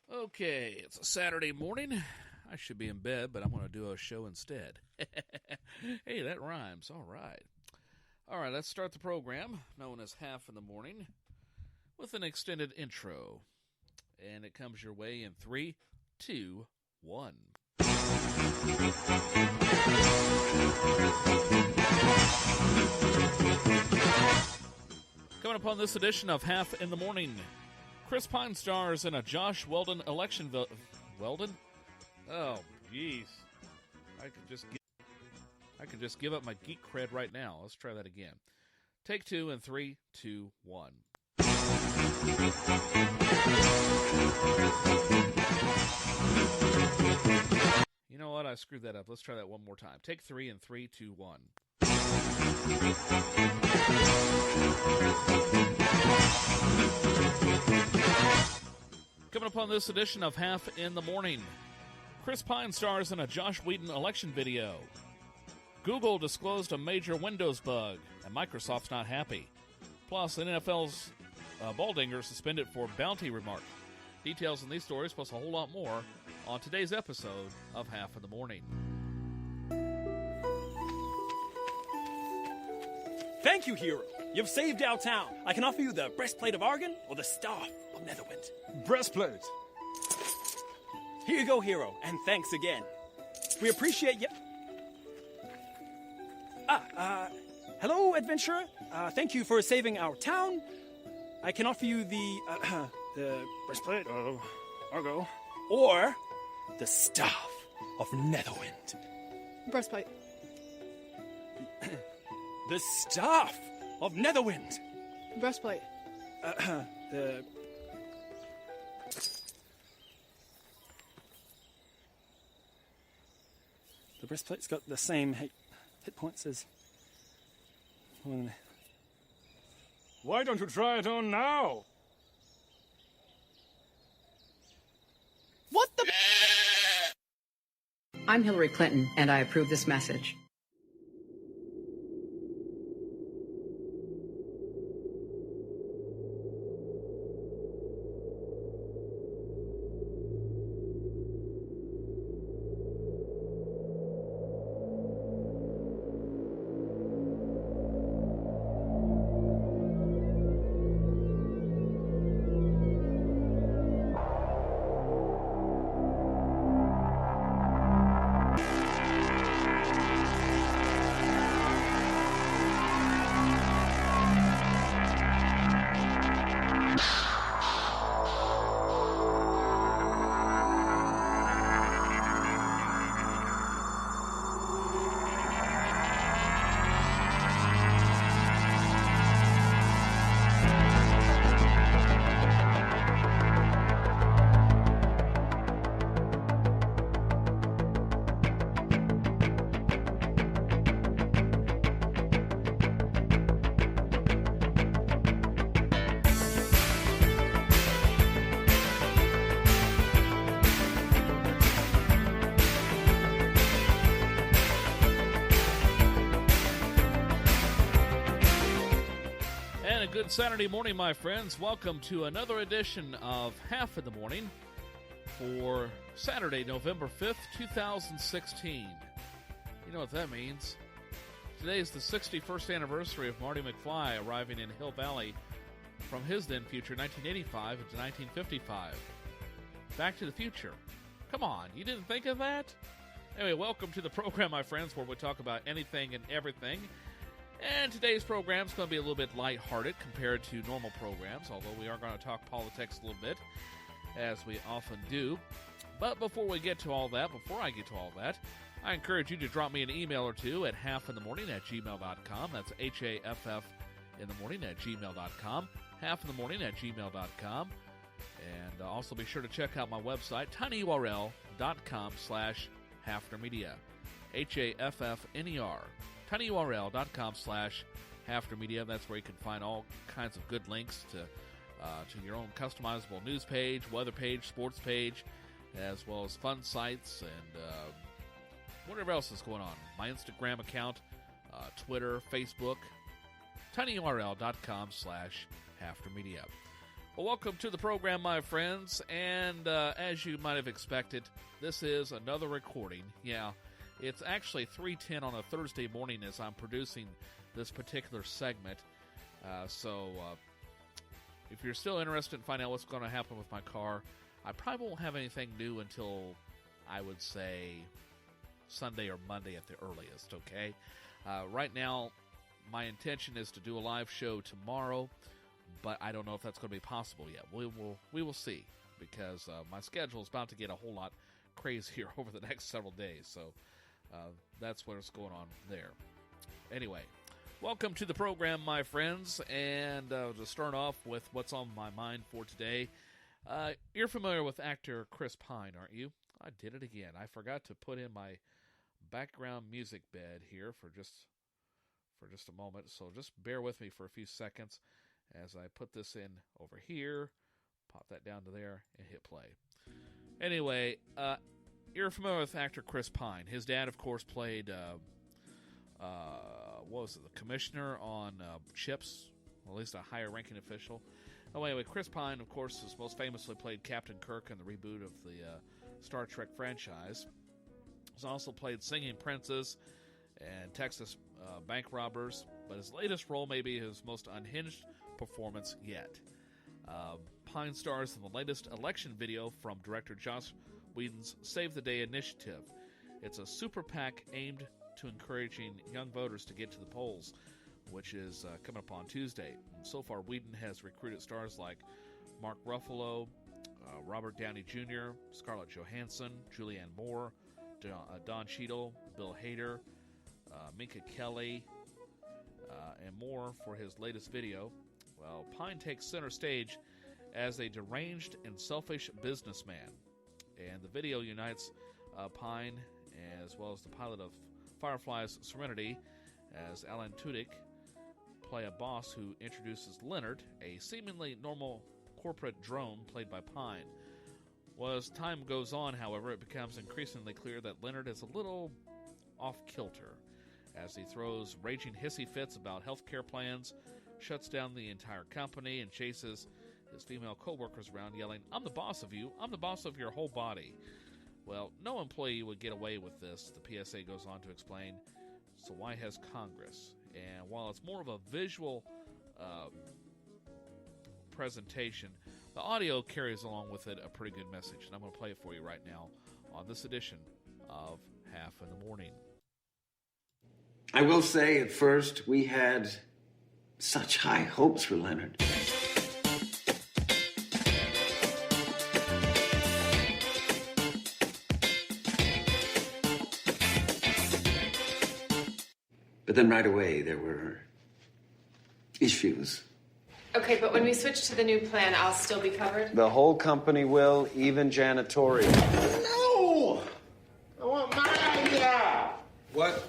Okay, it's a Saturday morning. I should be in bed, but I'm going to do a show instead. Hey, that rhymes. All right. All right, let's start the program, known as Haff in the Morning, with an extended intro. And it comes your way in 3, 2, 1. Coming up on this edition of Haff in the Morning, Chris Pine stars in a Josh Weldon election Weldon? Oh, jeez. I could just give up my geek cred right now. Let's try that again. Take 2 in 3, 2, 1. You know what? I screwed that up. Let's try that one more time. Take 3 in 3, 2, 1. Coming up on this edition of Haff in the Morning, Chris Pine stars in a Josh Whedon election video. Google disclosed a major Windows bug, and Microsoft's not happy. Plus, NFL's Baldinger suspended for bounty remark. Details on these stories, plus a whole lot more, on today's episode of Haff in the Morning. Thank you, hero. You've saved our town. I can offer you the breastplate of Argon or the staff of Netherwind. Breastplate. Here you go, hero, and thanks again. We appreciate you. Hello, adventurer. Thank you for saving our town. I can offer you the breastplate of Argo or the staff of Netherwind. Breastplate. The staff of Netherwind. Breastplate. The breastplate's got the same hit points as... Why don't you try it on now? What the... I'm Hillary Clinton, and I approve this message. Good Saturday morning, my friends. Welcome to another edition of Haff in the Morning for Saturday, November 5th, 2016. You know what that means. Today is the 61st anniversary of Marty McFly arriving in Hill Valley from his then future 1985 into 1955. Back to the future. Come on, you didn't think of that? Anyway, welcome to the program, my friends, where we talk about anything and everything. And today's program is going to be a little bit lighthearted compared to normal programs, although we are going to talk politics a little bit, as we often do. But before I get to all that, I encourage you to drop me an email or two at haffinthemorning@gmail.com. That's HAFF in the morning at gmail.com. Haffinthemorning@gmail.com. And also be sure to check out my website, tinyurl.com/HafnerMedia. HAFFNER. tinyurl.com/HafnerMedia. That's where you can find all kinds of good links to your own customizable news page, weather page, sports page, as well as fun sites and whatever else is going on. My Instagram account, Twitter, Facebook, tinyurl.com/HafnerMedia. Well, welcome to the program, my friends, and as you might have expected, this is another recording. Yeah, it's actually 3:10 on a Thursday morning as I'm producing this particular segment, so if you're still interested in finding out what's going to happen with my car, I probably won't have anything new until, I would say, Sunday or Monday at the earliest, okay? Right now, my intention is to do a live show tomorrow, but I don't know if that's going to be possible yet. We will see, because my schedule is about to get a whole lot crazier over the next several days. So that's what's going on there. Anyway, welcome to the program, my friends. And to start off with what's on my mind for today, you're familiar with actor Chris Pine, aren't you? I did it again. I forgot to put in my background music bed here for just a moment. So just bear with me for a few seconds as I put this in over here, pop that down to there, and hit play. Anyway, you're familiar with actor Chris Pine. His dad, of course, played, the commissioner on Chips, or at least a higher-ranking official. Oh, anyway, Chris Pine, of course, has most famously played Captain Kirk in the reboot of the Star Trek franchise. He's also played Singing Princes and Texas bank robbers, but his latest role may be his most unhinged performance yet. Pine stars in the latest election video from director Joss Whedon's Save the Day initiative. It's a super PAC aimed to encouraging young voters to get to the polls, which is coming up on Tuesday. So far, Whedon has recruited stars like Mark Ruffalo, Robert Downey Jr., Scarlett Johansson, Julianne Moore, Don Cheadle, Bill Hader, Minka Kelly, and more for his latest video. Well, Pine takes center stage as a deranged and selfish businessman. And the video unites Pine as well as the pilot of Firefly's Serenity as Alan Tudyk play a boss who introduces Leonard, a seemingly normal corporate drone played by Pine. Well, as time goes on, however, it becomes increasingly clear that Leonard is a little off-kilter as he throws raging hissy fits about healthcare plans, shuts down the entire company, and chases his female co-workers around yelling, "I'm the boss of you. I'm the boss of your whole body." Well, no employee would get away with this, the PSA goes on to explain. So why has Congress? And while it's more of a visual presentation, the audio carries along with it a pretty good message. And I'm going to play it for you right now on this edition of Haff in the Morning. I will say at first we had such high hopes for Leonard. But then right away there were issues. Okay, but when we switch to the new plan, I'll still be covered? The whole company will, even janitorial. No! I want my idea! What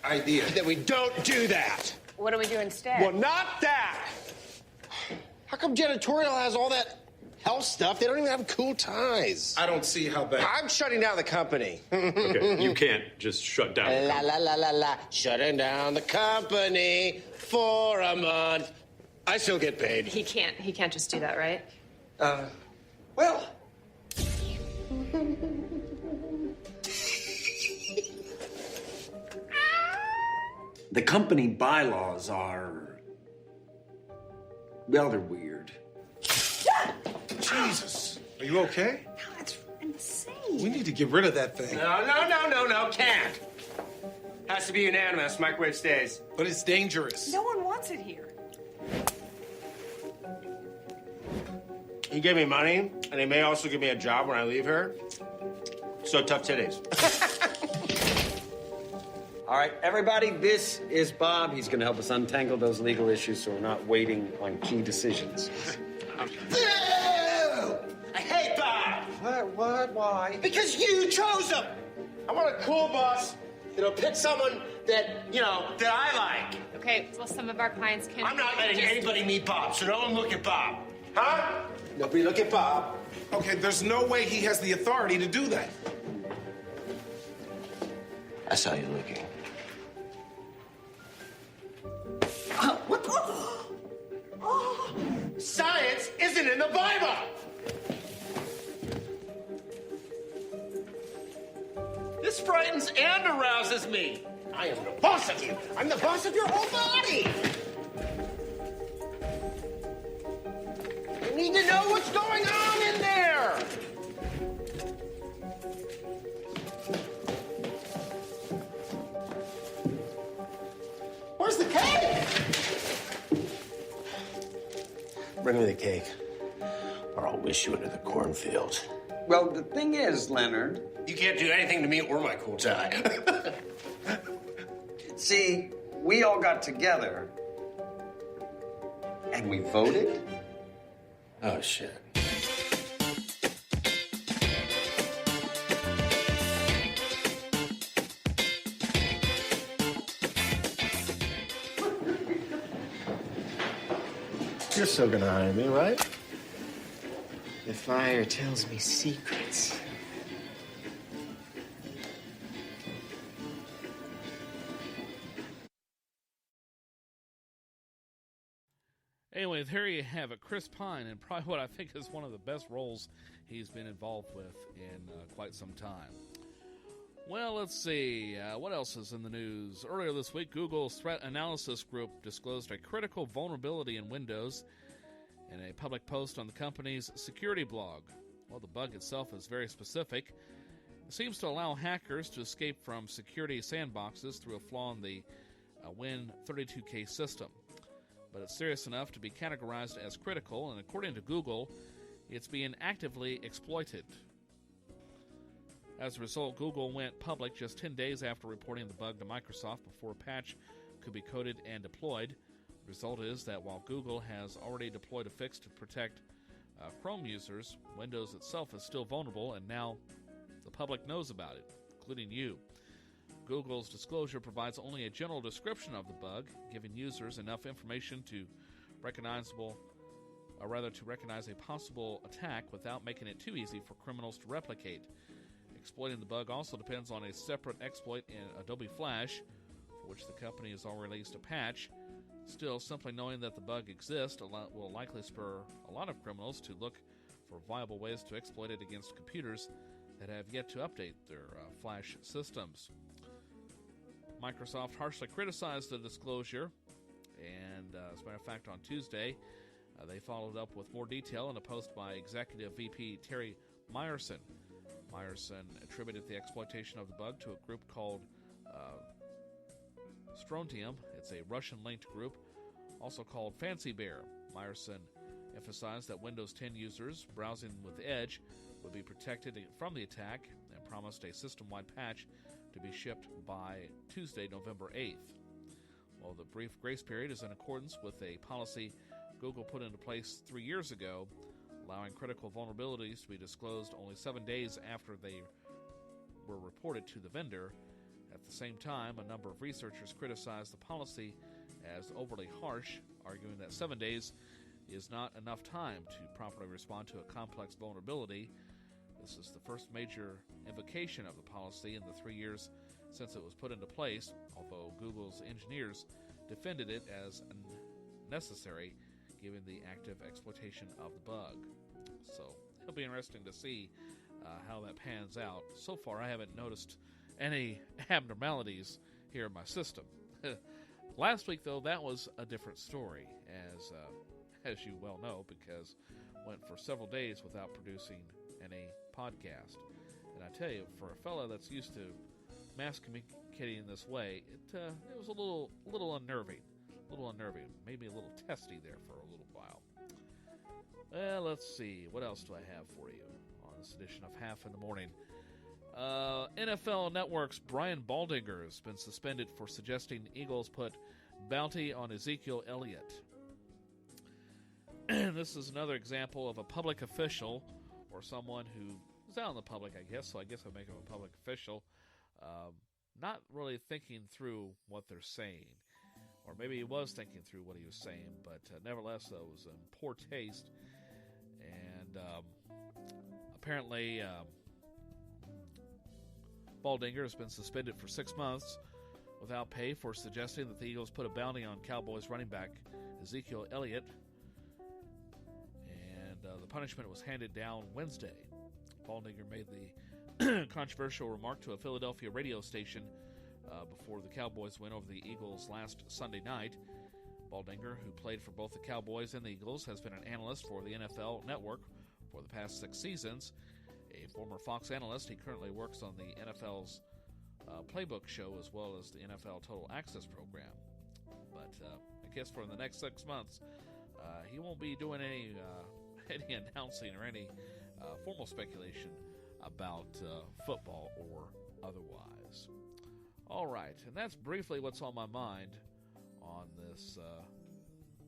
idea? That we don't do that! What do we do instead? Well, not that! How come janitorial has all that health stuff? They don't even have cool ties. I don't see how bad. I'm shutting down the company. Okay, you can't just shut down the La company. la la la la. Shutting down the company for a month. I still get paid. He can't just do that, right? Well... The company bylaws are... well, they're weird. Jesus. Are you okay? No, that's insane. We need to get rid of that thing. No, can't. Has to be unanimous. Microwave stays. But it's dangerous. No one wants it here. He gave me money, and he may also give me a job when I leave here. So tough titties. All right, everybody, this is Bob. He's going to help us untangle those legal issues so we're not waiting on key decisions. Ew! I hate Bob! What? Why? Because you chose him! I want a cool boss that'll pick someone that I like. Okay, well, some of our clients can... I'm not letting anybody meet Bob, so no one look at Bob. Huh? Nobody look at Bob. Okay, there's no way he has the authority to do that. I saw you looking. What? Science isn't written in the Bible. This frightens and arouses me. I am the boss of you. I'm the boss of your whole body. You need to know what's going on in there. Where's the cake? Bring me the cake, or I'll wish you into the cornfield. Well, the thing is, Leonard... You can't do anything to me or my cool tie. See, we all got together, and we voted? Oh, shit. You're still gonna hire me, right? The fire tells me secrets. Anyway, there you have it. Chris Pine, and probably what I think is one of the best roles he's been involved with in quite some time. Well, let's see. What else is in the news? Earlier this week, Google's Threat Analysis Group disclosed a critical vulnerability in Windows in a public post on the company's security blog. Well, the bug itself is very specific. It seems to allow hackers to escape from security sandboxes through a flaw in the Win32K system. But it's serious enough to be categorized as critical, and according to Google, it's being actively exploited. As a result, Google went public just 10 days after reporting the bug to Microsoft before a patch could be coded and deployed. The result is that while Google has already deployed a fix to protect Chrome users, Windows itself is still vulnerable, and now the public knows about it, including you. Google's disclosure provides only a general description of the bug, giving users enough information to recognize a possible attack without making it too easy for criminals to replicate. Exploiting the bug also depends on a separate exploit in Adobe Flash, for which the company has already released a patch. Still, simply knowing that the bug exists will likely spur a lot of criminals to look for viable ways to exploit it against computers that have yet to update their Flash systems. Microsoft harshly criticized the disclosure, and as a matter of fact, on Tuesday, they followed up with more detail in a post by Executive VP Terry Myerson. Myerson attributed the exploitation of the bug to a group called Strontium. It's a Russian-linked group, also called Fancy Bear. Myerson emphasized that Windows 10 users browsing with Edge would be protected from the attack and promised a system-wide patch to be shipped by Tuesday, November 8th. Well, the brief grace period is in accordance with a policy Google put into place 3 years ago, allowing critical vulnerabilities to be disclosed only 7 days after they were reported to the vendor. At the same time, a number of researchers criticized the policy as overly harsh, arguing that 7 days is not enough time to properly respond to a complex vulnerability. This is the first major invocation of the policy in the 3 years since it was put into place, although Google's engineers defended it as necessary given the active exploitation of the bug. So it'll be interesting to see how that pans out. So far, I haven't noticed any abnormalities here in my system. Last week, though, that was a different story, as you well know, because went for several days without producing any podcast. And I tell you, for a fellow that's used to mass communicating in this way, it was a little unnerving. Maybe a little testy there for a little while. Well, let's see. What else do I have for you on this edition of Haff in the Morning? NFL Network's Brian Baldinger has been suspended for suggesting Eagles put bounty on Ezekiel Elliott. This is another example of a public official or someone who is out in the public, I guess, so I guess I make him a public official, not really thinking through what they're saying. Or maybe he was thinking through what he was saying, but nevertheless, it was in poor taste. And apparently, Baldinger has been suspended for 6 months without pay for suggesting that the Eagles put a bounty on Cowboys running back Ezekiel Elliott. And the punishment was handed down Wednesday. Baldinger made the controversial remark to a Philadelphia radio station before the Cowboys win over the Eagles last Sunday night. Baldinger, who played for both the Cowboys and the Eagles, has been an analyst for the NFL Network for the past 6 seasons. A former Fox analyst, he currently works on the NFL's Playbook show as well as the NFL Total Access program. But I guess for the next 6 months, he won't be doing any announcing or any formal speculation about football or otherwise. All right, and that's briefly what's on my mind on this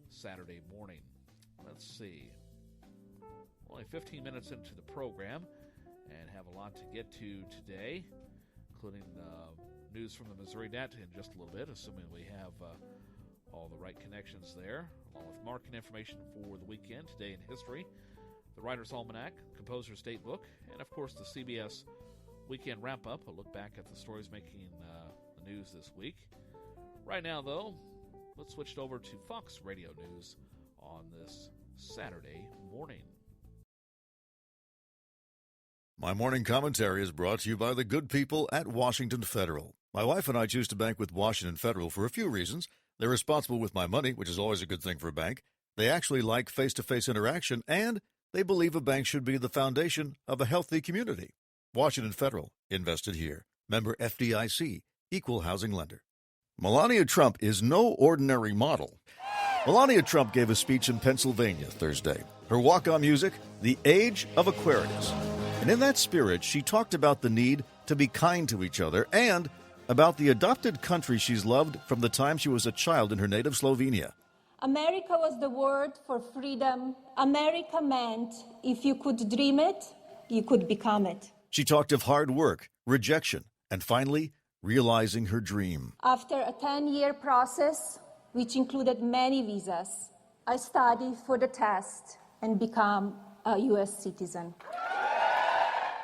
Saturday morning. Let's see. Only 15 minutes into the program and have a lot to get to today, including news from the Missouri Net in just a little bit, assuming we have all the right connections there, along with market information for the weekend, today in history, the Writer's Almanac, Composer's Date Book, and, of course, the CBS Weekend Wrap-Up, a look back at the stories making the news this week. Right now, though, let's switch it over to Fox Radio News on this Saturday morning. My morning commentary is brought to you by the good people at Washington Federal. My wife and I choose to bank with Washington Federal for a few reasons. They're responsible with my money, which is always a good thing for a bank. They actually like face-to-face interaction, and they believe a bank should be the foundation of a healthy community. Washington Federal, invested here. Member FDIC, equal housing lender. Melania Trump is no ordinary model. Melania Trump gave a speech in Pennsylvania Thursday. Her walk-on music, The Age of Aquarius. And in that spirit, she talked about the need to be kind to each other and about the adopted country she's loved from the time she was a child in her native Slovenia. America was the word for freedom. America meant if you could dream it, you could become it. She talked of hard work, rejection, and finally, realizing her dream. After a 10-year process, which included many visas, I studied for the test and become a U.S. citizen.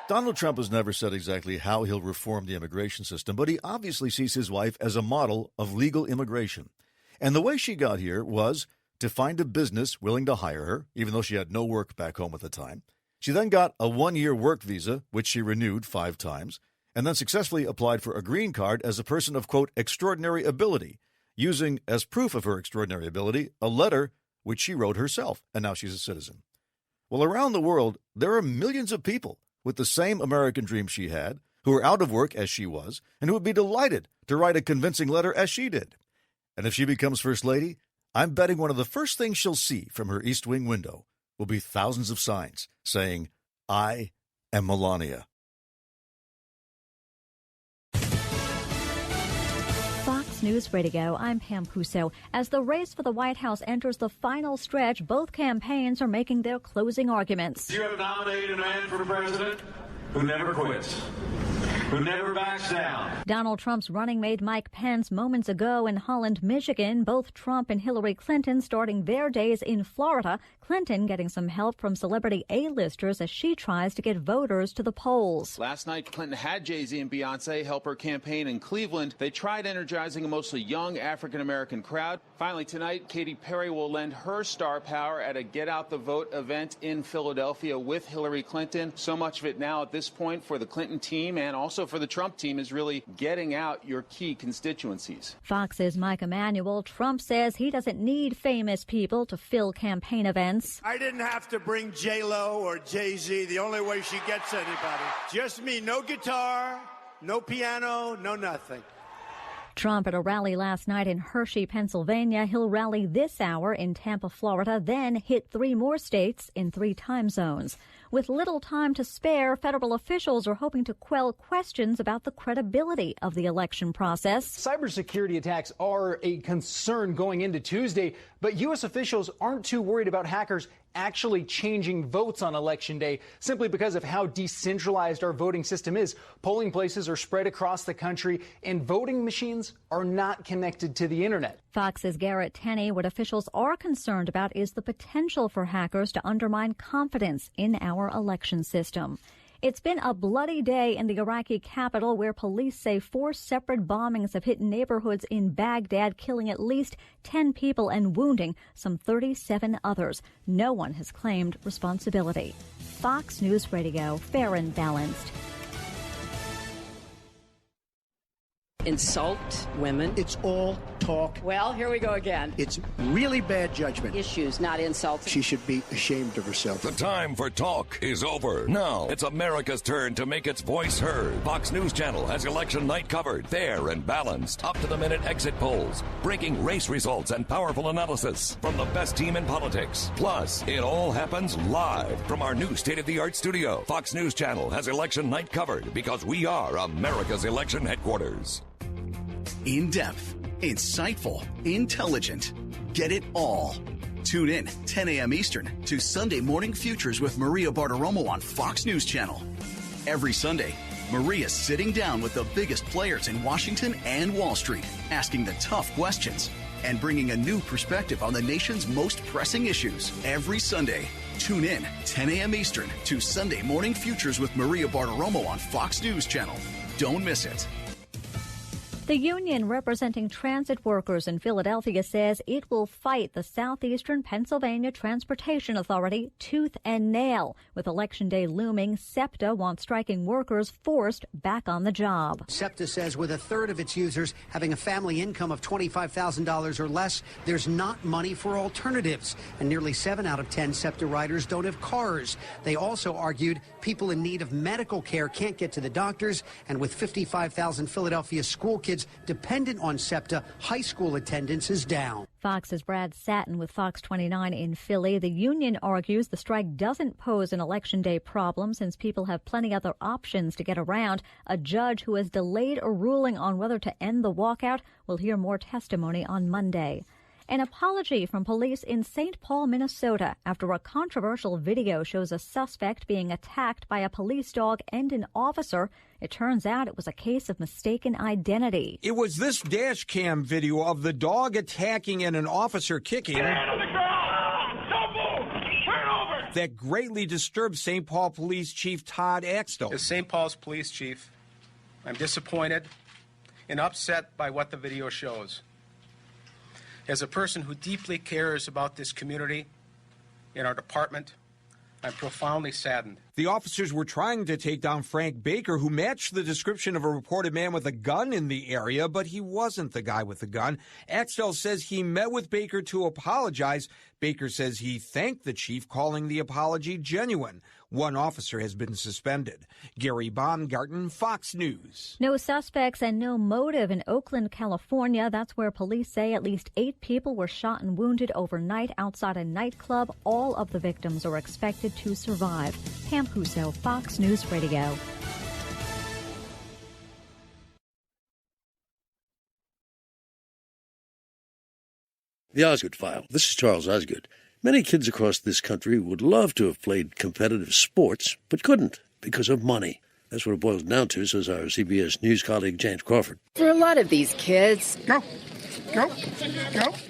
Donald Trump has never said exactly how he'll reform the immigration system, but he obviously sees his wife as a model of legal immigration. And the way she got here was to find a business willing to hire her, even though she had no work back home at the time. She then got a 1-year work visa, which she renewed 5 times, and then successfully applied for a green card as a person of, quote, extraordinary ability, using as proof of her extraordinary ability a letter which she wrote herself, and now she's a citizen. Well, around the world, there are millions of people with the same American dream she had, who are out of work as she was, and who would be delighted to write a convincing letter as she did. And if she becomes First Lady, I'm betting one of the first things she'll see from her East Wing window will be thousands of signs saying, I am Melania. Fox News Radio, I'm Pam Puso. As the race for the White House enters the final stretch, both campaigns are making their closing arguments. You have nominated a man for president who never quits, who never backs down. Donald Trump's running mate Mike Pence moments ago in Holland, Michigan. Both Trump and Hillary Clinton starting their days in Florida. Clinton getting some help from celebrity A-listers as she tries to get voters to the polls. Last night, Clinton had Jay-Z and Beyonce help her campaign in Cleveland. They tried energizing a mostly young African-American crowd. Finally, tonight, Katy Perry will lend her star power at a Get Out the Vote event in Philadelphia with Hillary Clinton. So much of it now at this point for the Clinton team and also for the Trump team is really getting out your key constituencies. Fox's Mike Emanuel. Trump says he doesn't need famous people to fill campaign events. I didn't have to bring J-Lo or Jay-Z. The only way she gets anybody. Just me. No guitar, no piano, no nothing. Trump at a rally last night in Hershey, Pennsylvania. He'll rally this hour in Tampa, Florida, then hit 3 more states in 3 time zones. With little time to spare, federal officials are hoping to quell questions about the credibility of the election process. Cybersecurity attacks are a concern going into Tuesday, but U.S. officials aren't too worried about hackers actually changing votes on Election Day simply because of how decentralized our voting system is. Polling places are spread across the country, and voting machines are not connected to the internet. Fox's Garrett Tenney. What officials are concerned about is the potential for hackers to undermine confidence in our election system. It's been a bloody day in the Iraqi capital where police say 4 separate bombings have hit neighborhoods in Baghdad, killing at least 10 people and wounding some 37 others. No one has claimed responsibility. Fox News Radio, fair and balanced. Insult women. It's all talk. Well, here we go again. It's really bad judgment. Issues, not insults. She should be ashamed of herself. The time for talk is over. Now it's America's turn to make its voice heard. Fox News Channel has election night covered, fair and balanced, up-to-the-minute exit polls, breaking race results and powerful analysis from the best team in politics. Plus, it all happens live from our new state-of-the-art studio. Fox News Channel has election night covered because we are America's election headquarters. In-depth, insightful, intelligent. Get it all. Tune in 10 a.m. Eastern to Sunday Morning Futures with Maria Bartiromo on Fox News Channel. Every Sunday, Maria's sitting down with the biggest players in Washington and Wall Street, asking the tough questions and bringing a new perspective on the nation's most pressing issues. Every Sunday, tune in 10 a.m. Eastern to Sunday Morning Futures with Maria Bartiromo on Fox News Channel. Don't miss it. The union representing transit workers in Philadelphia says it will fight the Southeastern Pennsylvania Transportation Authority tooth and nail. With Election Day looming, SEPTA wants striking workers forced back on the job. SEPTA says with a third of its users having a family income of $25,000 or less, there's not money for alternatives. And nearly 7 out of 10 SEPTA riders don't have cars. They also argued people in need of medical care can't get to the doctors. And with 55,000 Philadelphia school kids dependent on SEPTA, high school attendance is down. Fox's Brad Satin with Fox 29 in Philly. The union argues the strike doesn't pose an Election Day problem since people have plenty other options to get around. A judge who has delayed a ruling on whether to end the walkout will hear more testimony on Monday. An apology from police in St. Paul, Minnesota, after a controversial video shows a suspect being attacked by a police dog and an officer. It turns out it was a case of mistaken identity. It was this dash cam video of the dog attacking and an officer kicking that greatly disturbed St. Paul Police Chief Todd Axtell. As St. Paul's Police Chief, I'm disappointed and upset by what the video shows. As a person who deeply cares about this community and our department, I'm profoundly saddened. The officers were trying to take down Frank Baker, who matched the description of a reported man with a gun in the area, but he wasn't the guy with the gun. Axtell says he met with Baker to apologize. Baker says he thanked the chief, calling the apology genuine. One officer has been suspended. Gary Baumgarten, Fox News. No suspects and no motive in Oakland, California. That's where police say at least 8 people were shot and wounded overnight outside a nightclub. All of the victims are expected to survive. Pam Huso, Fox News Radio. The Osgood File. This is Charles Osgood. Many kids across this country would love to have played competitive sports, but couldn't because of money. That's what it boils down to, says our CBS News colleague James Crawford. For a lot of these kids, Go.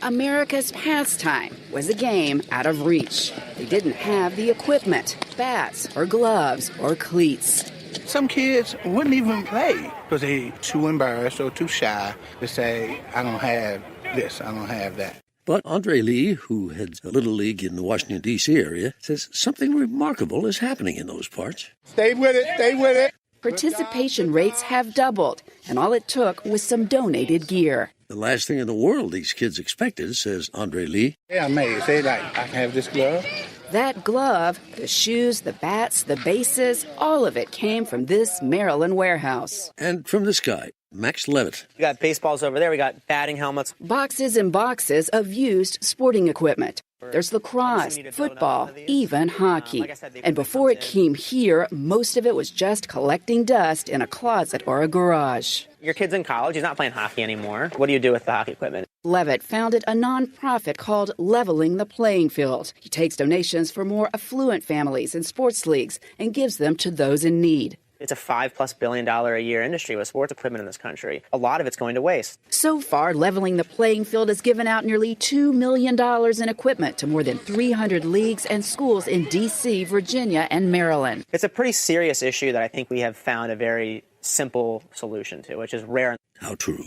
America's pastime was a game out of reach. They didn't have the equipment, bats or gloves or cleats. Some kids wouldn't even play because they're too embarrassed or too shy to say, I don't have this, I don't have that. But Andre Lee, who heads a Little League in the Washington, D.C. area, says something remarkable is happening in those parts. Stay with it. Participation rates have doubled, and all it took was some donated gear. The last thing in the world these kids expected, says Andre Lee. Yeah, I'm amazed. They like, I can have this glove. That glove, the shoes, the bats, the bases, all of it came from this Maryland warehouse. And from this guy, Max Levitt. We got baseballs over there. We got batting helmets. Boxes and boxes of used sporting equipment. There's lacrosse, football, even hockey. And before it came here, most of it was just collecting dust in a closet or a garage. Your kid's in college. He's not playing hockey anymore. What do you do with the hockey equipment? Levitt founded a nonprofit called Leveling the Playing Field. He takes donations for more affluent families and sports leagues and gives them to those in need. It's a $5+ billion a year industry with sports equipment in this country. A lot of it's going to waste. So far, Leveling the Playing Field has given out nearly $2 million in equipment to more than 300 leagues and schools in D.C., Virginia, and Maryland. It's a pretty serious issue that I think we have found a very simple solution to, which is rare. How true.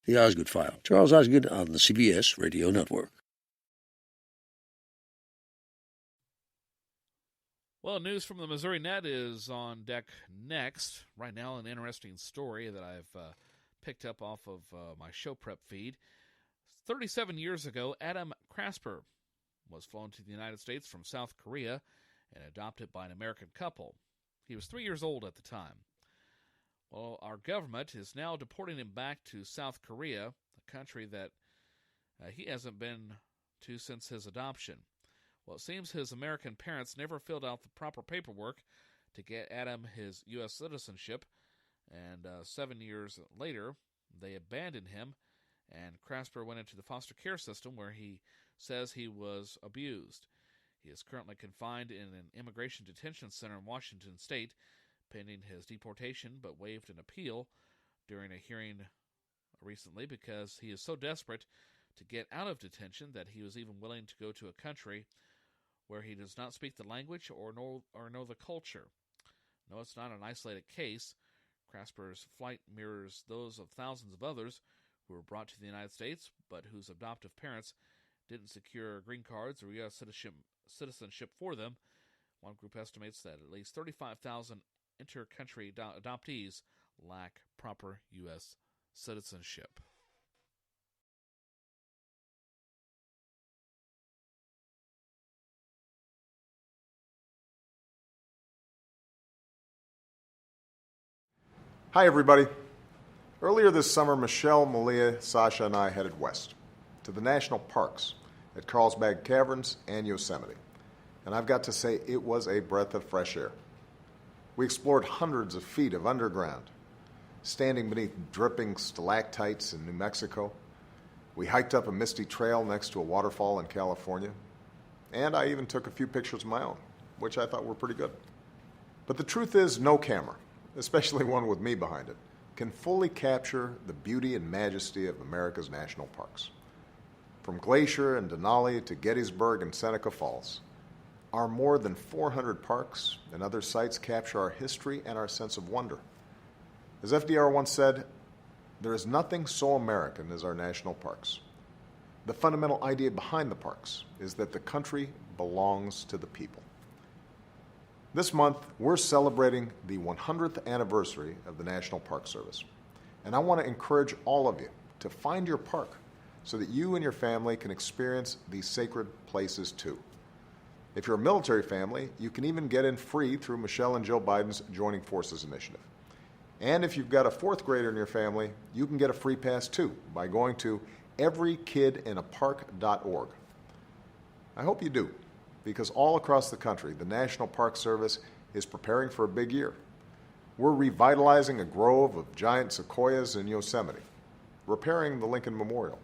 The Osgood File. Charles Osgood on the CBS Radio Network. Well, news from the Missouri Net is on deck next. Right now, an interesting story that I've picked up off of my show prep feed. 37 years ago, Adam Krasper was flown to the United States from South Korea and adopted by an American couple. He was 3 years old at the time. Well, our government is now deporting him back to South Korea, a country that he hasn't been to since his adoption. Well, it seems his American parents never filled out the proper paperwork to get Adam his U.S. citizenship, and 7 years later, they abandoned him, and Krasper went into the foster care system where he says he was abused. He is currently confined in an immigration detention center in Washington State, pending his deportation, but waived an appeal during a hearing recently because he is so desperate to get out of detention that he was even willing to go to a country where he does not speak the language or know the culture. No, it's not an isolated case. Krasper's flight mirrors those of thousands of others who were brought to the United States, but whose adoptive parents didn't secure green cards or U.S. citizenship for them. One group estimates that at least 35,000 inter-country adoptees lack proper U.S. citizenship. Hi, everybody. Earlier this summer, Michelle, Malia, Sasha, and I headed west to the national parks at Carlsbad Caverns and Yosemite. And I've got to say, it was a breath of fresh air. We explored hundreds of feet of underground, standing beneath dripping stalactites in New Mexico. We hiked up a misty trail next to a waterfall in California. And I even took a few pictures of my own, which I thought were pretty good. But the truth is, no camera, especially one with me behind it, can fully capture the beauty and majesty of America's national parks. From Glacier and Denali to Gettysburg and Seneca Falls, our more than 400 parks and other sites capture our history and our sense of wonder. As FDR once said, there is nothing so American as our national parks. The fundamental idea behind the parks is that the country belongs to the people. This month, we're celebrating the 100th anniversary of the National Park Service. And I want to encourage all of you to find your park so that you and your family can experience these sacred places too. If you're a military family, you can even get in free through Michelle and Joe Biden's Joining Forces initiative. And if you've got a fourth grader in your family, you can get a free pass too by going to everykidinapark.org. I hope you do, because all across the country, the National Park Service is preparing for a big year. We're revitalizing a grove of giant sequoias in Yosemite, repairing the Lincoln Memorial,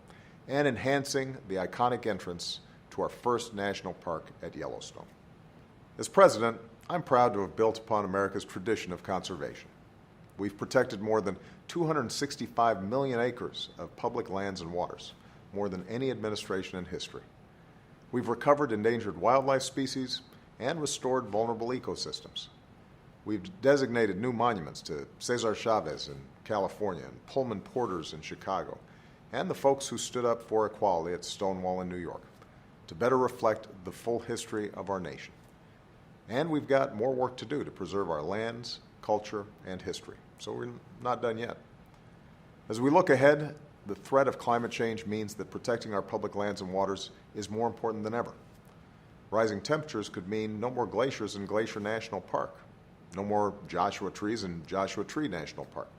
and enhancing the iconic entrance to our first national park at Yellowstone. As president, I'm proud to have built upon America's tradition of conservation. We've protected more than 265 million acres of public lands and waters, more than any administration in history. We've recovered endangered wildlife species and restored vulnerable ecosystems. We've designated new monuments to Cesar Chavez in California and Pullman Porters in Chicago, and the folks who stood up for equality at Stonewall in New York, to better reflect the full history of our nation. And we've got more work to do to preserve our lands, culture, and history. So we're not done yet. As we look ahead, the threat of climate change means that protecting our public lands and waters is more important than ever. Rising temperatures could mean no more glaciers in Glacier National Park, no more Joshua trees in Joshua Tree National Park.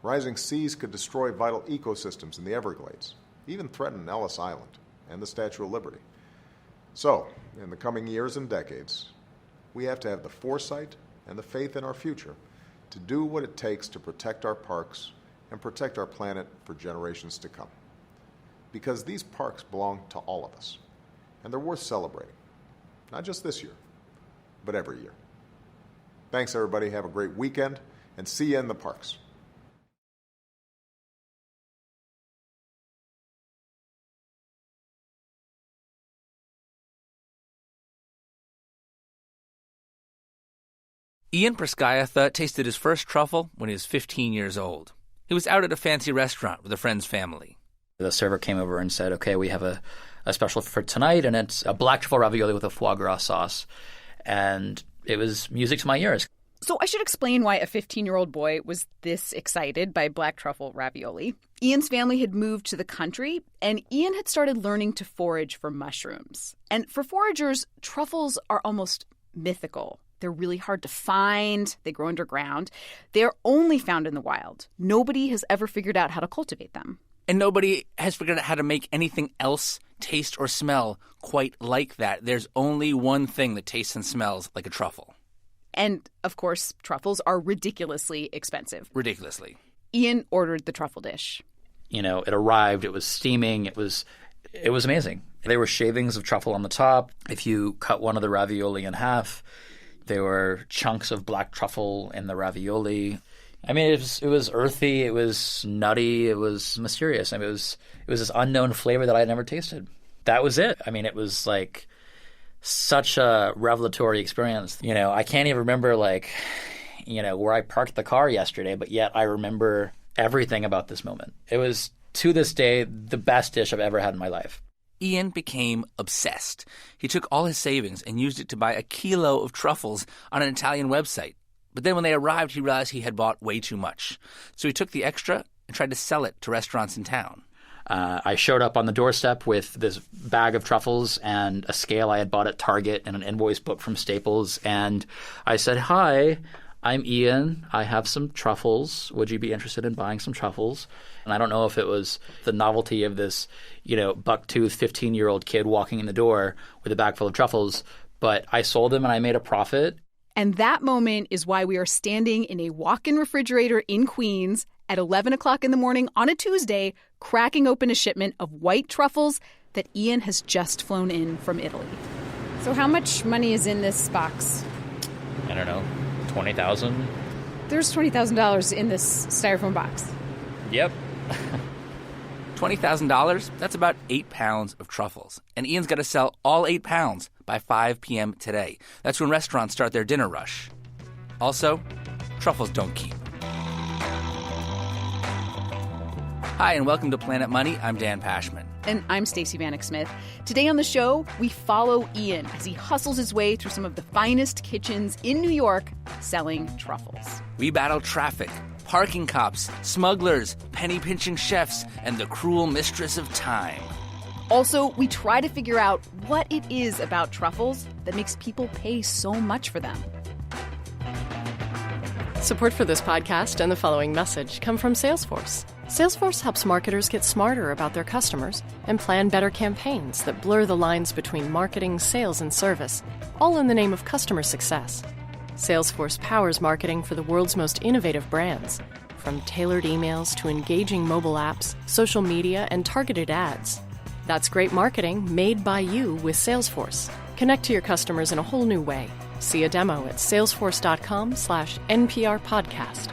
Rising seas could destroy vital ecosystems in the Everglades, even threaten Ellis Island and the Statue of Liberty. So, in the coming years and decades, we have to have the foresight and the faith in our future to do what it takes to protect our parks and protect our planet for generations to come. Because these parks belong to all of us, and they're worth celebrating, not just this year, but every year. Thanks, everybody. Have a great weekend, and see you in the parks. Ian Praskaya tasted his first truffle when he was 15 years old. He was out at a fancy restaurant with a friend's family. The server came over and said, okay, we have a special for tonight, and it's a black truffle ravioli with a foie gras sauce. And it was music to my ears. So I should explain why a 15-year-old boy was this excited by black truffle ravioli. Ian's family had moved to the country, and Ian had started learning to forage for mushrooms. And for foragers, truffles are almost mythical. They're really hard to find. They grow underground. They're only found in the wild. Nobody has ever figured out how to cultivate them. And nobody has figured out how to make anything else taste or smell quite like that. There's only one thing that tastes and smells like a truffle. And, of course, truffles are ridiculously expensive. Ridiculously. Ian ordered the truffle dish. You know, it arrived. It was steaming. It was amazing. There were shavings of truffle on the top. If you cut one of the ravioli in half, there were chunks of black truffle in the ravioli. I mean, it was earthy. It was nutty. It was mysterious. I mean, it was this unknown flavor that I had never tasted. That was it. I mean, it was like such a revelatory experience. You know, I can't even remember where I parked the car yesterday, but yet I remember everything about this moment. It was, to this day, the best dish I've ever had in my life. Ian became obsessed. He took all his savings and used it to buy a kilo of truffles on an Italian website. But then when they arrived, he realized he had bought way too much. So he took the extra and tried to sell it to restaurants in town. I showed up on the doorstep with this bag of truffles and a scale I had bought at Target and an invoice book from Staples. And I said, hi, I'm Ian. I have some truffles. Would you be interested in buying some truffles? And I don't know if it was the novelty of this, buck-toothed 15-year-old kid walking in the door with a bag full of truffles, but I sold them and I made a profit. And that moment is why we are standing in a walk-in refrigerator in Queens at 11 o'clock in the morning on a Tuesday, cracking open a shipment of white truffles that Ian has just flown in from Italy. So how much money is in this box? I don't know, $20,000? There's $20,000 in this styrofoam box. Yep. $20,000? That's about 8 pounds of truffles. And Ian's got to sell all 8 pounds by 5 p.m. today. That's when restaurants start their dinner rush. Also, truffles don't keep. Hi, and welcome to Planet Money. I'm Dan Pashman. And I'm Stacey Vanek Smith. Today on the show, we follow Ian as he hustles his way through some of the finest kitchens in New York selling truffles. We battle traffic, parking cops, smugglers, penny-pinching chefs, and the cruel mistress of time. Also, we try to figure out what it is about truffles that makes people pay so much for them. Support for this podcast and the following message come from Salesforce. Salesforce helps marketers get smarter about their customers and plan better campaigns that blur the lines between marketing, sales, and service, all in the name of customer success. Salesforce powers marketing for the world's most innovative brands, from tailored emails to engaging mobile apps, social media, and targeted ads. That's great marketing made by you with Salesforce. Connect to your customers in a whole new way. See a demo at salesforce.com/NPR podcast.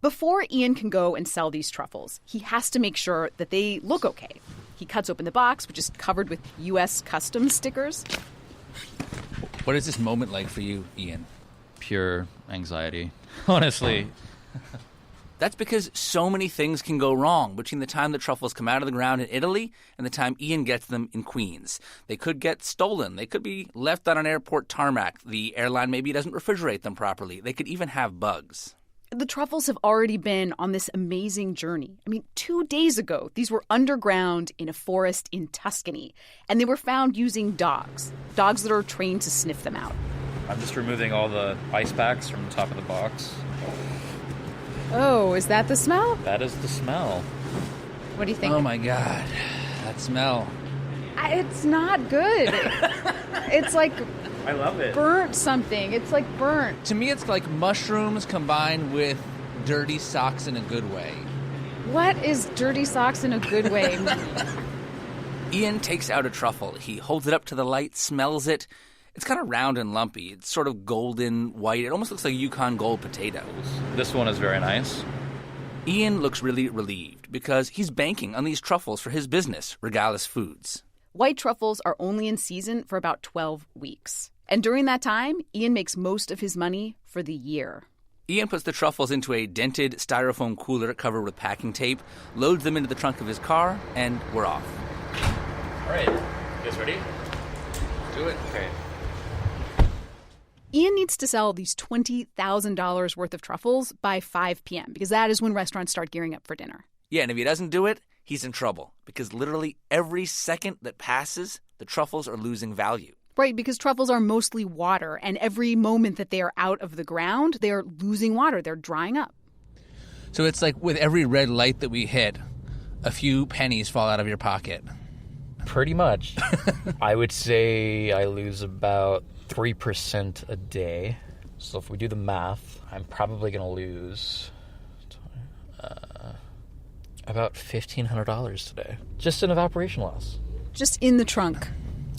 Before Ian can go and sell these truffles, he has to make sure that they look okay. He cuts open the box, which is covered with U.S. Customs stickers. What is this moment like for you, Ian? Pure anxiety, honestly. That's because so many things can go wrong between the time the truffles come out of the ground in Italy and the time Ian gets them in Queens. They could get stolen. They could be left on an airport tarmac. The airline maybe doesn't refrigerate them properly. They could even have bugs. The truffles have already been on this amazing journey. I mean, 2 days ago, these were underground in a forest in Tuscany, and they were found using dogs that are trained to sniff them out. I'm just removing all the ice packs from the top of the box. Oh, is that the smell? That is the smell. What do you think? Oh, my God. That smell. It's not good. It's like... I love it. Burnt something. It's like burnt. To me, it's like mushrooms combined with dirty socks in a good way. What is dirty socks in a good way? Ian takes out a truffle. He holds it up to the light, smells it. It's kind of round and lumpy. It's sort of golden white. It almost looks like a Yukon Gold potato. This one is very nice. Ian looks really relieved because he's banking on these truffles for his business, Regalis Foods. White truffles are only in season for about 12 weeks. And during that time, Ian makes most of his money for the year. Ian puts the truffles into a dented styrofoam cooler covered with packing tape, loads them into the trunk of his car, and we're off. All right. You guys ready? Do it. Okay. Ian needs to sell these $20,000 worth of truffles by 5 p.m. because that is when restaurants start gearing up for dinner. Yeah, and if he doesn't do it, he's in trouble because literally every second that passes, the truffles are losing value. Right, because truffles are mostly water, and every moment that they are out of the ground, they are losing water. They're drying up. So it's like with every red light that we hit, a few pennies fall out of your pocket. Pretty much. I would say I lose about 3% a day. So if we do the math, I'm probably going to lose about $1,500 today. Just in evaporation loss. Just in the trunk.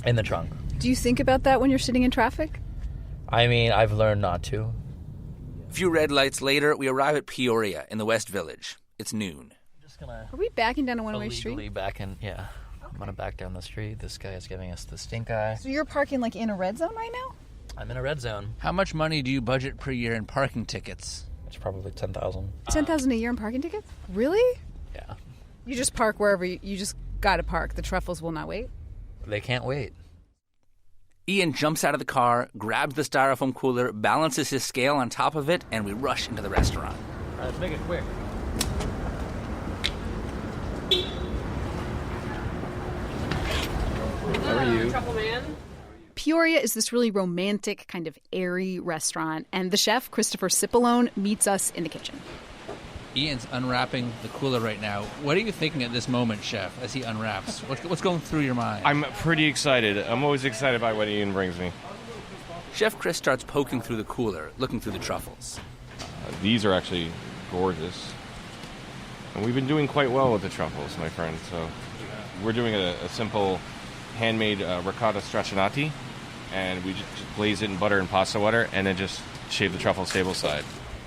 In the trunk. Do you think about that when you're sitting in traffic? I mean, I've learned not to. A few red lights later, we arrive at Peoria in the West Village. It's noon. Are we backing down a one-way street? Illegally backing, yeah. Okay. I'm going to back down the street. This guy is giving us the stink eye. So you're parking like in a red zone right now? I'm in a red zone. How much money do you budget per year in parking tickets? It's probably $10,000. $10,000 a year in parking tickets? Really? Yeah. You just park wherever you just got to park. The truffles will not wait? They can't wait. Ian jumps out of the car, grabs the styrofoam cooler, balances his scale on top of it, and we rush into the restaurant. All right, let's make it quick. How are you? Truffle man. Peoria is this really romantic, kind of airy restaurant, and the chef, Christopher Cipollone, meets us in the kitchen. Ian's unwrapping the cooler right now. What are you thinking at this moment, Chef, as he unwraps? What's going through your mind? I'm pretty excited. I'm always excited by what Ian brings me. Chef Chris starts poking through the cooler, looking through the truffles. These are actually gorgeous. And we've been doing quite well with the truffles, my friend. So we're doing a simple handmade ricotta straccianati, and we just glaze it in butter and pasta water, and then just shave the truffles table side.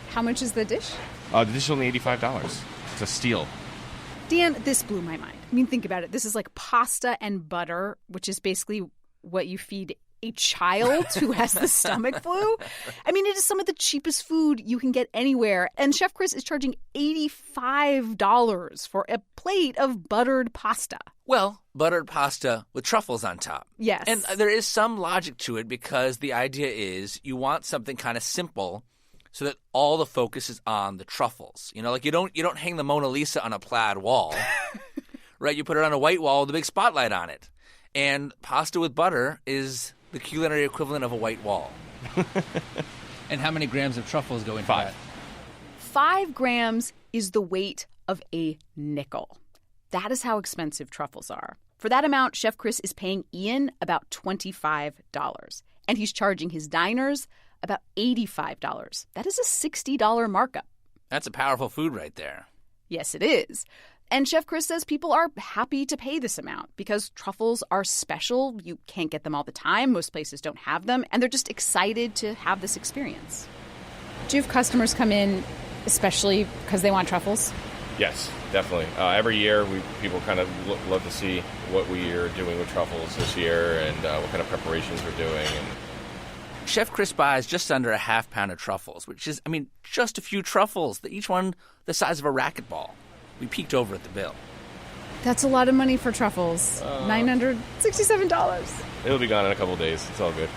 How much is the dish? The dish is only $85. It's a steal. Dan, this blew my mind. I mean, think about it. This is like pasta and butter, which is basically what you feed a child who has the stomach flu. I mean, it is some of the cheapest food you can get anywhere. And Chef Chris is charging $85 for a plate of buttered pasta. Well, buttered pasta with truffles on top. Yes. And there is some logic to it because the idea is you want something kind of simple so that all the focus is on the truffles. You know, like you don't hang the Mona Lisa on a plaid wall, right? You put it on a white wall with a big spotlight on it. And pasta with butter is the culinary equivalent of a white wall. And how many grams of truffles go into that? 5 grams is the weight of a nickel. That is how expensive truffles are. For that amount, Chef Chris is paying Ian about $25. And he's charging his diners about $85. That is a $60 markup. That's a powerful food right there. Yes, it is. And Chef Chris says people are happy to pay this amount because truffles are special. You can't get them all the time. Most places don't have them. And they're just excited to have this experience. Do you have customers come in especially because they want truffles? Yes, definitely. Every year, people kind of love to see what we are doing with truffles this year and what kind of preparations we're doing. And Chef Chris buys just under a half pound of truffles, which is, just a few truffles, each one the size of a racquetball. We peeked over at the bill. That's a lot of money for truffles. $967. It'll be gone in a couple of days. It's all good.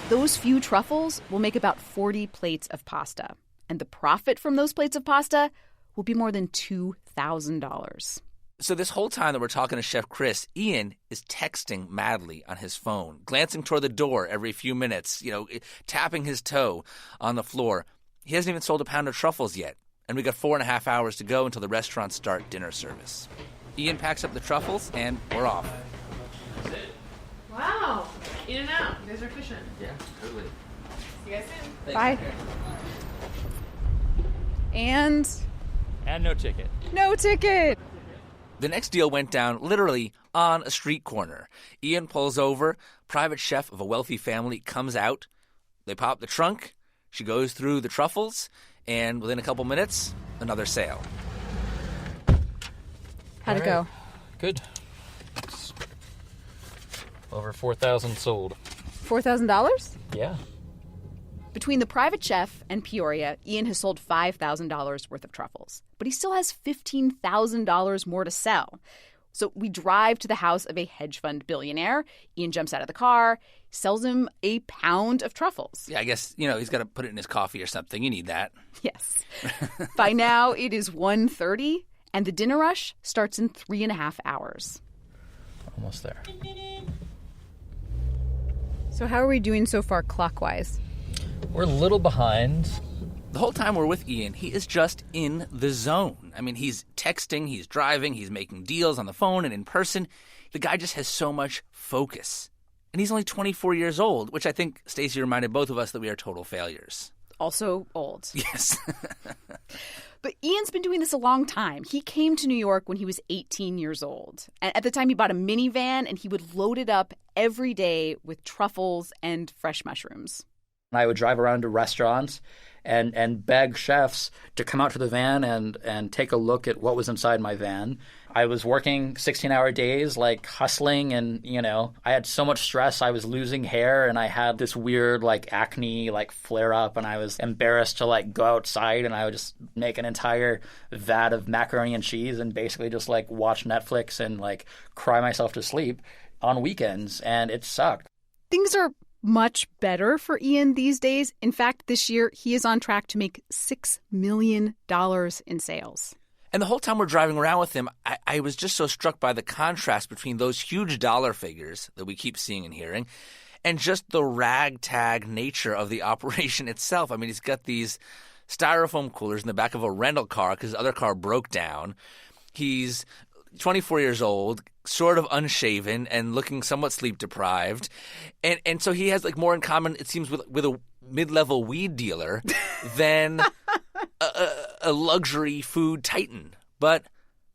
Those few truffles will make about 40 plates of pasta. And the profit from those plates of pasta will be more than $2,000. So this whole time that we're talking to Chef Chris, Ian is texting madly on his phone, glancing toward the door every few minutes, tapping his toe on the floor. He hasn't even sold a pound of truffles yet. And we got 4.5 hours to go until the restaurants start dinner service. Ian packs up the truffles, and we're off. That's it. Wow. In and out. You guys are efficient. Yeah, totally. See you guys soon. Bye. And no ticket. No ticket. The next deal went down literally on a street corner. Ian pulls over. Private chef of a wealthy family comes out. They pop the trunk. She goes through the truffles. And within a couple minutes, another sale. How'd it go? Good. Over 4,000 sold. $4,000? Yeah. Between the private chef and Peoria, Ian has sold $5,000 worth of truffles. But he still has $15,000 more to sell. So we drive to the house of a hedge fund billionaire. Ian jumps out of the car, sells him a pound of truffles. Yeah, I guess, he's got to put it in his coffee or something. You need that. Yes. By now, it is 1:30, and the dinner rush starts in 3.5 hours. Almost there. So how are we doing so far clockwise? We're a little behind. The whole time we're with Ian, he is just in the zone. I mean, he's texting, he's driving, he's making deals on the phone and in person. The guy just has so much focus. And he's only 24 years old, which I think Stacey reminded both of us that we are total failures. Also old. Yes. But Ian's been doing this a long time. He came to New York when he was 18 years old. And at the time, he bought a minivan, and he would load it up every day with truffles and fresh mushrooms. I would drive around to restaurants and beg chefs to come out to the van and take a look at what was inside my van. I was working 16-hour days, like hustling, and, I had so much stress. I was losing hair, and I had this weird, acne, flare-up, and I was embarrassed to, go outside, and I would just make an entire vat of macaroni and cheese and basically just, watch Netflix and, cry myself to sleep on weekends, and it sucked. Things are much better for Ian these days. In fact, this year, he is on track to make $6 million in sales. And the whole time we're driving around with him, I was just so struck by the contrast between those huge dollar figures that we keep seeing and hearing and just the ragtag nature of the operation itself. I mean, he's got these styrofoam coolers in the back of a rental car because his other car broke down. He's 24 years old, sort of unshaven and looking somewhat sleep-deprived. And so he has, more in common, it seems, with a mid-level weed dealer than a luxury food titan. But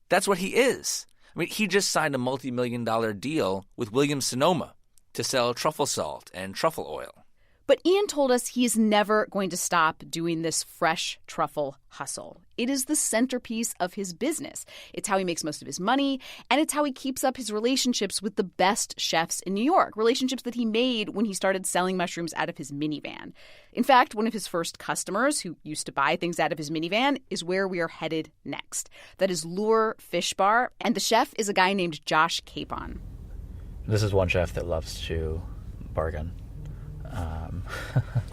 that's what he is. I mean, he just signed a multi-million-dollar deal with Williams-Sonoma to sell truffle salt and truffle oil. But Ian told us he is never going to stop doing this fresh truffle hustle. It is the centerpiece of his business. It's how he makes most of his money, and it's how he keeps up his relationships with the best chefs in New York, relationships that he made when he started selling mushrooms out of his minivan. In fact, one of his first customers, who used to buy things out of his minivan, is where we are headed next. That is Lure Fish Bar, and the chef is a guy named Josh Capon. This is one chef that loves to bargain.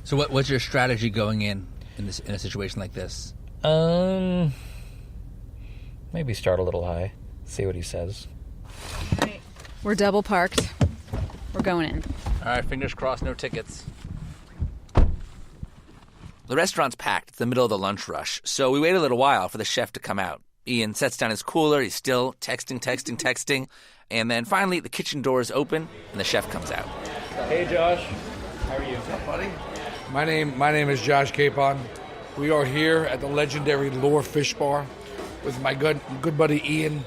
So what's your strategy going in a situation like this? Maybe start a little high, see what he says. All right. We're double parked. We're going in. All right, fingers crossed, no tickets. The restaurant's packed. It's the middle of the lunch rush, so we wait a little while for the chef to come out. Ian sets down his cooler. He's still texting. And then finally, the kitchen door is open, and the chef comes out. Hey, Josh. How are you? What's up, buddy? My name is Josh Capon. We are here at the legendary Lure Fish Bar with my good buddy Ian.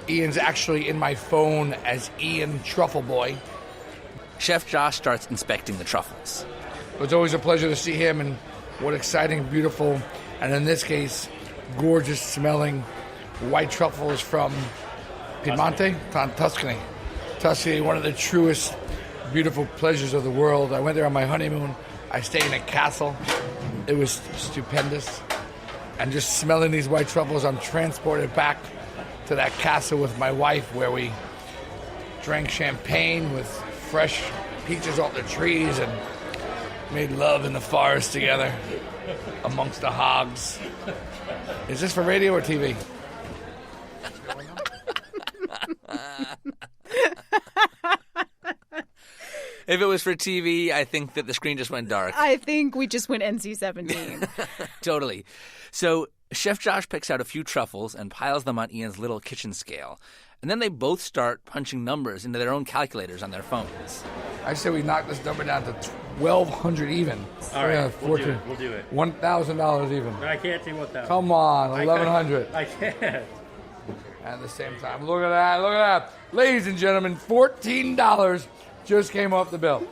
Ian's actually in my phone as Ian Truffle Boy. Chef Josh starts inspecting the truffles. It's always a pleasure to see him, and what exciting, beautiful, and in this case, gorgeous smelling white truffles from Piemonte, Tuscany. Tuscany, one of the truest, beautiful pleasures of the world. I went there on my honeymoon. I stayed in a castle. It was stupendous. And just smelling these white truffles, I'm transported back to that castle with my wife where we drank champagne with fresh peaches off the trees and made love in the forest together amongst the hogs. Is this for radio or TV? If it was for TV, I think that the screen just went dark. I think we just went NC-17. Totally. So Chef Josh picks out a few truffles and piles them on Ian's little kitchen scale. And then they both start punching numbers into their own calculators on their phones. I say we knock this number down to $1,200 even. All right, we'll do it. $1,000 even. I can't say $1,000. Come on, $1,100. I can't. at the same time. Look at that, look at that. Ladies and gentlemen, $14 just came off the bill.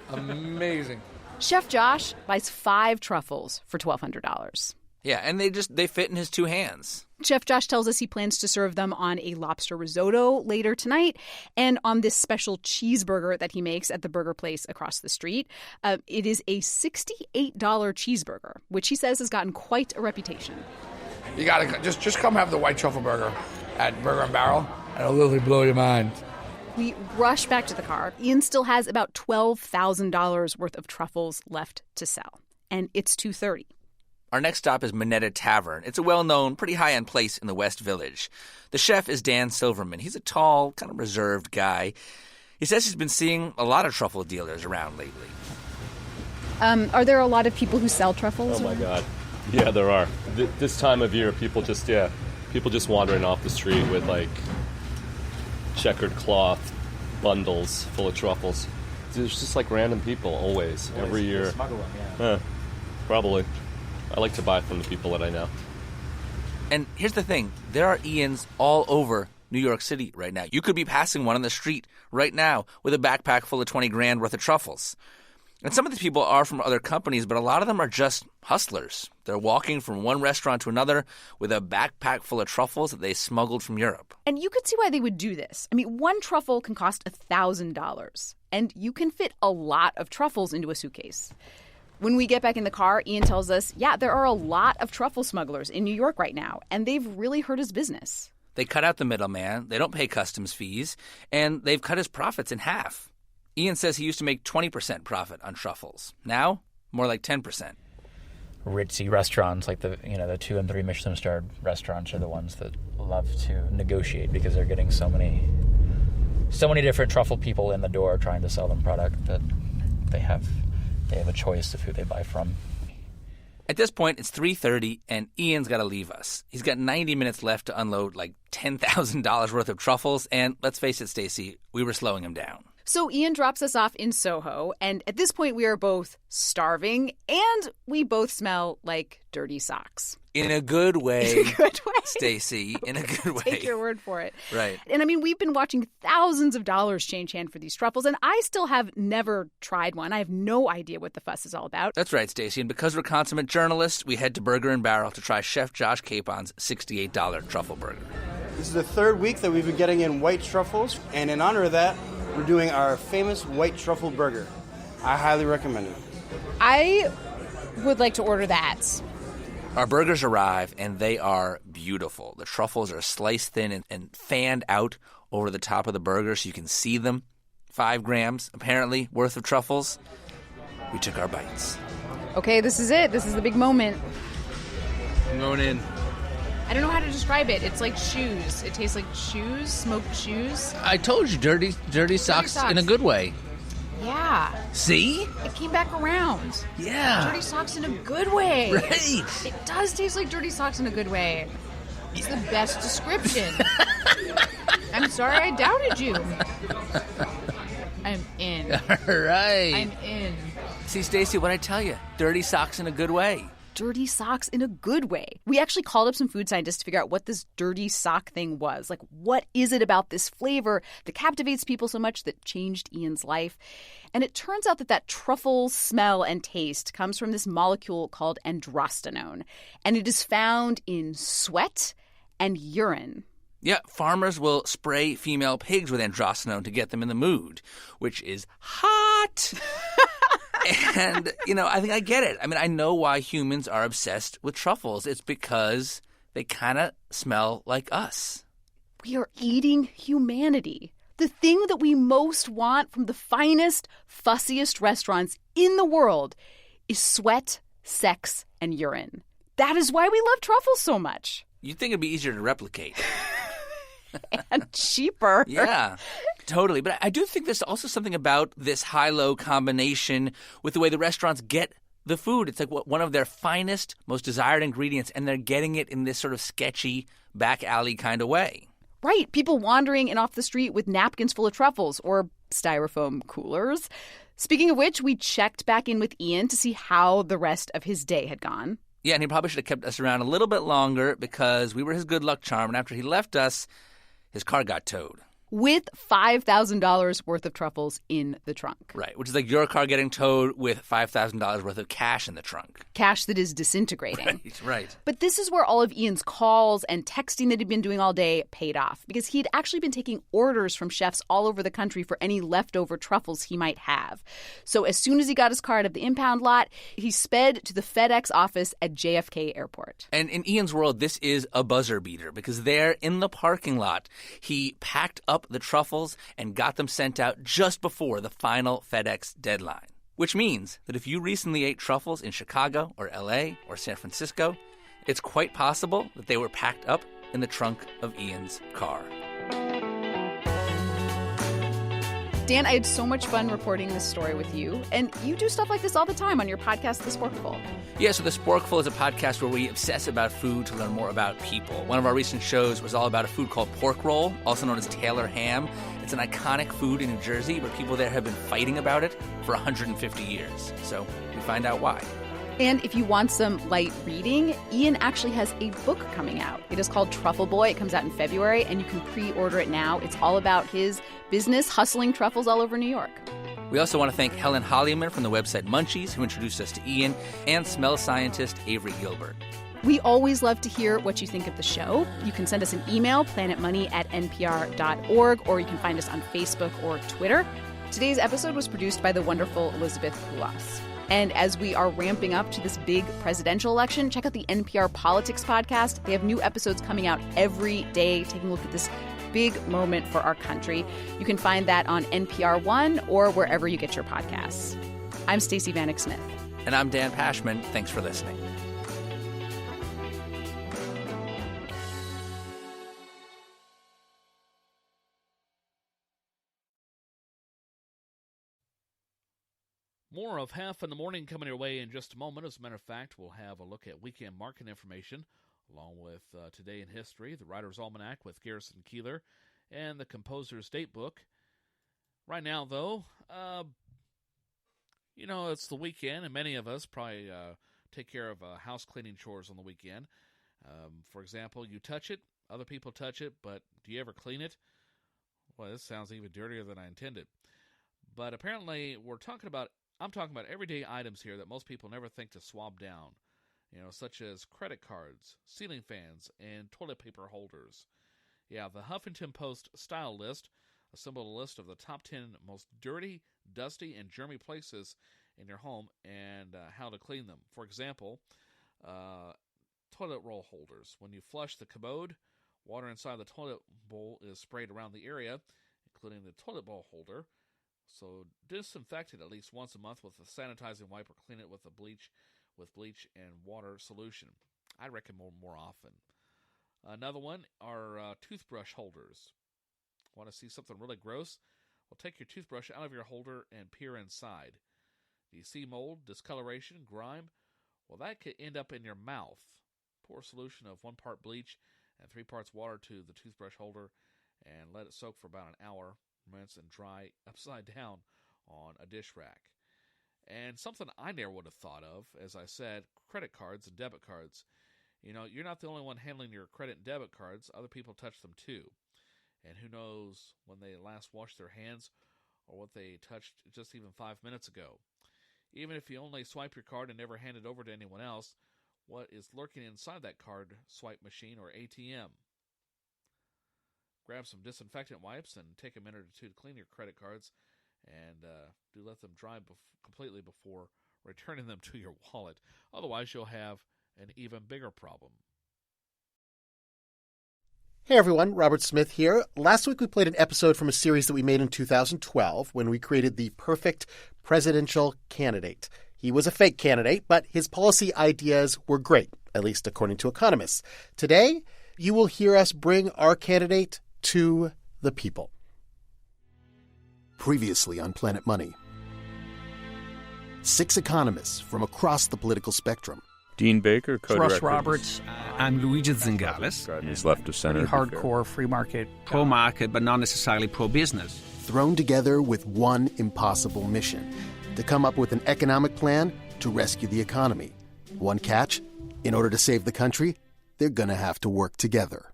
Amazing. Chef Josh buys 5 truffles for $1,200. Yeah, and they fit in his 2 hands. Chef Josh tells us he plans to serve them on a lobster risotto later tonight and on this special cheeseburger that he makes at the burger place across the street. It is a $68 cheeseburger, which he says has gotten quite a reputation. You got to just come have the white truffle burger at Burger and Barrel, and it'll literally blow your mind. We rush back to the car. Ian still has about $12,000 worth of truffles left to sell, and it's 2:30. Our next stop is Minetta Tavern. It's a well-known, pretty high-end place in the West Village. The chef is Dan Silverman. He's a tall, kind of reserved guy. He says he's been seeing a lot of truffle dealers around lately. Are there a lot of people who sell truffles? Oh, my God. Yeah, there are. This time of year, people just wandering off the street with, like, checkered cloth bundles full of truffles. There's just, like, random people always, every year. Smuggle them, yeah. Probably. I like to buy from the people that I know. And here's the thing. There are Ians all over New York City right now. You could be passing one on the street right now with a backpack full of 20 grand worth of truffles. And some of these people are from other companies, but a lot of them are just hustlers. They're walking from one restaurant to another with a backpack full of truffles that they smuggled from Europe. And you could see why they would do this. I mean, one truffle can cost $1,000, and you can fit a lot of truffles into a suitcase. When we get back in the car, Ian tells us, yeah, there are a lot of truffle smugglers in New York right now, and they've really hurt his business. They cut out the middleman, they don't pay customs fees, and they've cut his profits in half. Ian says he used to make 20% profit on truffles. Now, more like 10%. Ritzy restaurants like the 2 and 3 Michelin-starred restaurants are the ones that love to negotiate because they're getting so many different truffle people in the door trying to sell them product that they have a choice of who they buy from. At this point, it's 3:30, and Ian's got to leave us. He's got 90 minutes left to unload like $10,000 worth of truffles, and let's face it, Stacey, we were slowing him down. So Ian drops us off in Soho, and at this point we are both starving, and we both smell like dirty socks. In a good way. In a good way. Stacey, in a good way. Take your word for it. Right. And I mean, we've been watching thousands of dollars change hand for these truffles, and I still have never tried one. I have no idea what the fuss is all about. That's right, Stacey. And because we're consummate journalists, we head to Burger and Barrel to try Chef Josh Capon's $68 truffle burger. This is the 3rd week that we've been getting in white truffles, and in honor of that, we're doing our famous white truffle burger. I highly recommend it. I would like to order that. Our burgers arrive, and they are beautiful. The truffles are sliced thin and fanned out over the top of the burger so you can see them. 5 grams, apparently, worth of truffles. We took our bites. Okay, this is it. This is the big moment. I'm going in. I don't know how to describe it. It's like shoes. It tastes like shoes, smoked shoes. I told you, dirty socks in a good way. Yeah. See? It came back around. Yeah. Dirty socks in a good way. Right. It does taste like dirty socks in a good way. It's the best description. I'm sorry I doubted you. I'm in. All right. I'm in. See, Stacey, what I tell you, dirty socks in a good way. Dirty socks in a good way. We actually called up some food scientists to figure out what this dirty sock thing was. Like, what is it about this flavor that captivates people so much that changed Ian's life? And it turns out that truffle smell and taste comes from this molecule called androstenone. And it is found in sweat and urine. Yeah, farmers will spray female pigs with androstenone to get them in the mood, which is hot. And, I think I get it. I mean, I know why humans are obsessed with truffles. It's because they kind of smell like us. We are eating humanity. The thing that we most want from the finest, fussiest restaurants in the world is sweat, sex, and urine. That is why we love truffles so much. You'd think it'd be easier to replicate. And cheaper. Yeah, totally. But I do think there's also something about this high-low combination with the way the restaurants get the food. It's like one of their finest, most desired ingredients, and they're getting it in this sort of sketchy, back alley kind of way. Right. People wandering in off the street with napkins full of truffles or styrofoam coolers. Speaking of which, we checked back in with Ian to see how the rest of his day had gone. Yeah, and he probably should have kept us around a little bit longer because we were his good luck charm. And after he left us, his car got towed. With $5,000 worth of truffles in the trunk. Right, which is like your car getting towed with $5,000 worth of cash in the trunk. Cash that is disintegrating. Right. But this is where all of Ian's calls and texting that he'd been doing all day paid off, because he'd actually been taking orders from chefs all over the country for any leftover truffles he might have. So as soon as he got his car out of the impound lot, he sped to the FedEx office at JFK Airport. And in Ian's world, this is a buzzer beater, because there in the parking lot, he packed up the truffles and got them sent out just before the final FedEx deadline. Which means that if you recently ate truffles in Chicago or LA or San Francisco, it's quite possible that they were packed up in the trunk of Ian's car. Dan, I had so much fun reporting this story with you, and you do stuff like this all the time on your podcast, The Sporkful. Yeah, so The Sporkful is a podcast where we obsess about food to learn more about people. One of our recent shows was all about a food called pork roll, also known as Taylor ham. It's an iconic food in New Jersey, but people there have been fighting about it for 150 years. So we find out why. And if you want some light reading, Ian actually has a book coming out. It is called Truffle Boy. It comes out in February, and you can pre-order it now. It's all about his business hustling truffles all over New York. We also want to thank Helen Hollyman from the website Munchies, who introduced us to Ian, and smell scientist Avery Gilbert. We always love to hear what you think of the show. You can send us an email, planetmoney@npr.org, or you can find us on Facebook or Twitter. Today's episode was produced by the wonderful Elizabeth Kulas. And as we are ramping up to this big presidential election, check out the NPR Politics podcast. They have new episodes coming out every day, taking a look at this big moment for our country. You can find that on NPR One or wherever you get your podcasts. I'm Stacey Vanek Smith. And I'm Dan Pashman. Thanks for listening. More of Haff in the Morning coming your way in just a moment. As a matter of fact, we'll have a look at weekend market information, along with Today in History, the Writer's Almanac with Garrison Keillor, and the Composer's Date Book. Right now, though, it's the weekend, and many of us probably take care of house cleaning chores on the weekend. For example, you touch it, other people touch it, but do you ever clean it? Well, this sounds even dirtier than I intended. But apparently, I'm talking about everyday items here that most people never think to swab down, such as credit cards, ceiling fans, and toilet paper holders. Yeah, the Huffington Post Style List assembled a list of the top 10 most dirty, dusty, and germy places in your home and how to clean them. For example, toilet roll holders. When you flush the commode, water inside the toilet bowl is sprayed around the area, including the toilet bowl holder. So disinfect it at least once a month with a sanitizing wipe, or clean it with bleach and water solution. I recommend more often. Another one are toothbrush holders. Want to see something really gross? Well, take your toothbrush out of your holder and peer inside. Do you see mold, discoloration, grime? Well, that could end up in your mouth. Pour a solution of 1 part bleach and 3 parts water to the toothbrush holder and let it soak for about an hour. Rinse and dry upside down on a dish rack. And something I never would have thought of, as I said, credit cards and debit cards. You're not the only one handling your credit and debit cards. Other people touch them too. And who knows when they last washed their hands or what they touched just even 5 minutes ago. Even if you only swipe your card and never hand it over to anyone else, what is lurking inside that card swipe machine or ATM? Grab some disinfectant wipes and take a minute or two to clean your credit cards, and do let them dry completely before returning them to your wallet. Otherwise, you'll have an even bigger problem. Hey everyone, Robert Smith here. Last week we played an episode from a series that we made in 2012 when we created the perfect presidential candidate. He was a fake candidate, but his policy ideas were great, at least according to economists. Today, you will hear us bring our candidate to the people. Previously on Planet Money. 6 economists from across the political spectrum. Dean Baker, co-director. Russ Roberts. I'm Luigi Zingales. He's left of center. Hardcore free market. Pro-market, but not necessarily pro-business. Thrown together with one impossible mission: to come up with an economic plan to rescue the economy. One catch: In order to save the country, they're going to have to work together.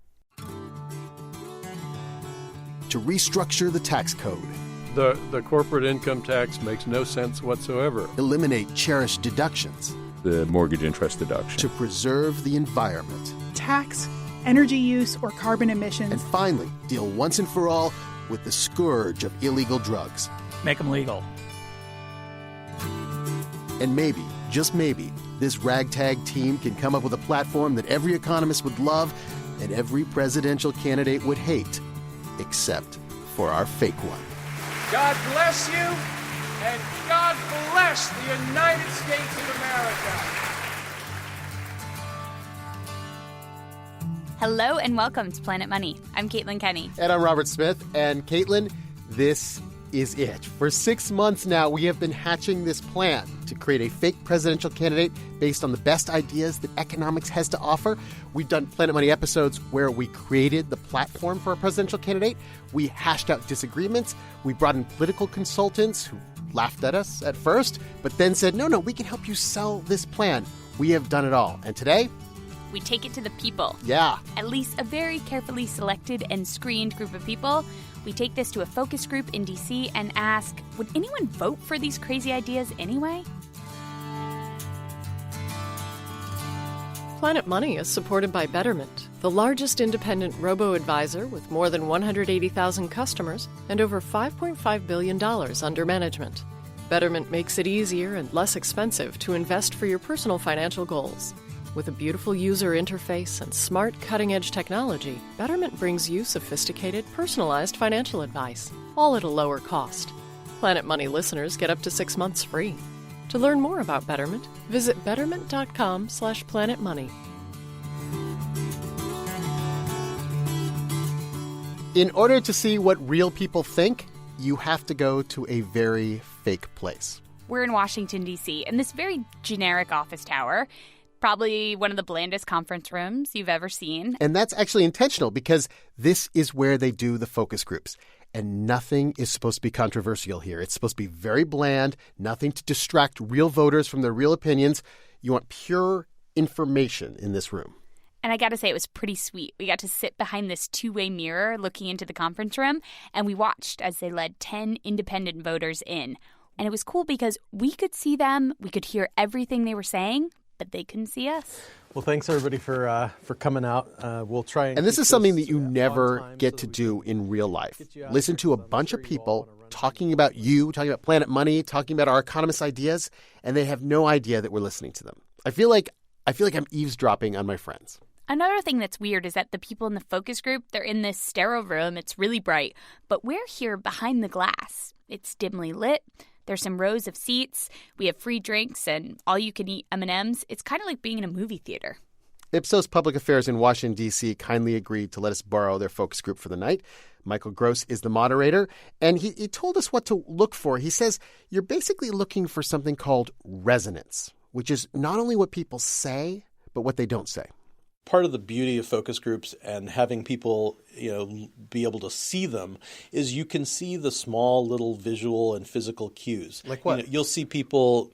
To restructure the tax code. The corporate income tax makes no sense whatsoever. Eliminate cherished deductions. The mortgage interest deduction. To preserve the environment. Tax, energy use, or carbon emissions. And finally, deal once and for all with the scourge of illegal drugs. Make them legal. And maybe, just maybe, this ragtag team can come up with a platform that every economist would love and every presidential candidate would hate, except for our fake one. God bless you, and God bless the United States of America. Hello and welcome to Planet Money. I'm Caitlin Kenny. And I'm Robert Smith. And Caitlin, this is it. For 6 months now, we have been hatching this plan to create a fake presidential candidate based on the best ideas that economics has to offer. We've done Planet Money episodes where we created the platform for a presidential candidate. We hashed out disagreements. We brought in political consultants who laughed at us at first, but then said, no, we can help you sell this plan. We have done it all. And today, we take it to the people. Yeah. At least a very carefully selected and screened group of people. We take this to a focus group in D.C. and ask, would anyone vote for these crazy ideas anyway? Planet Money is supported by Betterment, the largest independent robo-advisor with more than 180,000 customers and over $5.5 billion under management. Betterment makes it easier and less expensive to invest for your personal financial goals. With a beautiful user interface and smart, cutting-edge technology, Betterment brings you sophisticated, personalized financial advice, all at a lower cost. Planet Money listeners get up to 6 months free. To learn more about Betterment, visit betterment.com/planetmoney. In order to see what real people think, you have to go to a very fake place. We're in Washington, D.C., in this very generic office tower. Probably one of the blandest conference rooms you've ever seen. And that's actually intentional because this is where they do the focus groups. And nothing is supposed to be controversial here. It's supposed to be very bland, nothing to distract real voters from their real opinions. You want pure information in this room. And I got to say, it was pretty sweet. We got to sit behind this two-way mirror looking into the conference room, and we watched as they led 10 independent voters in. And it was cool because we could see them, we could hear everything they were saying, but they couldn't see us. Well, thanks everybody for coming out. We'll try and this is something that you never get to do in real life. Listen to a bunch of people talking about you, talking about Planet Money, talking about our economist ideas, and they have no idea that we're listening to them. I feel like I'm eavesdropping on my friends. Another thing that's weird is that the people in the focus group, they're in this sterile room. It's really bright, but we're here behind the glass. It's dimly lit. There's some rows of seats. We have free drinks and all-you-can-eat M&Ms. It's kind of like being in a movie theater. Ipsos Public Affairs in Washington, D.C. kindly agreed to let us borrow their focus group for the night. Michael Gross is the moderator, and he told us what to look for. He says you're basically looking for something called resonance, which is not only what people say, but what they don't say. Part of the beauty of focus groups and having people, be able to see them is you can see the small little visual and physical cues. Like what? You'll see people,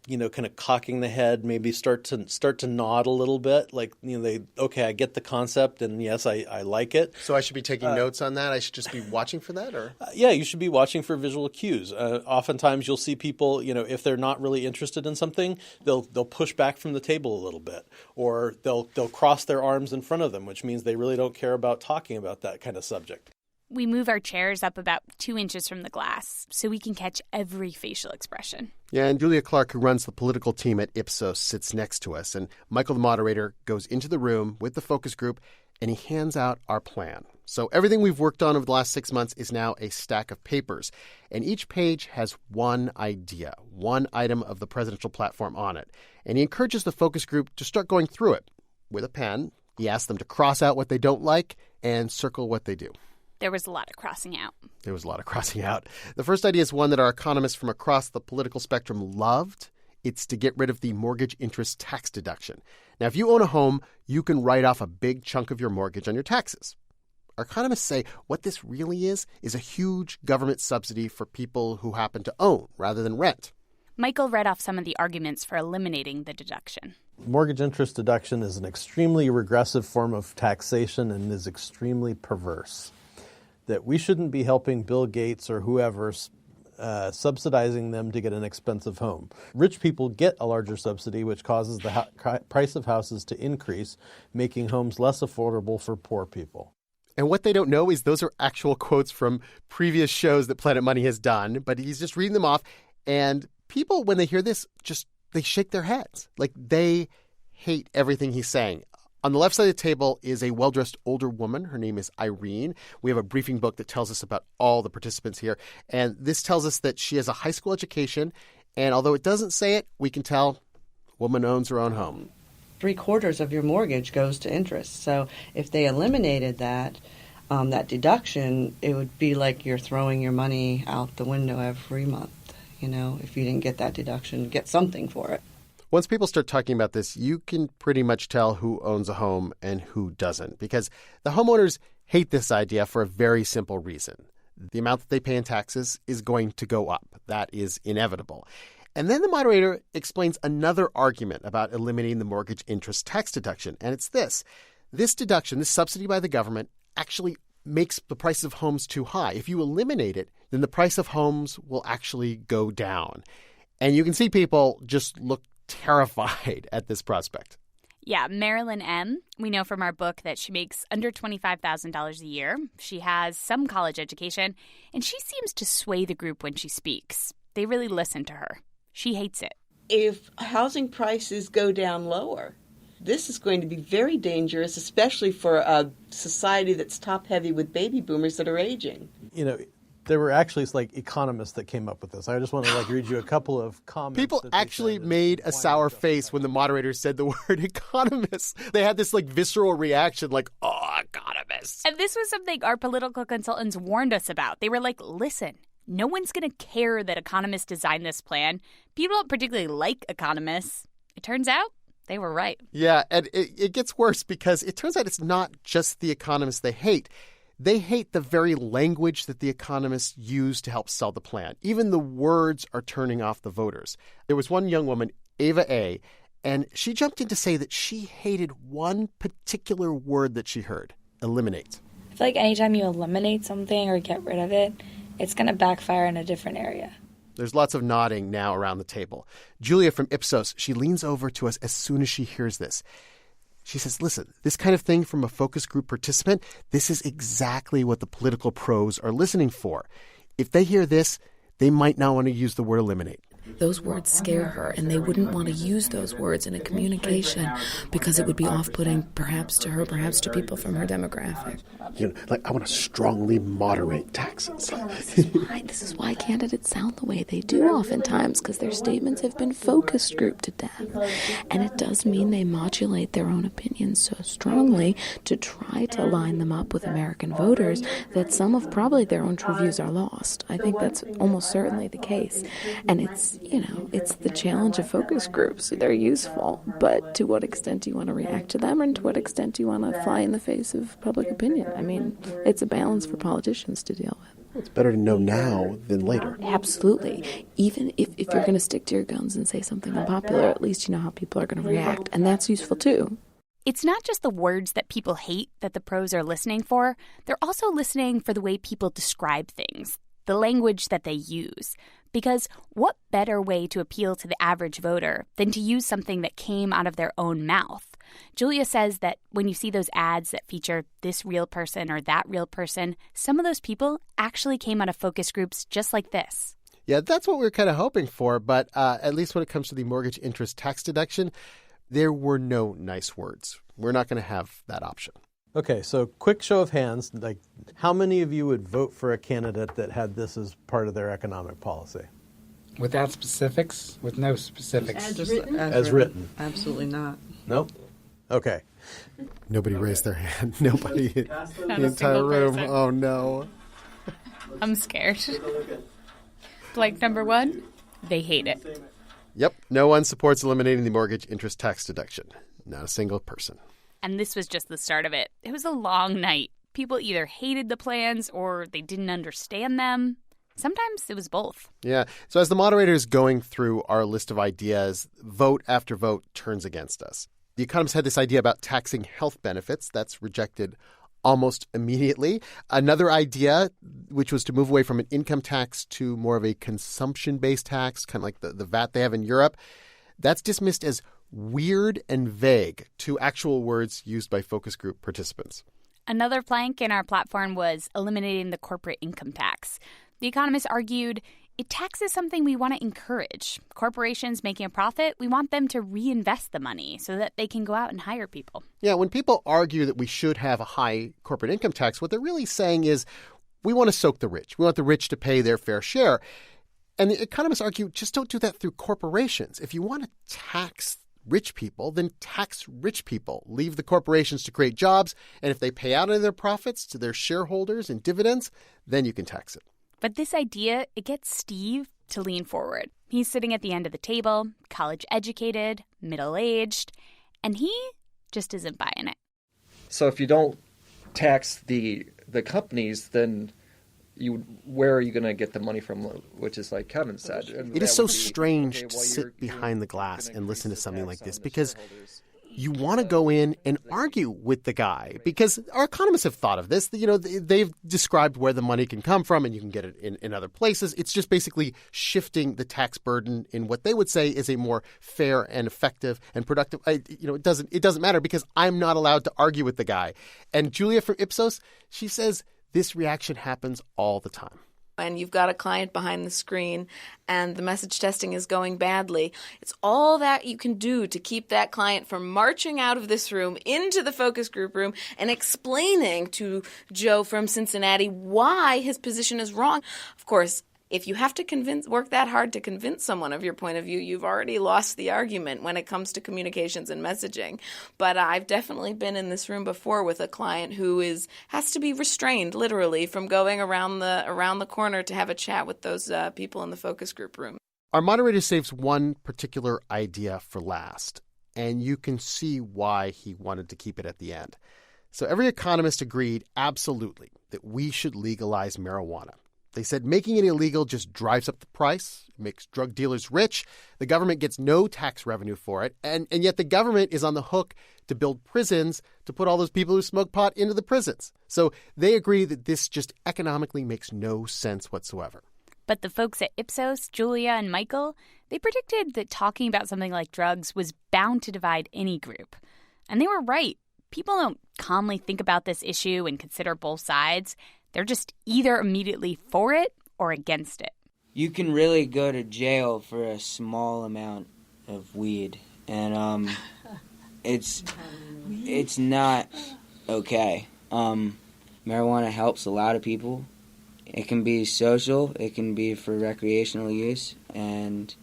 kind of cocking the head, maybe start to nod a little bit. Like, I get the concept, and yes, I like it. So I should be taking notes on that? I should just be watching for that, or? Yeah, you should be watching for visual cues. Oftentimes, you'll see people, if they're not really interested in something, they'll push back from the table a little bit, or they'll cross their arms in front of them, which means they really don't care about talking about that kind of subject. We move our chairs up about 2 inches from the glass so we can catch every facial expression. Yeah, and Julia Clark, who runs the political team at Ipsos, sits next to us. And Michael, the moderator, goes into the room with the focus group, and he hands out our plan. So everything we've worked on over the last 6 months is now a stack of papers. And each page has one idea, one item of the presidential platform on it. And he encourages the focus group to start going through it with a pen. He asks them to cross out what they don't like and circle what they do. There was a lot of crossing out. The first idea is one that our economists from across the political spectrum loved. It's to get rid of the mortgage interest tax deduction. Now, if you own a home, you can write off a big chunk of your mortgage on your taxes. Our economists say what this really is a huge government subsidy for people who happen to own rather than rent. Michael read off some of the arguments for eliminating the deduction. Mortgage interest deduction is an extremely regressive form of taxation and is extremely perverse. That we shouldn't be helping Bill Gates or whoever subsidizing them to get an expensive home. Rich people get a larger subsidy, which causes the price of houses to increase, making homes less affordable for poor people. And what they don't know is those are actual quotes from previous shows that Planet Money has done, but he's just reading them off. And people, when they hear this, they shake their heads. Like, they hate everything he's saying. On the left side of the table is a well-dressed older woman. Her name is Irene. We have a briefing book that tells us about all the participants here. And this tells us that she has a high school education. And although it doesn't say it, we can tell the woman owns her own home. 3/4 of your mortgage goes to interest. So if they eliminated that deduction, it would be like you're throwing your money out the window every month. If you didn't get that deduction, get something for it. Once people start talking about this, you can pretty much tell who owns a home and who doesn't, because the homeowners hate this idea for a very simple reason. The amount that they pay in taxes is going to go up. That is inevitable. And then the moderator explains another argument about eliminating the mortgage interest tax deduction, and it's this. This deduction, this subsidy by the government, actually makes the price of homes too high. If you eliminate it, then the price of homes will actually go down. And you can see people just look terrified at this prospect. Yeah, Marilyn M., we know from our book that she makes under $25,000 a year. She has some college education, and she seems to sway the group when she speaks. They really listen to her. She hates it. If housing prices go down lower, this is going to be very dangerous, especially for a society that's top-heavy with baby boomers that are aging. There were actually economists that came up with this. I just want to read you a couple of comments. People actually made a sour face when the moderator said the word economists. They had this visceral reaction oh, economists. And this was something our political consultants warned us about. They were like, listen, no one's going to care that economists designed this plan. People don't particularly like economists. It turns out they were right. Yeah, and it gets worse because it turns out it's not just the economists they hate. They hate the very language that the economists use to help sell the plan. Even the words are turning off the voters. There was one young woman, Ava A., and she jumped in to say that she hated one particular word that she heard, eliminate. I feel like anytime you eliminate something or get rid of it, it's going to backfire in a different area. There's lots of nodding now around the table. Julia from Ipsos, she leans over to us as soon as she hears this. She says, listen, this kind of thing from a focus group participant, this is exactly what the political pros are listening for. If they hear this, they might not want to use the word eliminate. Those words scare her, and they wouldn't want to use those words in a communication because it would be off-putting, perhaps to her, perhaps to people from her demographic. I want to strongly moderate taxes. This is why candidates sound the way they do oftentimes, because their statements have been focus grouped to death. And it does mean they modulate their own opinions so strongly to try to line them up with American voters that some of probably their own true views are lost. I think that's almost certainly the case. And it's the challenge of focus groups. They're useful, but to what extent do you want to react to them, and to what extent do you want to fly in the face of public opinion? I mean, it's a balance for politicians to deal with. It's better to know now than later. Absolutely. Even if you're going to stick to your guns and say something unpopular, at least you know how people are going to react, and that's useful too. It's not just the words that people hate that the pros are listening for. They're also listening for the way people describe things, the language that they use. Because what better way to appeal to the average voter than to use something that came out of their own mouth? Julia says that when you see those ads that feature this real person or that real person, some of those people actually came out of focus groups just like this. Yeah, that's what we were kind of hoping for. But at least when it comes to the mortgage interest tax deduction, there were no nice words. We're not going to have that option. Okay, so quick show of hands, how many of you would vote for a candidate that had this as part of their economic policy? Without specifics? With no specifics? As written. Absolutely not. Nope. Okay. Nobody raised their hand. Nobody in the entire room. Person. Oh, no. I'm scared. Blank number one, they hate it. Yep, no one supports eliminating the mortgage interest tax deduction. Not a single person. And this was just the start of it. It was a long night. People either hated the plans or they didn't understand them. Sometimes it was both. Yeah. So as the moderator is going through our list of ideas, vote after vote turns against us. The Economist had this idea about taxing health benefits. That's rejected almost immediately. Another idea, which was to move away from an income tax to more of a consumption-based tax, kind of like the VAT they have in Europe, that's dismissed as weird and vague, two actual words used by focus group participants. Another plank in our platform was eliminating the corporate income tax. The Economist argued it taxes something we want to encourage. Corporations making a profit, we want them to reinvest the money so that they can go out and hire people. Yeah, when people argue that we should have a high corporate income tax, what they're really saying is we want to soak the rich. We want the rich to pay their fair share. And the economists argue just don't do that through corporations. If you want to tax rich people, then tax rich people. Leave the corporations to create jobs, and if they pay out of their profits to their shareholders in dividends, then you can tax it. But this idea, it gets Steve to lean forward. He's sitting at the end of the table, college-educated, middle-aged, and he just isn't buying it. So if you don't tax the companies, then where are you going to get the money from, which is like Kevin said. It is so strange to sit behind the glass and listen to something like this because you want to go in and argue with the guy because our economists have thought of this. You know, they've described where the money can come from and you can get it in other places. It's just basically shifting the tax burden in what they would say is a more fair and effective and productive. It doesn't matter because I'm not allowed to argue with the guy. And Julia from Ipsos, she says this reaction happens all the time. And you've got a client behind the screen and the message testing is going badly. It's all that you can do to keep that client from marching out of this room into the focus group room and explaining to Joe from Cincinnati why his position is wrong. Of course, if you have to work that hard to convince someone of your point of view, you've already lost the argument when it comes to communications and messaging. But I've definitely been in this room before with a client who has to be restrained, literally, from going around the corner to have a chat with those people in the focus group room. Our moderator saves one particular idea for last, and you can see why he wanted to keep it at the end. So every economist agreed absolutely that we should legalize marijuana. They said making it illegal just drives up the price, makes drug dealers rich. The government gets no tax revenue for it. And yet the government is on the hook to build prisons to put all those people who smoke pot into the prisons. So they agree that this just economically makes no sense whatsoever. But the folks at Ipsos, Julia and Michael, they predicted that talking about something like drugs was bound to divide any group. And they were right. People don't calmly think about this issue and consider both sides. They're just either immediately for it or against it. You can really go to jail for a small amount of weed, and it's not okay. Marijuana helps a lot of people. It can be social, it can be for recreational use, and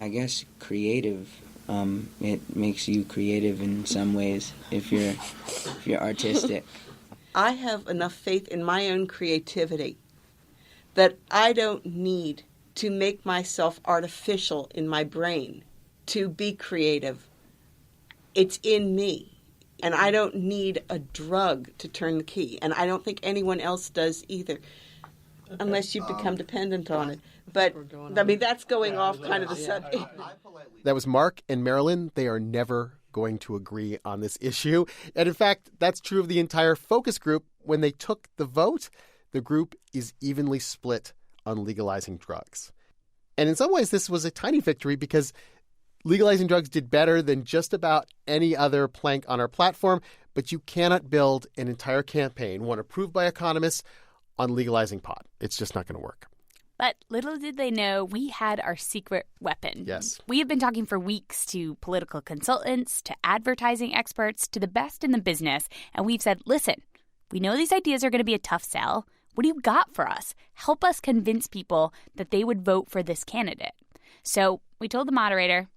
I guess creative. It makes you creative in some ways if you're artistic. I have enough faith in my own creativity that I don't need to make myself artificial in my brain to be creative. It's in me. And I don't need a drug to turn the key. And I don't think anyone else does either, unless you become dependent on it. But, I mean, that's going off kind of the subject. That was Mark and Marilyn. They are never going to agree on this issue. And in fact, that's true of the entire focus group. When they took the vote, the group is evenly split on legalizing drugs. And in some ways, this was a tiny victory because legalizing drugs did better than just about any other plank on our platform. But you cannot build an entire campaign, one approved by economists, on legalizing pot. It's just not going to work. But little did they know we had our secret weapon. Yes. We have been talking for weeks to political consultants, to advertising experts, to the best in the business. And we've said, listen, we know these ideas are going to be a tough sell. What do you got for us? Help us convince people that they would vote for this candidate. So we told the moderator,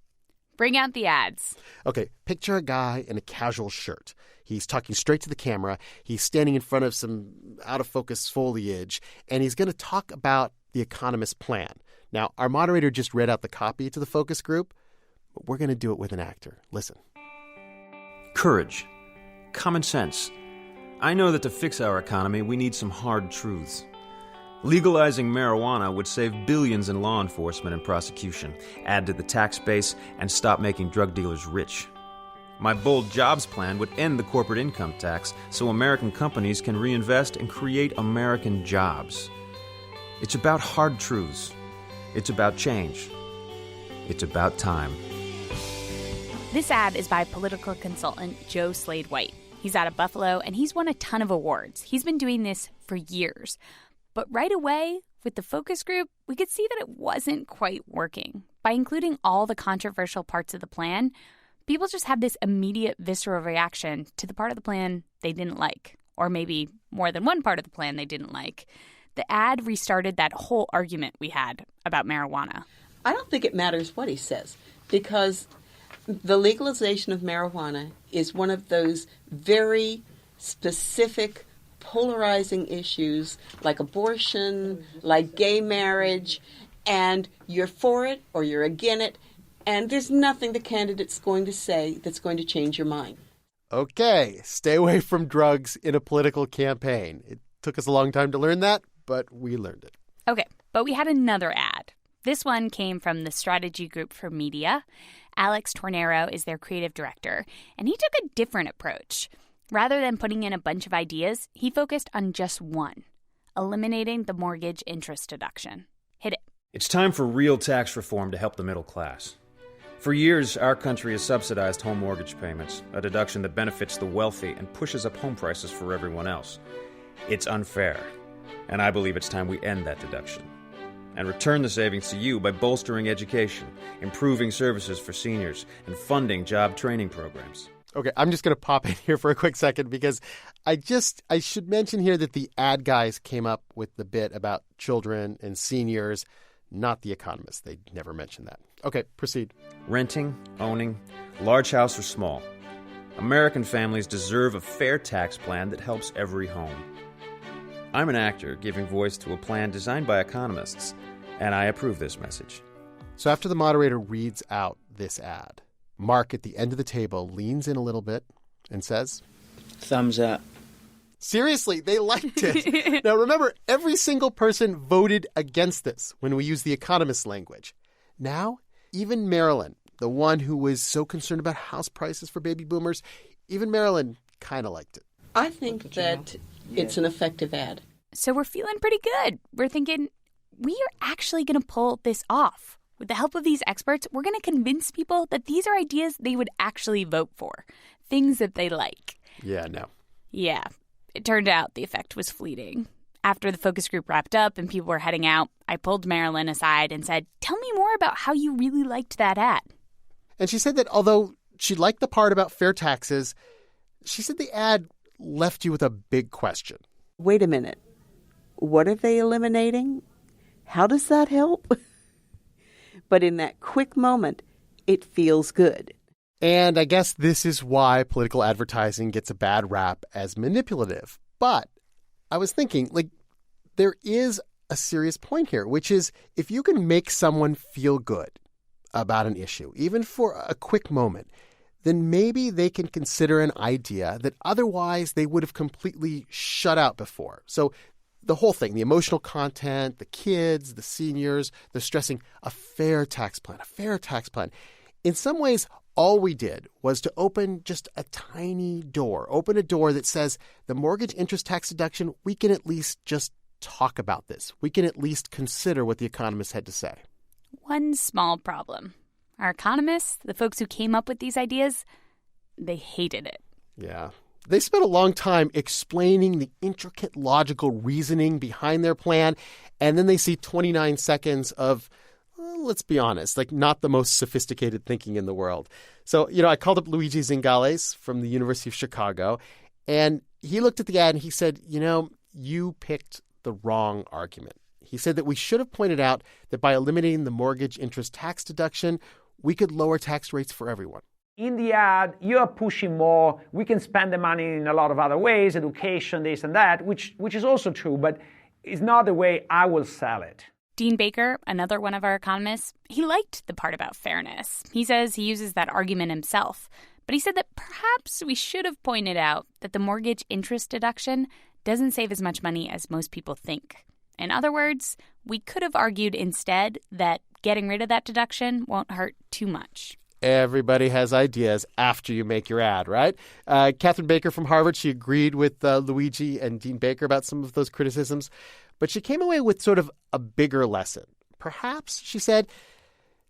bring out the ads. Okay, picture a guy in a casual shirt. He's talking straight to the camera. He's standing in front of some out-of-focus foliage, and he's going to talk about the Economist plan. Now, our moderator just read out the copy to the focus group, but we're going to do it with an actor. Listen. Courage. Common sense. I know that to fix our economy, we need some hard truths. Legalizing marijuana would save billions in law enforcement and prosecution, add to the tax base, and stop making drug dealers rich. My bold jobs plan would end the corporate income tax so American companies can reinvest and create American jobs. It's about hard truths. It's about change. It's about time. This ad is by political consultant Joe Slade White. He's out of Buffalo, and he's won a ton of awards. He's been doing this for years. But right away, with the focus group, we could see that it wasn't quite working. By including all the controversial parts of the plan, people just have this immediate visceral reaction to the part of the plan they didn't like, or maybe more than one part of the plan they didn't like. The ad restarted that whole argument we had about marijuana. I don't think it matters what he says, because the legalization of marijuana is one of those very specific, polarizing issues like abortion, like gay marriage, and you're for it or you're against it, and there's nothing the candidate's going to say that's going to change your mind. Okay, stay away from drugs in a political campaign. It took us a long time to learn that, but we learned it. Okay, but we had another ad. This one came from the Strategy Group for Media. Alex Tornero is their creative director, and he took a different approach. Rather than putting in a bunch of ideas, he focused on just one: eliminating the mortgage interest deduction. Hit it. It's time for real tax reform to help the middle class. For years, our country has subsidized home mortgage payments, a deduction that benefits the wealthy and pushes up home prices for everyone else. It's unfair, and I believe it's time we end that deduction and return the savings to you by bolstering education, improving services for seniors, and funding job training programs. Okay, I'm just going to pop in here for a quick second because I should mention here that the ad guys came up with the bit about children and seniors, not the economists. They never mentioned that. Okay, proceed. Renting, owning, large house or small. American families deserve a fair tax plan that helps every home. I'm an actor giving voice to a plan designed by economists, and I approve this message. So after the moderator reads out this ad, Mark at the end of the table leans in a little bit and says, "Thumbs up." Seriously, they liked it. Now remember, every single person voted against this when we use the economist language. Now, even Marilyn, the one who was so concerned about house prices for baby boomers, even Marilyn kind of liked it. I think that it's an effective ad. So we're feeling pretty good. We're thinking we are actually going to pull this off. With the help of these experts, we're going to convince people that these are ideas they would actually vote for, things that they like. Yeah, no. Yeah, it turned out the effect was fleeting. After the focus group wrapped up and people were heading out, I pulled Marilyn aside and said, "Tell me more about how you really liked that ad." And she said that although she liked the part about fair taxes, she said the ad left you with a big question. Wait a minute. What are they eliminating? How does that help? But in that quick moment, it feels good. And I guess this is why political advertising gets a bad rap as manipulative. But I was thinking, there is a serious point here, which is if you can make someone feel good about an issue, even for a quick moment, then maybe they can consider an idea that otherwise they would have completely shut out before. So the whole thing, the emotional content, the kids, the seniors, they're stressing a fair tax plan, a fair tax plan. In some ways, all we did was to open just a tiny door, open a door that says the mortgage interest tax deduction, we can at least just talk about this. We can at least consider what the economists had to say. One small problem. Our economists, the folks who came up with these ideas, they hated it. Yeah. They spent a long time explaining the intricate logical reasoning behind their plan, and then they see 29 seconds of, let's be honest, not the most sophisticated thinking in the world. So, I called up Luigi Zingales from the University of Chicago, and he looked at the ad and he said, you picked the wrong argument. He said that we should have pointed out that by eliminating the mortgage interest tax deduction, we could lower tax rates for everyone. In the ad, you're pushing more. We can spend the money in a lot of other ways, education, this and that, which is also true, but it's not the way I will sell it. Dean Baker, another one of our economists, he liked the part about fairness. He says he uses that argument himself. But he said that perhaps we should have pointed out that the mortgage interest deduction doesn't save as much money as most people think. In other words, we could have argued instead that getting rid of that deduction won't hurt too much. Everybody has ideas after you make your ad, right? Catherine Baker from Harvard, she agreed with Luigi and Dean Baker about some of those criticisms, but she came away with sort of a bigger lesson. Perhaps, she said,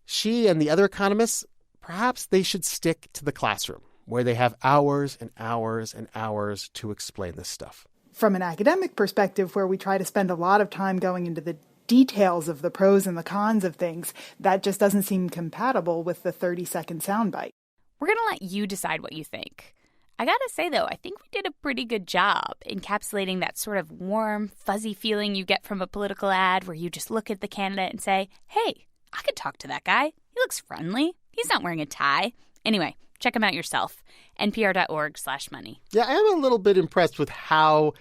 she and the other economists, perhaps they should stick to the classroom where they have hours and hours and hours to explain this stuff. From an academic perspective, where we try to spend a lot of time going into the details of the pros and the cons of things, that just doesn't seem compatible with the 30-second soundbite. We're going to let you decide what you think. I gotta say, though, I think we did a pretty good job encapsulating that sort of warm, fuzzy feeling you get from a political ad where you just look at the candidate and say, hey, I could talk to that guy. He looks friendly. He's not wearing a tie. Anyway, check him out yourself. npr.org/money. Yeah, I am a little bit impressed with how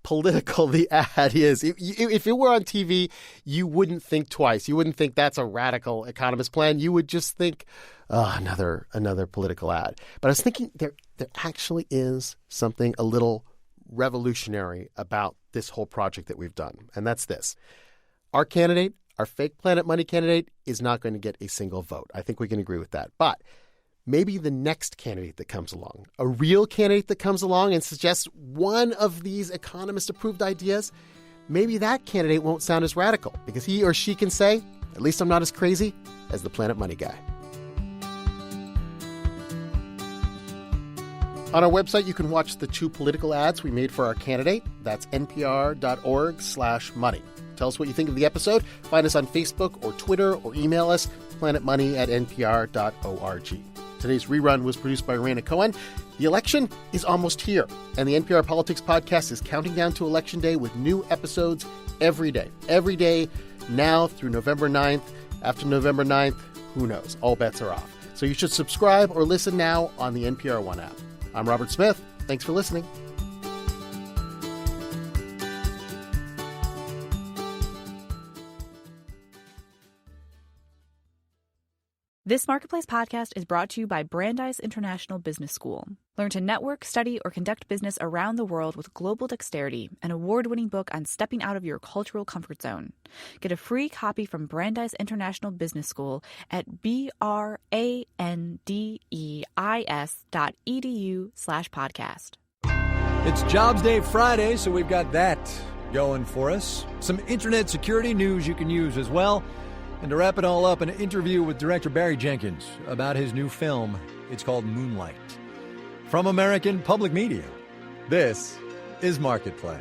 political the ad is. If it were on TV, you wouldn't think twice. You wouldn't think that's a radical economist plan. You would just think, oh, another political ad. But I was thinking there actually is something a little revolutionary about this whole project that we've done, and that's this. Our candidate, our fake Planet Money candidate, is not going to get a single vote. I think we can agree with that. But maybe the next candidate that comes along, a real candidate that comes along and suggests one of these economist-approved ideas, maybe that candidate won't sound as radical because he or she can say, at least I'm not as crazy as the Planet Money guy. On our website, you can watch the 2 political ads we made for our candidate. That's npr.org/money. Tell us what you think of the episode. Find us on Facebook or Twitter or email us, planetmoney@npr.org. Today's rerun was produced by Raina Cohen. The election is almost here, and the NPR Politics Podcast is counting down to Election Day with new episodes every day. Every day now through November 9th. After November 9th, who knows? All bets are off. So you should subscribe or listen now on the NPR One app. I'm Robert Smith. Thanks for listening. This Marketplace podcast is brought to you by Brandeis International Business School. Learn to network, study, or conduct business around the world with global dexterity, an award-winning book on stepping out of your cultural comfort zone. Get a free copy from Brandeis International Business School at brandeis.edu/podcast. It's Jobs Day Friday, so we've got that going for us. Some internet security news you can use as well. And to wrap it all up, an interview with director Barry Jenkins about his new film. It's called Moonlight. From American Public Media, this is Marketplace.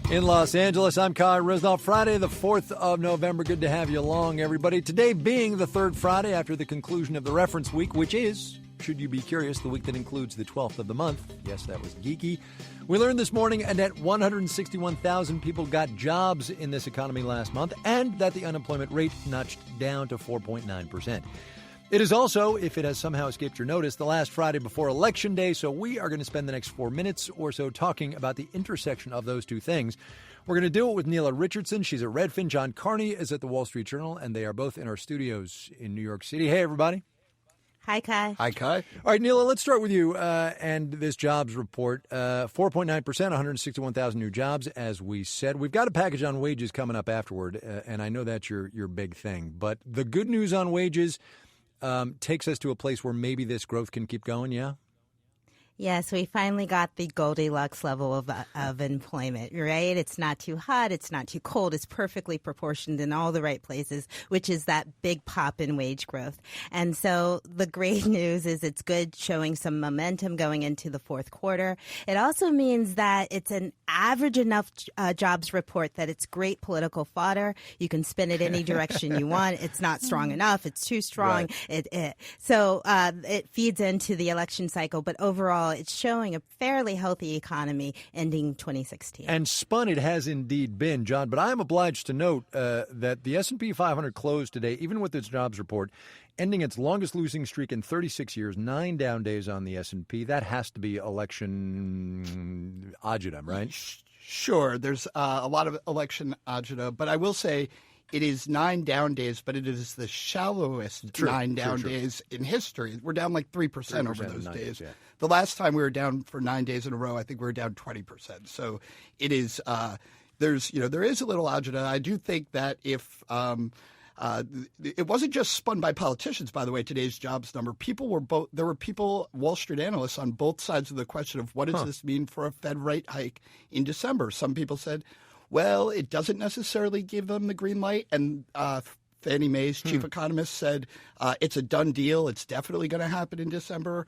In Los Angeles, I'm Kai Risnall. Friday, the 4th of November. Good to have you along, everybody. Today being the third Friday after the conclusion of the reference week, which is, should you be curious, the week that includes the 12th of the month. Yes, that was geeky. We learned this morning a net 161,000 people got jobs in this economy last month, and that the unemployment rate notched down to 4.9%. It is also, if it has somehow escaped your notice, the last Friday before Election Day, so we are going to spend the next 4 minutes or so talking about the intersection of those two things. We're going to do it with Neela Richardson. She's at Redfin. John Carney is at the Wall Street Journal, and they are both in our studios in New York City. Hey, everybody. Hi, Kai. Hi, Kai. All right, Neela, let's start with you and this jobs report. 4.9%, 161,000 new jobs, as we said. We've got a package on wages coming up afterward, and I know that's your big thing. But the good news on wages takes us to a place where maybe this growth can keep going, yeah? Yes, we finally got the Goldilocks level of employment, right? It's not too hot, it's not too cold, it's perfectly proportioned in all the right places, which is that big pop in wage growth. And so the great news is it's good, showing some momentum going into the fourth quarter. It also means that it's an average enough jobs report that it's great political fodder. You can spin it any direction you want. It's not strong enough, it's too strong. Right. So it feeds into the election cycle, but overall, it's showing a fairly healthy economy ending 2016. And spun it has indeed been, John. But I am obliged to note that the S&P 500 closed today, even with its jobs report, ending its longest losing streak in 36 years, 9 down days on the S&P. That has to be election agita, right? Sure. There's a lot of election agita. But I will say, it is 9 down days, but it is the shallowest 9 down days in history. We're down like 3% over those days. Yeah. The last time we were down for 9 days in a row, I think we were down 20%. So it is there is a little agita. I do think that if it wasn't just spun by politicians, by the way, today's jobs number. There were people, Wall Street analysts, on both sides of the question of what does this mean for a Fed rate hike in December. Some people said, well, it doesn't necessarily give them the green light. And Fannie Mae's chief economist said it's a done deal. It's definitely going to happen in December.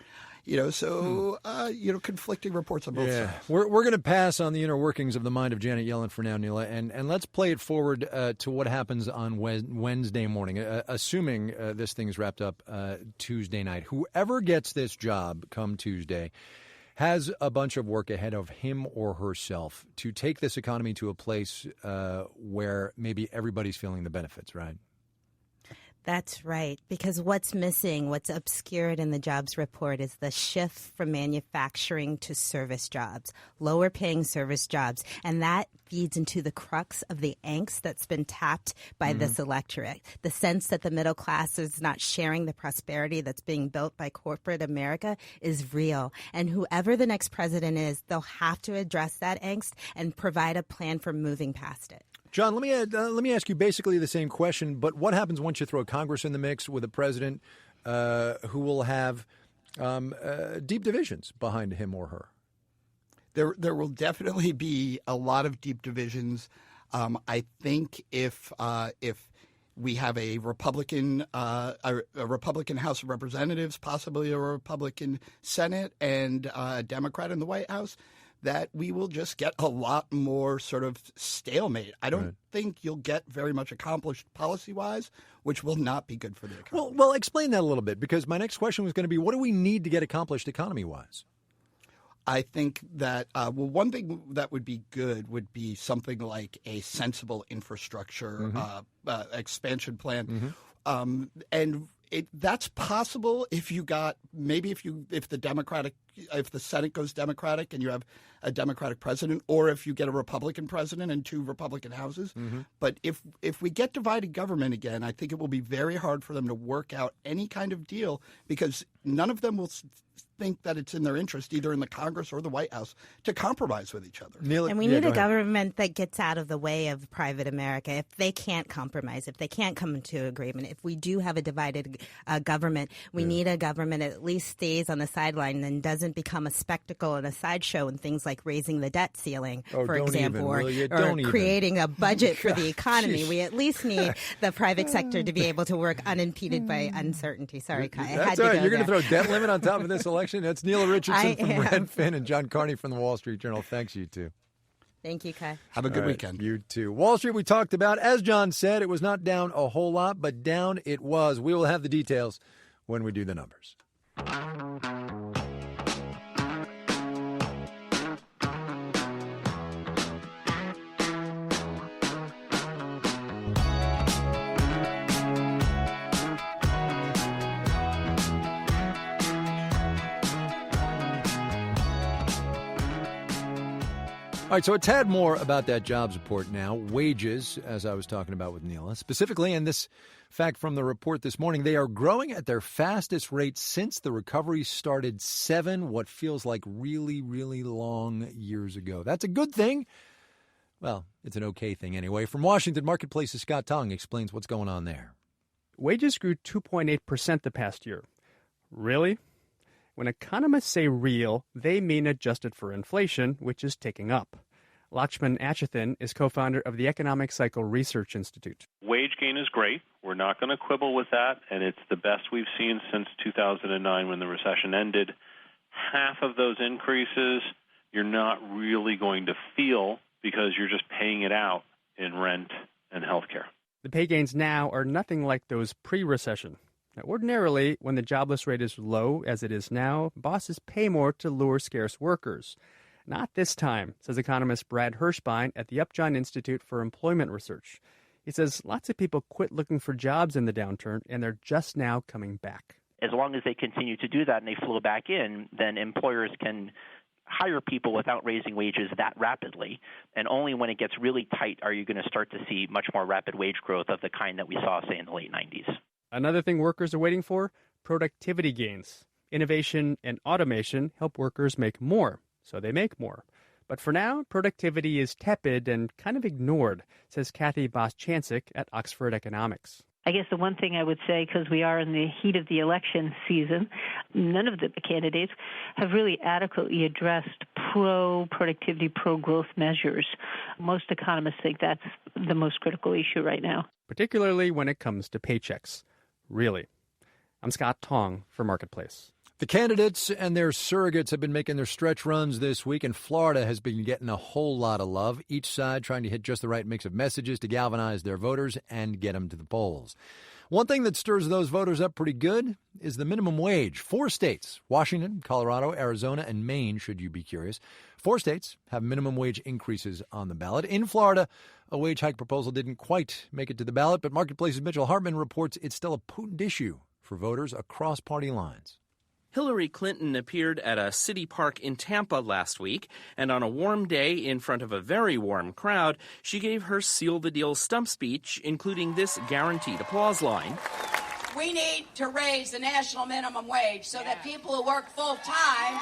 Conflicting reports on both sides. We're going to pass on the inner workings of the mind of Janet Yellen for now, Neela, and let's play it forward to what happens on Wednesday morning, assuming this thing is wrapped up Tuesday night. Whoever gets this job come Tuesday has a bunch of work ahead of him or herself to take this economy to a place where maybe everybody's feeling the benefits, right? That's right, because what's missing, what's obscured in the jobs report is the shift from manufacturing to service jobs, lower paying service jobs. And that feeds into the crux of the angst that's been tapped by this electorate. The sense that the middle class is not sharing the prosperity that's being built by corporate America is real. And whoever the next president is, they'll have to address that angst and provide a plan for moving past it. John, let me ask you basically the same question, but what happens once you throw Congress in the mix with a president who will have deep divisions behind him or her? There will definitely be a lot of deep divisions. I think if we have a Republican House of Representatives, possibly a Republican Senate, and a Democrat in the White House, that we will just get a lot more sort of stalemate. I don't think you'll get very much accomplished policy-wise, which will not be good for the economy. Well, explain that a little bit, because my next question was going to be, what do we need to get accomplished economy-wise? I think that, one thing that would be good would be something like a sensible infrastructure expansion plan. And that's possible if the Senate goes Democratic and you have a Democratic president, or if you get a Republican president and 2 Republican houses. But if we get divided government again, I think it will be very hard for them to work out any kind of deal, because none of them will think that it's in their interest, either in the Congress or the White House, to compromise with each other. And we need a government that gets out of the way of private America. If they can't compromise, if they can't come to agreement, if we do have a divided government, we need a government that at least stays on the sideline and doesn't become a spectacle and a sideshow and things like raising the debt ceiling, for example, or creating a budget for the economy. We at least need the private sector to be able to work unimpeded by uncertainty. Sorry, Kai. That's all right. You're going to throw debt limit on top of this election? That's Neela Richardson from Redfin and John Carney from the Wall Street Journal. Thanks, you two. Thank you, Kai. Have a good weekend. You too. Wall Street, we talked about, as John said, it was not down a whole lot, but down it was. We will have the details when we do the numbers. All right, so a tad more about that jobs report now. Wages, as I was talking about with Neela, specifically, and this fact from the report this morning, they are growing at their fastest rate since the recovery started 7, what feels like really, really long years ago. That's a good thing. Well, it's an okay thing anyway. From Washington, Marketplace's Scott Tong explains what's going on there. Wages grew 2.8% the past year. Really? When economists say real, they mean adjusted for inflation, which is ticking up. Lakshman Achuthan is co-founder of the Economic Cycle Research Institute. Wage gain is great. We're not going to quibble with that, and it's the best we've seen since 2009 when the recession ended. Half of those increases you're not really going to feel because you're just paying it out in rent and health care. The pay gains now are nothing like those pre-recession. Now, ordinarily, when the jobless rate is low, as it is now, bosses pay more to lure scarce workers. Not this time, says economist Brad Hirschbein at the Upjohn Institute for Employment Research. He says lots of people quit looking for jobs in the downturn, and they're just now coming back. As long as they continue to do that and they flow back in, then employers can hire people without raising wages that rapidly. And only when it gets really tight are you going to start to see much more rapid wage growth of the kind that we saw, say, in the late 90s. Another thing workers are waiting for, productivity gains. Innovation and automation help workers make more, so they make more. But for now, productivity is tepid and kind of ignored, says Kathy Bosch-Chancik at Oxford Economics. I guess the one thing I would say, because we are in the heat of the election season, none of the candidates have really adequately addressed pro-productivity, pro-growth measures. Most economists think that's the most critical issue right now. Particularly when it comes to paychecks. Really. I'm Scott Tong for Marketplace. The candidates and their surrogates have been making their stretch runs this week, and Florida has been getting a whole lot of love, each side trying to hit just the right mix of messages to galvanize their voters and get them to the polls. One thing that stirs those voters up pretty good is the minimum wage. 4 states, Washington, Colorado, Arizona, and Maine, should you be curious. 4 states have minimum wage increases on the ballot. In Florida, a wage hike proposal didn't quite make it to the ballot, but Marketplace's Mitchell Hartman reports it's still a potent issue for voters across party lines. Hillary Clinton appeared at a city park in Tampa last week, and on a warm day in front of a very warm crowd, she gave her Seal the Deal stump speech, including this guaranteed applause line. We need to raise the national minimum wage so that people who work full-time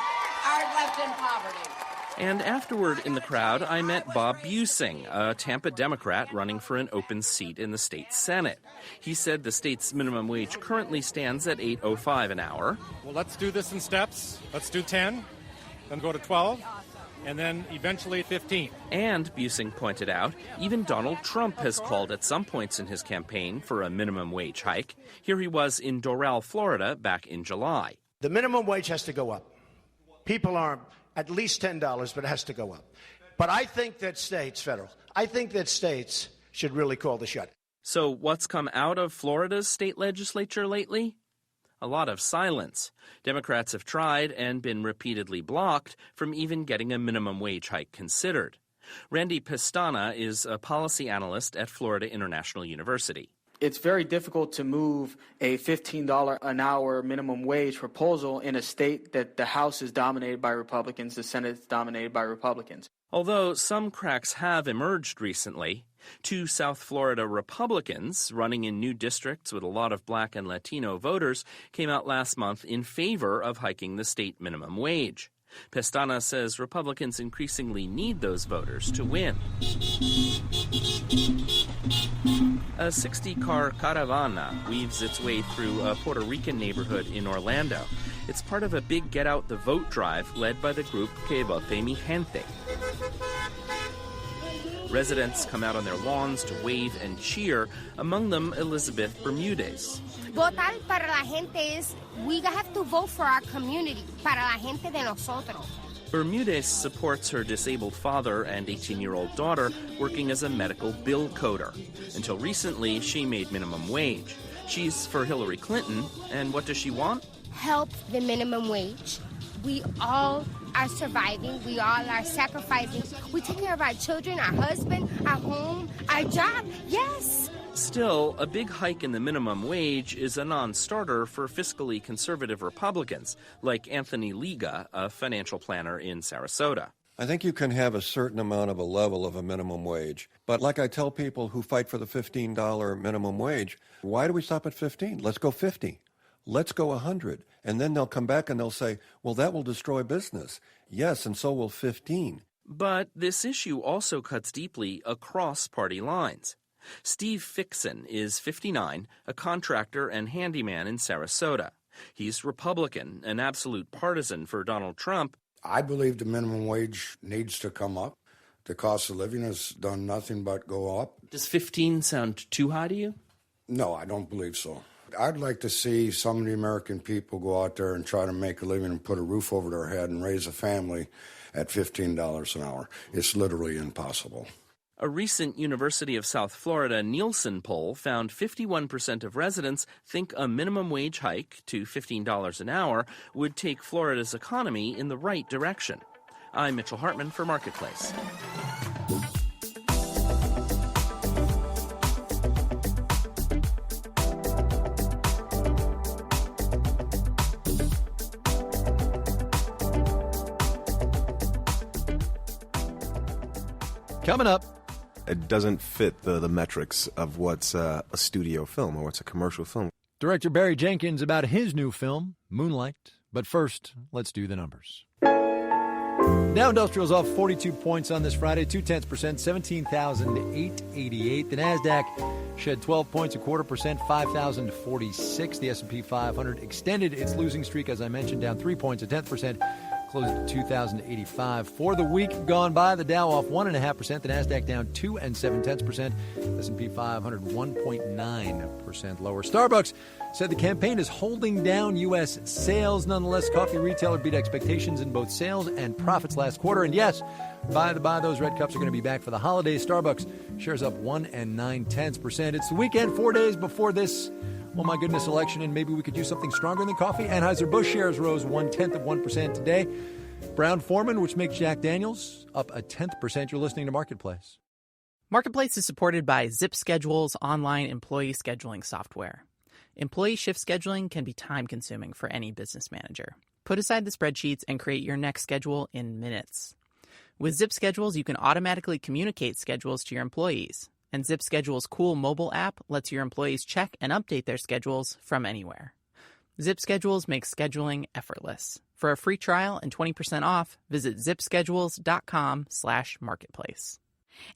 aren't left in poverty. And afterward in the crowd, I met Bob Busing, a Tampa Democrat running for an open seat in the state Senate. He said the state's minimum wage currently stands at $8.05 an hour. Well, let's do this in steps. Let's do 10, then go to 12, and then eventually 15. And, Busing pointed out, even Donald Trump has called at some points in his campaign for a minimum wage hike. Here he was in Doral, Florida, back in July. The minimum wage has to go up. People are at least $10, but it has to go up. But I think that states should really call the shot. So what's come out of Florida's state legislature lately? A lot of silence. Democrats have tried and been repeatedly blocked from even getting a minimum wage hike considered. Randy Pestana is a policy analyst at Florida International University. It's very difficult to move a $15 an hour minimum wage proposal in a state that the House is dominated by Republicans, the Senate is dominated by Republicans. Although some cracks have emerged recently, 2 South Florida Republicans running in new districts with a lot of Black and Latino voters came out last month in favor of hiking the state minimum wage. Pestana says Republicans increasingly need those voters to win. A 60-car caravana weaves its way through a Puerto Rican neighborhood in Orlando. It's part of a big Get Out the Vote drive led by the group Que Vote Mi Gente. Residents come out on their lawns to wave and cheer, among them Elizabeth Bermudez. Votar para la gente is we have to vote for our community, para la gente de nosotros. Bermudez supports her disabled father and 18-year-old daughter working as a medical bill coder. Until recently, she made minimum wage. She's for Hillary Clinton, and what does she want? Help the minimum wage. We all are surviving. We all are sacrificing. We take care of our children, our husband, our home, our job. Yes. Still, a big hike in the minimum wage is a non-starter for fiscally conservative Republicans, like Anthony Liga, a financial planner in Sarasota. I think you can have a certain amount of a level of a minimum wage. But like I tell people who fight for the $15 minimum wage, why do we stop at 15? Let's go 50. Let's go 100. And then they'll come back and they'll say, well, that will destroy business. Yes, and so will 15. But this issue also cuts deeply across party lines. Steve Fixon is 59, a contractor and handyman in Sarasota. He's Republican, an absolute partisan for Donald Trump. I believe the minimum wage needs to come up. The cost of living has done nothing but go up. Does 15 sound too high to you? No, I don't believe so. I'd like to see some of the American people go out there and try to make a living and put a roof over their head and raise a family at $15 an hour. It's literally impossible. A recent University of South Florida Nielsen poll found 51% of residents think a minimum wage hike to $15 an hour would take Florida's economy in the right direction. I'm Mitchell Hartman for Marketplace. Coming up. It doesn't fit the metrics of what's a studio film or what's a commercial film. Director Barry Jenkins about his new film, Moonlight. But first, let's do the numbers. Dow Industrial's off 42 points on this Friday, 0.2%, 17,888. The NASDAQ shed 12 points, 0.25%, 5,046. The S&P 500 extended its losing streak, as I mentioned, down 3 points, 0.1%, closed at 2,085. For the week gone by, the Dow off 1.5%, the NASDAQ down 2.7%, S&P 500 1.9% lower. Starbucks said the campaign is holding down U.S. sales. Nonetheless, coffee retailer beat expectations in both sales and profits last quarter. And yes, by the by, those red cups are going to be back for the holidays. Starbucks shares up 1.9%. It's the weekend, 4 days before this, oh my goodness, election, and maybe we could do something stronger than coffee. Anheuser-Busch shares rose 0.1% today. Brown-Forman, which makes Jack Daniels, up 0.1%. You're listening to Marketplace. Marketplace is supported by Zip Schedule's online employee scheduling software. Employee shift scheduling can be time-consuming for any business manager. Put aside the spreadsheets and create your next schedule in minutes. With Zip Schedules, you can automatically communicate schedules to your employees. And Zip Schedule's cool mobile app lets your employees check and update their schedules from anywhere. Zip Schedules makes scheduling effortless. For a free trial and 20% off, visit zipschedules.com/marketplace.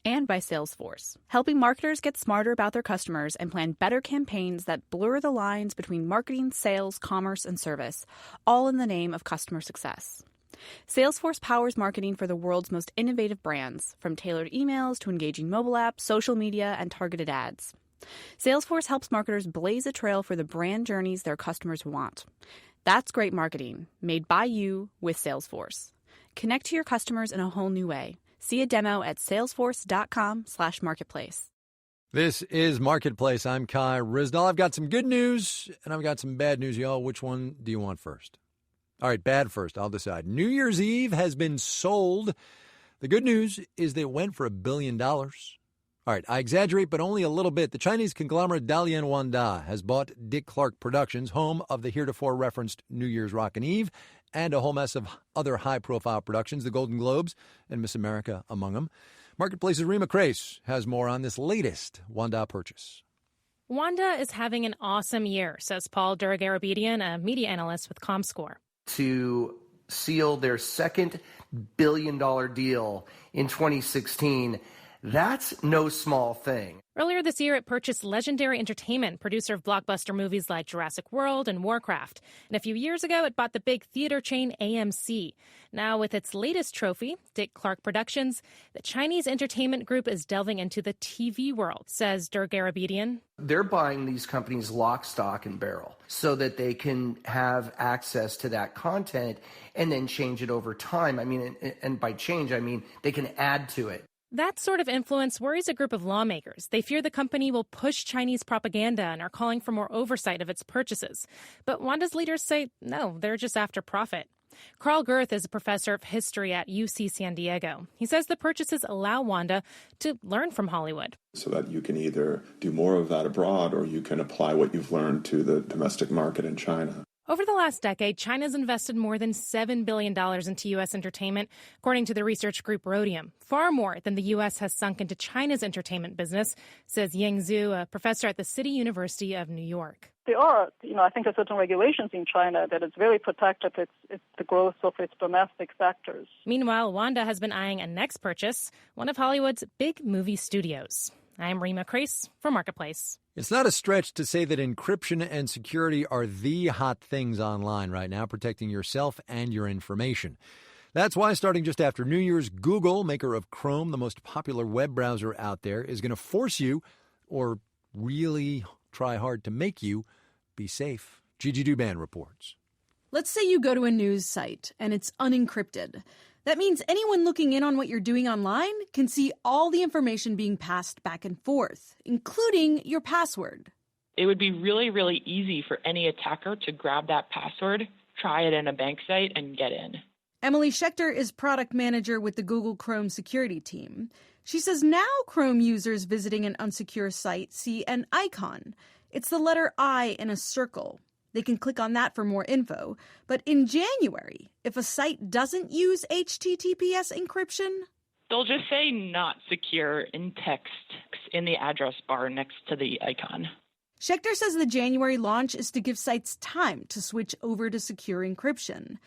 And by Salesforce, helping marketers get smarter about their customers and plan better campaigns that blur the lines between marketing, sales, commerce, and service, all in the name of customer success. Salesforce powers marketing for the world's most innovative brands, from tailored emails to engaging mobile apps, social media, and targeted ads. Salesforce helps marketers blaze a trail for the brand journeys their customers want. That's great marketing, made by you with Salesforce. Connect to your customers in a whole new way. See a demo at salesforce.com/marketplace. This is Marketplace. I'm Kai Risnall. I've got some good news and I've got some bad news, y'all. Which one do you want first? All right, bad first. I'll decide. New Year's Eve has been sold. The good news is that it went for $1 billion. All right, I exaggerate, but only a little bit. The Chinese conglomerate Dalian Wanda has bought Dick Clark Productions, home of the heretofore referenced New Year's Rockin' Eve, and a whole mess of other high-profile productions, the Golden Globes and Miss America among them. Marketplace's Rima Crace has more on this latest Wanda purchase. Wanda is having an awesome year, says Paul Durgarabedian, a media analyst with ComScore. To seal their second billion-dollar deal in 2016, that's no small thing. Earlier this year, it purchased Legendary Entertainment, producer of blockbuster movies like Jurassic World and Warcraft. And a few years ago, it bought the big theater chain AMC. Now, with its latest trophy, Dick Clark Productions, the Chinese entertainment group is delving into the TV world, says Durgarabedian. They're buying these companies lock, stock, and barrel so that they can have access to that content and then change it over time. I mean, and by change, I mean they can add to it. That sort of influence worries a group of lawmakers. They fear the company will push Chinese propaganda and are calling for more oversight of its purchases. But Wanda's leaders say, no, they're just after profit. Carl Girth is a professor of history at UC San Diego. He says the purchases allow Wanda to learn from Hollywood. So that you can either do more of that abroad or you can apply what you've learned to the domestic market in China. Over the last decade, China's invested more than $7 billion into U.S. entertainment, according to the research group Rhodium. Far more than the U.S. has sunk into China's entertainment business, says Yang Zhu, a professor at the City University of New York. There are, I think, certain regulations in China that it's very protective. It's the growth of its domestic sectors. Meanwhile, Wanda has been eyeing a next purchase, one of Hollywood's big movie studios. I'm Rima Crace for Marketplace. It's not a stretch to say that encryption and security are the hot things online right now, protecting yourself and your information. That's why, starting just after New Year's, Google, maker of Chrome, the most popular web browser out there, is going to force you, or really try hard to make you, be safe. Gigi Duban reports. Let's say you go to a news site and it's unencrypted. That means anyone looking in on what you're doing online can see all the information being passed back and forth, including your password. It would be really, really easy for any attacker to grab that password, try it in a bank site, and get in. Emily Schechter is product manager with the Google Chrome security team. She says now Chrome users visiting an unsecure site see an icon. It's the letter I in a circle. They can click on that for more info. But in January, if a site doesn't use HTTPS encryption, They'll just say not secure in text in the address bar next to the icon. Schechter says the January launch is to give sites time to switch over to secure encryption.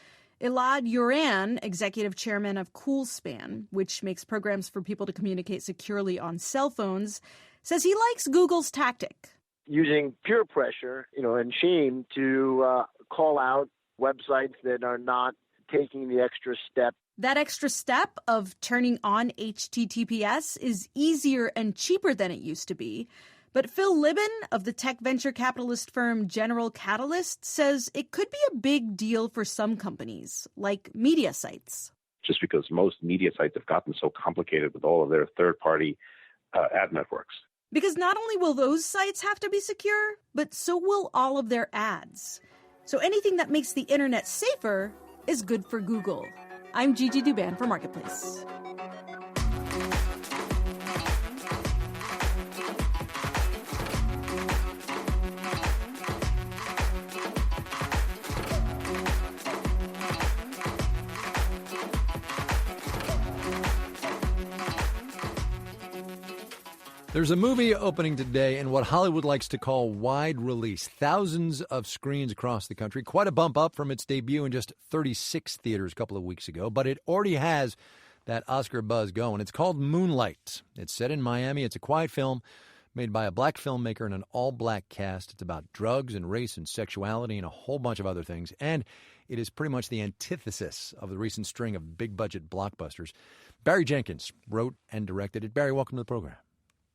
Elad Uran, executive chairman of CoolSpan, which makes programs for people to communicate securely on cell phones, says he likes Google's tactic. Using peer pressure, and shame to call out websites that are not taking the extra step. That extra step of turning on HTTPS is easier and cheaper than it used to be. But Phil Libin of the tech venture capitalist firm General Catalyst says it could be a big deal for some companies, like media sites. Just because most media sites have gotten so complicated with all of their third-party ad networks. Because not only will those sites have to be secure, but so will all of their ads. So anything that makes the internet safer is good for Google. I'm Gigi Duban for Marketplace. There's a movie opening today in what Hollywood likes to call wide release. Thousands of screens across the country. Quite a bump up from its debut in just 36 theaters a couple of weeks ago. But it already has that Oscar buzz going. It's called Moonlight. It's set in Miami. It's a quiet film made by a black filmmaker and an all-black cast. It's about drugs and race and sexuality and a whole bunch of other things. And it is pretty much the antithesis of the recent string of big-budget blockbusters. Barry Jenkins wrote and directed it. Barry, welcome to the program.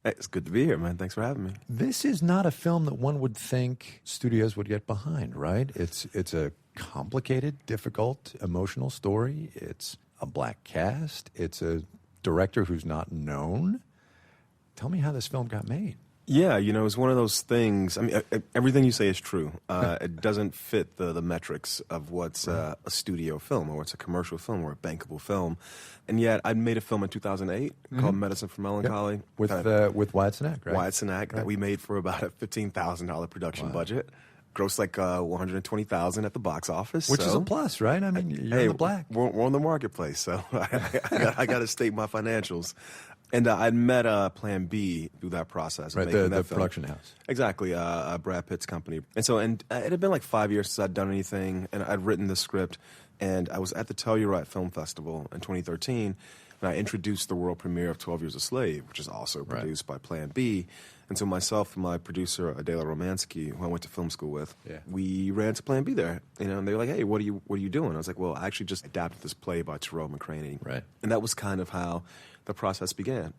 Hey, it's good to be here, man. Thanks for having me. This is not a film that one would think studios would get behind, right? It's a complicated, difficult, emotional story. It's a black cast. It's a director who's not known. Tell me how this film got made. Yeah, it's one of those things. I mean, everything you say is true. It doesn't fit the metrics of what's a studio film or what's a commercial film or a bankable film. And yet, I made a film in 2008 called Medicine for Melancholy. Yep. With Wyatt Cenac, right? Wyatt Cenac, that we made for about a $15,000 production budget. Grossed like $120,000 at the box office. Which is a plus, right? I mean, you're in the black. We're on the marketplace, so I got to state my financials. And I met Plan B through that process. Right, the production house. Exactly, Brad Pitt's company. And so, it had been like 5 years since I'd done anything, and I'd written the script. And I was at the Telluride Film Festival in 2013, and I introduced the world premiere of 12 Years a Slave, which is also produced by Plan B. And so myself and my producer, Adela Romansky, who I went to film school with, we ran to Plan B there. And they were like, hey, what are you doing? I was like, well, I actually just adapted this play by Terrell McCraney. Right. And that was kind of how the process began.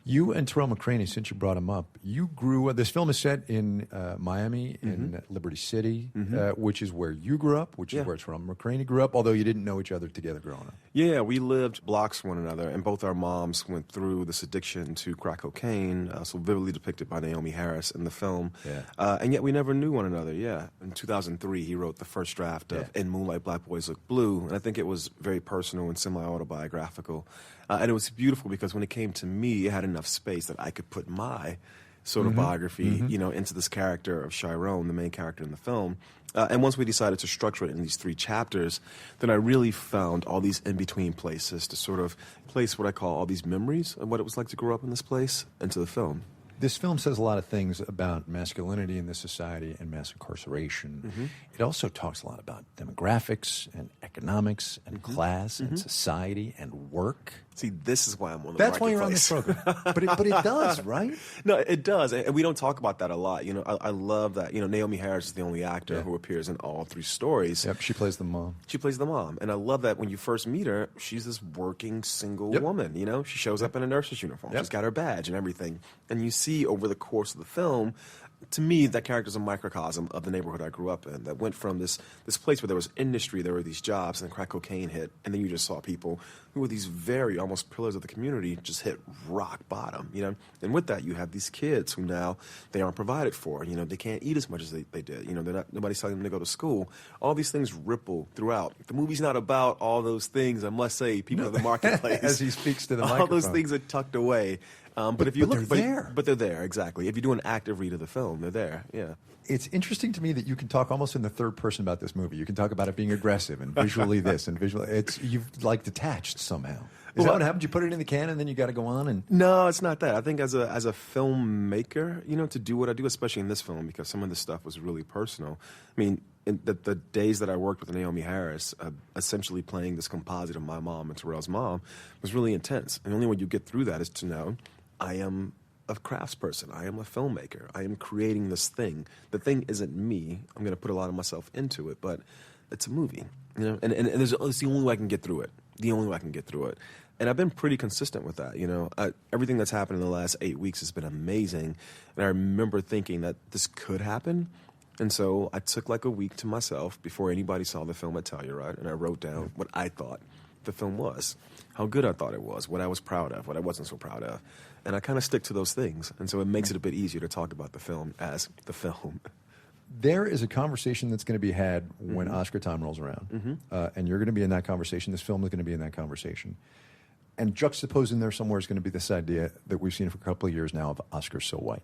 You and Terrell McCraney, since you brought him up, you grew up. This film is set in Miami, in Liberty City, which is where you grew up, which is where Terrell McCraney grew up, although you didn't know each other together growing up. Yeah, we lived blocks from one another, and both our moms went through this addiction to crack cocaine, so vividly depicted by Naomi Harris in the film. Yeah. And yet we never knew one another, In 2003, he wrote the first draft of In Moonlight, Black Boys Look Blue, and I think it was very personal and semi-autobiographical. And it was beautiful because when it came to me, it had enough space that I could put my sort of biography, into this character of Chiron, the main character in the film. And once we decided to structure it in these 3 chapters, then I really found all these in-between places to sort of place what I call all these memories of what it was like to grow up in this place into the film. This film says a lot of things about masculinity in this society and mass incarceration. It also talks a lot about demographics and economics and class and society and work. See, this is why I'm on the That's why you're on this program. But it does, right? No, it does. And we don't talk about that a lot. I love that. Naomi Harris is the only actor who appears in all 3 stories. Yep, she plays the mom. She plays the mom. And I love that when you first meet her, she's this working single woman, She shows up in a nurse's uniform. She's got her badge and everything. And you see over the course of the film, to me, that character is a microcosm of the neighborhood I grew up in that went from this place where there was industry, there were these jobs, and crack cocaine hit, and then you just saw people who were these very almost pillars of the community just hit rock bottom, And with that, you have these kids who now they aren't provided for, they can't eat as much as they did, nobody's telling them to go to school. All these things ripple throughout. The movie's not about all those things, I must say, people in the marketplace. As he speaks to the microphone. All those things are tucked away. But if you look, they're there. But they're there, exactly. If you do an active read of the film, they're there. Yeah. It's interesting to me that you can talk almost in the third person about this movie. You can talk about it being aggressive and visually this and visually. You've detached somehow. Is that what happened? You put it in the can and then you got to go on and... No, it's not that. I think as a filmmaker, to do what I do, especially in this film, because some of this stuff was really personal. I mean, in the days that I worked with Naomi Harris, essentially playing this composite of my mom and Terrell's mom was really intense. And the only way you get through that is to know I am a craftsperson. I am a filmmaker. I am creating this thing. The thing isn't me. I'm going to put a lot of myself into it, but it's a movie. And it's the only way I can get through it. The only way I can get through it. And I've been pretty consistent with that. Everything that's happened in the last 8 weeks has been amazing. And I remember thinking that this could happen. And so I took like a week to myself before anybody saw the film at Telluride, and I wrote down what I thought the film was, how good I thought it was, what I was proud of, what I wasn't so proud of. And I kind of stick to those things. And so it makes it a bit easier to talk about the film as the film. There is a conversation that's going to be had when Oscar time rolls around. And you're going to be in that conversation. This film is going to be in that conversation. And juxtaposing there somewhere is going to be this idea that we've seen for a couple of years now of Oscars so white.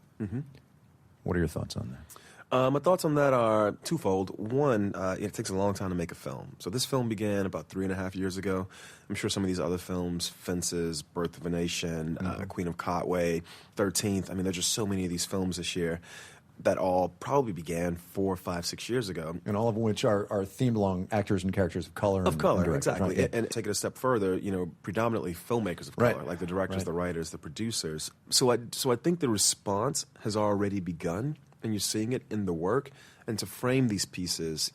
What are your thoughts on that? My thoughts on that are twofold. One, it takes a long time to make a film. So this film began about 3.5 years ago. I'm sure some of these other films, Fences, Birth of a Nation, Queen of Katwe, 13th, I mean, there's just so many of these films this year that all probably began 4, 5, 6 years ago. And all of which are themed along actors and characters of color. Of color, exactly. Right? And take it a step further, predominantly filmmakers of color, like the directors, the writers, the producers. So I think the response has already begun, and you're seeing it in the work. And to frame these pieces,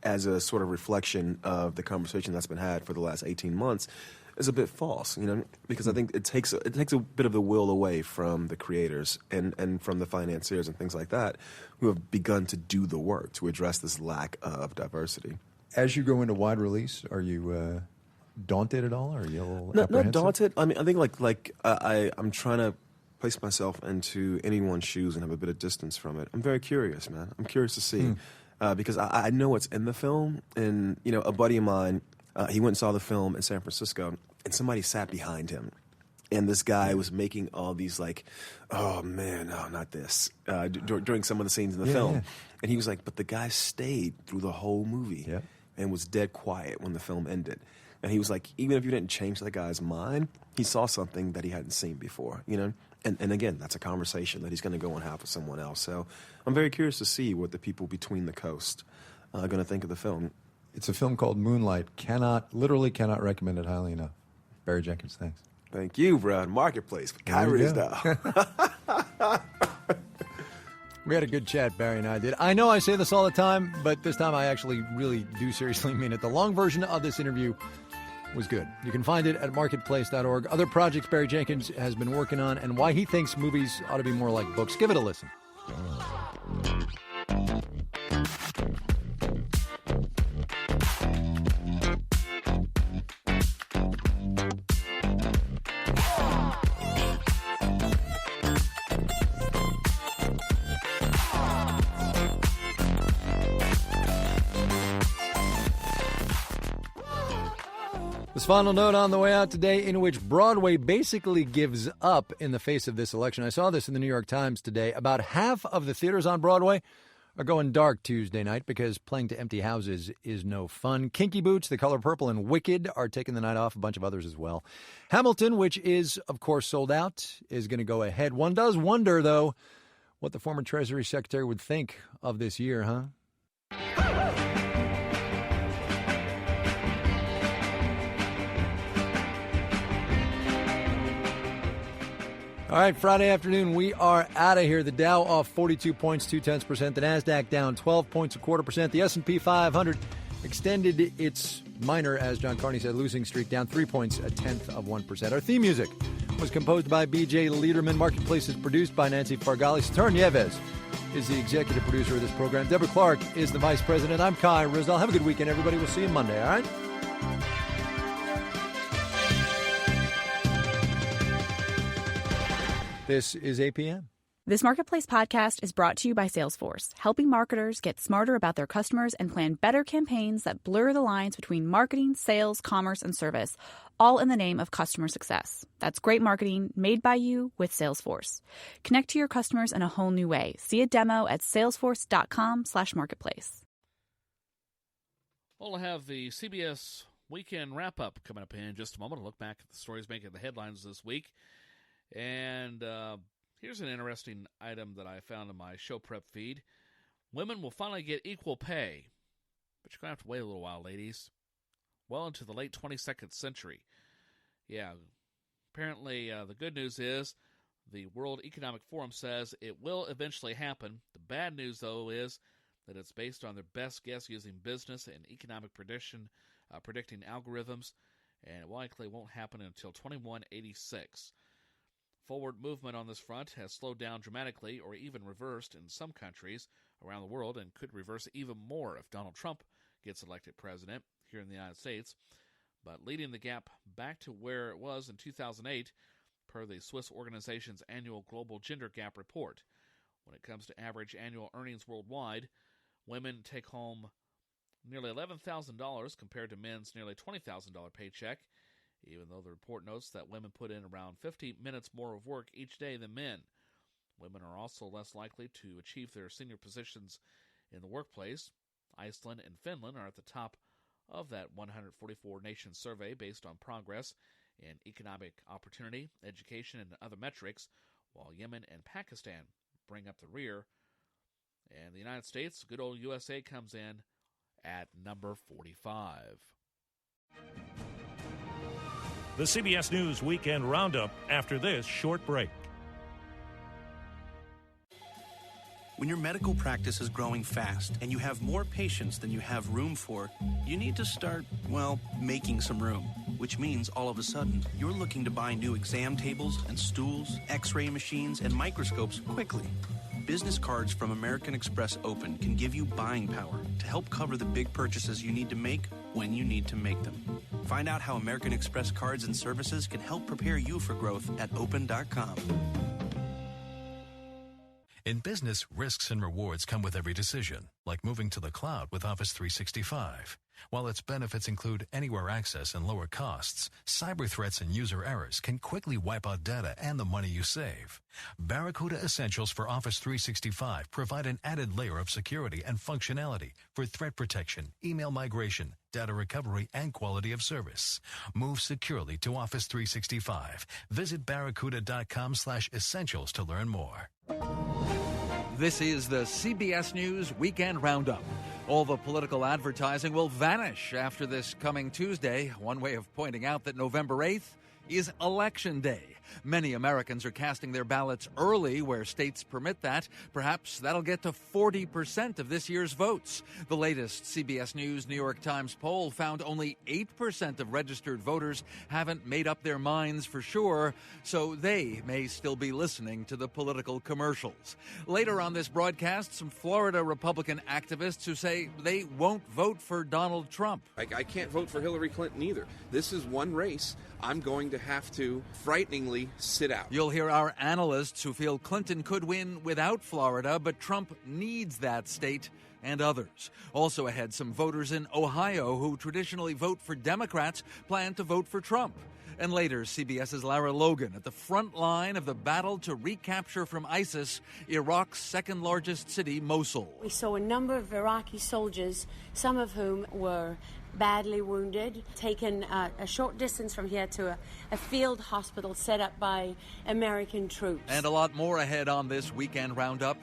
as a sort of reflection of the conversation that's been had for the last 18 months is a bit false, because I think it takes a bit of the will away from the creators and from the financiers and things like that who have begun to do the work to address this lack of diversity. As you go into wide release, are you daunted at all? Or are you a little not daunted. I mean, I think I'm trying to place myself into anyone's shoes and have a bit of distance from it. I'm very curious, man. I'm curious to see because I know it's in the film, and a buddy of mine, he went and saw the film in San Francisco, and somebody sat behind him. And this guy was making all these oh man, no, not this, during some of the scenes in the film. Yeah. And he was like, but the guy stayed through the whole movie and was dead quiet when the film ended. And he was like, even if you didn't change that guy's mind, he saw something that he hadn't seen before, And again, that's a conversation that he's going to go and have with someone else. So I'm very curious to see what the people between the coast are going to think of the film. It's a film called Moonlight. Literally cannot recommend it highly enough. Barry Jenkins, thanks. Thank you, Brad. Marketplace for Kyrie's now. We had a good chat, Barry and I did. I know I say this all the time, but this time I actually really do seriously mean it. The long version of this interview was good. You can find it at marketplace.org. Other projects Barry Jenkins has been working on and why he thinks movies ought to be more like books. Give it a listen. This final note on the way out today, in which Broadway basically gives up in the face of this election. I saw this in the New York Times today. About half of the theaters on Broadway are going dark Tuesday night because playing to empty houses is no fun. Kinky Boots, The Color Purple, and Wicked are taking the night off, a bunch of others as well. Hamilton, which is, of course, sold out, is going to go ahead. One does wonder, though, what the former Treasury Secretary would think of this year, huh? All right, Friday afternoon, we are out of here. The Dow off 42 points, 0.2%. The NASDAQ down 12 points, 0.25%. The S&P 500 extended its minor, as John Carney said, losing streak down 3 points, 0.1%. Our theme music was composed by B.J. Liederman. Marketplace is produced by Nancy Fargali. Saturn Nieves is the executive producer of this program. Deborah Clark is the vice president. I'm Kai Rizdal. Have a good weekend, everybody. We'll see you Monday, all right? This is APM. This Marketplace podcast is brought to you by Salesforce, helping marketers get smarter about their customers and plan better campaigns that blur the lines between marketing, sales, commerce, and service, all in the name of customer success. That's great marketing made by you with Salesforce. Connect to your customers in a whole new way. See a demo at salesforce.com/marketplace. Well, I have the CBS weekend wrap-up coming up in just a moment. I'll look back at the stories making the headlines this week. And here's an interesting item that I found in my show prep feed. Women will finally get equal pay. But you're going to have to wait a little while, ladies. Well into the late 22nd century. Yeah, apparently the good news is the World Economic Forum says it will eventually happen. The bad news, though, is that it's based on their best guess using business and economic predicting algorithms, and it likely won't happen until 2186. Forward movement on this front has slowed down dramatically or even reversed in some countries around the world and could reverse even more if Donald Trump gets elected president here in the United States. But leading the gap back to where it was in 2008, per the Swiss organization's annual Global Gender Gap Report. When it comes to average annual earnings worldwide, women take home nearly $11,000 compared to men's nearly $20,000 paycheck, even though the report notes that women put in around 50 minutes more of work each day than men. Women are also less likely to achieve their senior positions in the workplace. Iceland and Finland are at the top of that 144-nation survey based on progress in economic opportunity, education, and other metrics, while Yemen and Pakistan bring up the rear. And the United States, good old USA, comes in at number 45. The CBS News Weekend Roundup after this short break. When your medical practice is growing fast and you have more patients than you have room for, you need to start, well, making some room. Which means all of a sudden, you're looking to buy new exam tables and stools, x-ray machines, and microscopes quickly. Business cards from American Express Open can give you buying power to help cover the big purchases you need to make when you need to make them. Find out how American Express cards and services can help prepare you for growth at open.com. In business, risks and rewards come with every decision, like moving to the cloud with Office 365. While its benefits include anywhere access and lower costs, cyber threats and user errors can quickly wipe out data and the money you save. Barracuda Essentials for Office 365 provide an added layer of security and functionality for threat protection, email migration, data recovery, and quality of service. Move securely to Office 365. Visit barracuda.com/essentials to learn more. This is the CBS News Weekend Roundup. All the political advertising will vanish after this coming Tuesday. One way of pointing out that November 8th is Election Day. Many Americans are casting their ballots early where states permit that. Perhaps that'll get to 40% of this year's votes. The latest CBS News New York Times poll found only 8% of registered voters haven't made up their minds for sure, so they may still be listening to the political commercials. Later on this broadcast, some Florida Republican activists who say they won't vote for Donald Trump. I can't vote for Hillary Clinton either. This is one race I'm going to have to frighteningly sit out. You'll hear our analysts who feel Clinton could win without Florida, but Trump needs that state, and others. Also ahead, some voters in Ohio who traditionally vote for Democrats plan to vote for Trump. And later, CBS's Lara Logan at the front line of the battle to recapture from ISIS Iraq's second-largest city, Mosul. We saw a number of Iraqi soldiers, some of whom were badly wounded, taken a short distance from here to a field hospital set up by American troops. And a lot more ahead on this Weekend Roundup.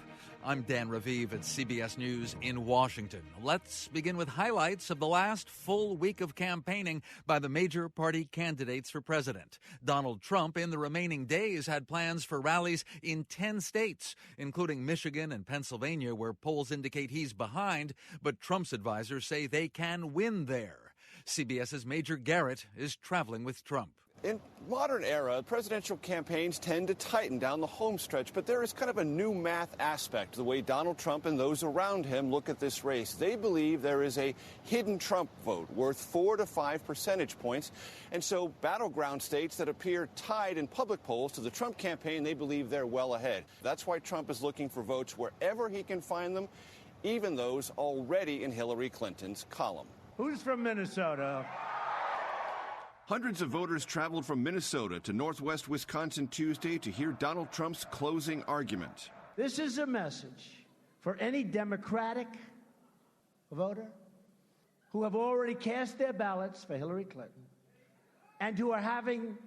I'm Dan Raviv at CBS News in Washington. Let's begin with highlights of the last full week of campaigning by the major party candidates for president. Donald Trump, in the remaining days, had plans for rallies in 10 states, including Michigan and Pennsylvania, where polls indicate he's behind, but Trump's advisors say they can win there. CBS's Major Garrett is traveling with Trump. In modern era, presidential campaigns tend to tighten down the home stretch, but there is kind of a new math aspect to the way Donald Trump and those around him look at this race. They believe there is a hidden Trump vote worth 4 to 5 percentage points. And so battleground states that appear tied in public polls to the Trump campaign, they believe they're well ahead. That's why Trump is looking for votes wherever he can find them, even those already in Hillary Clinton's column. Who's from Minnesota? Hundreds of voters traveled from Minnesota to northwest Wisconsin Tuesday to hear Donald Trump's closing argument. This is a message for any Democratic voter who have already cast their ballots for Hillary Clinton and who are having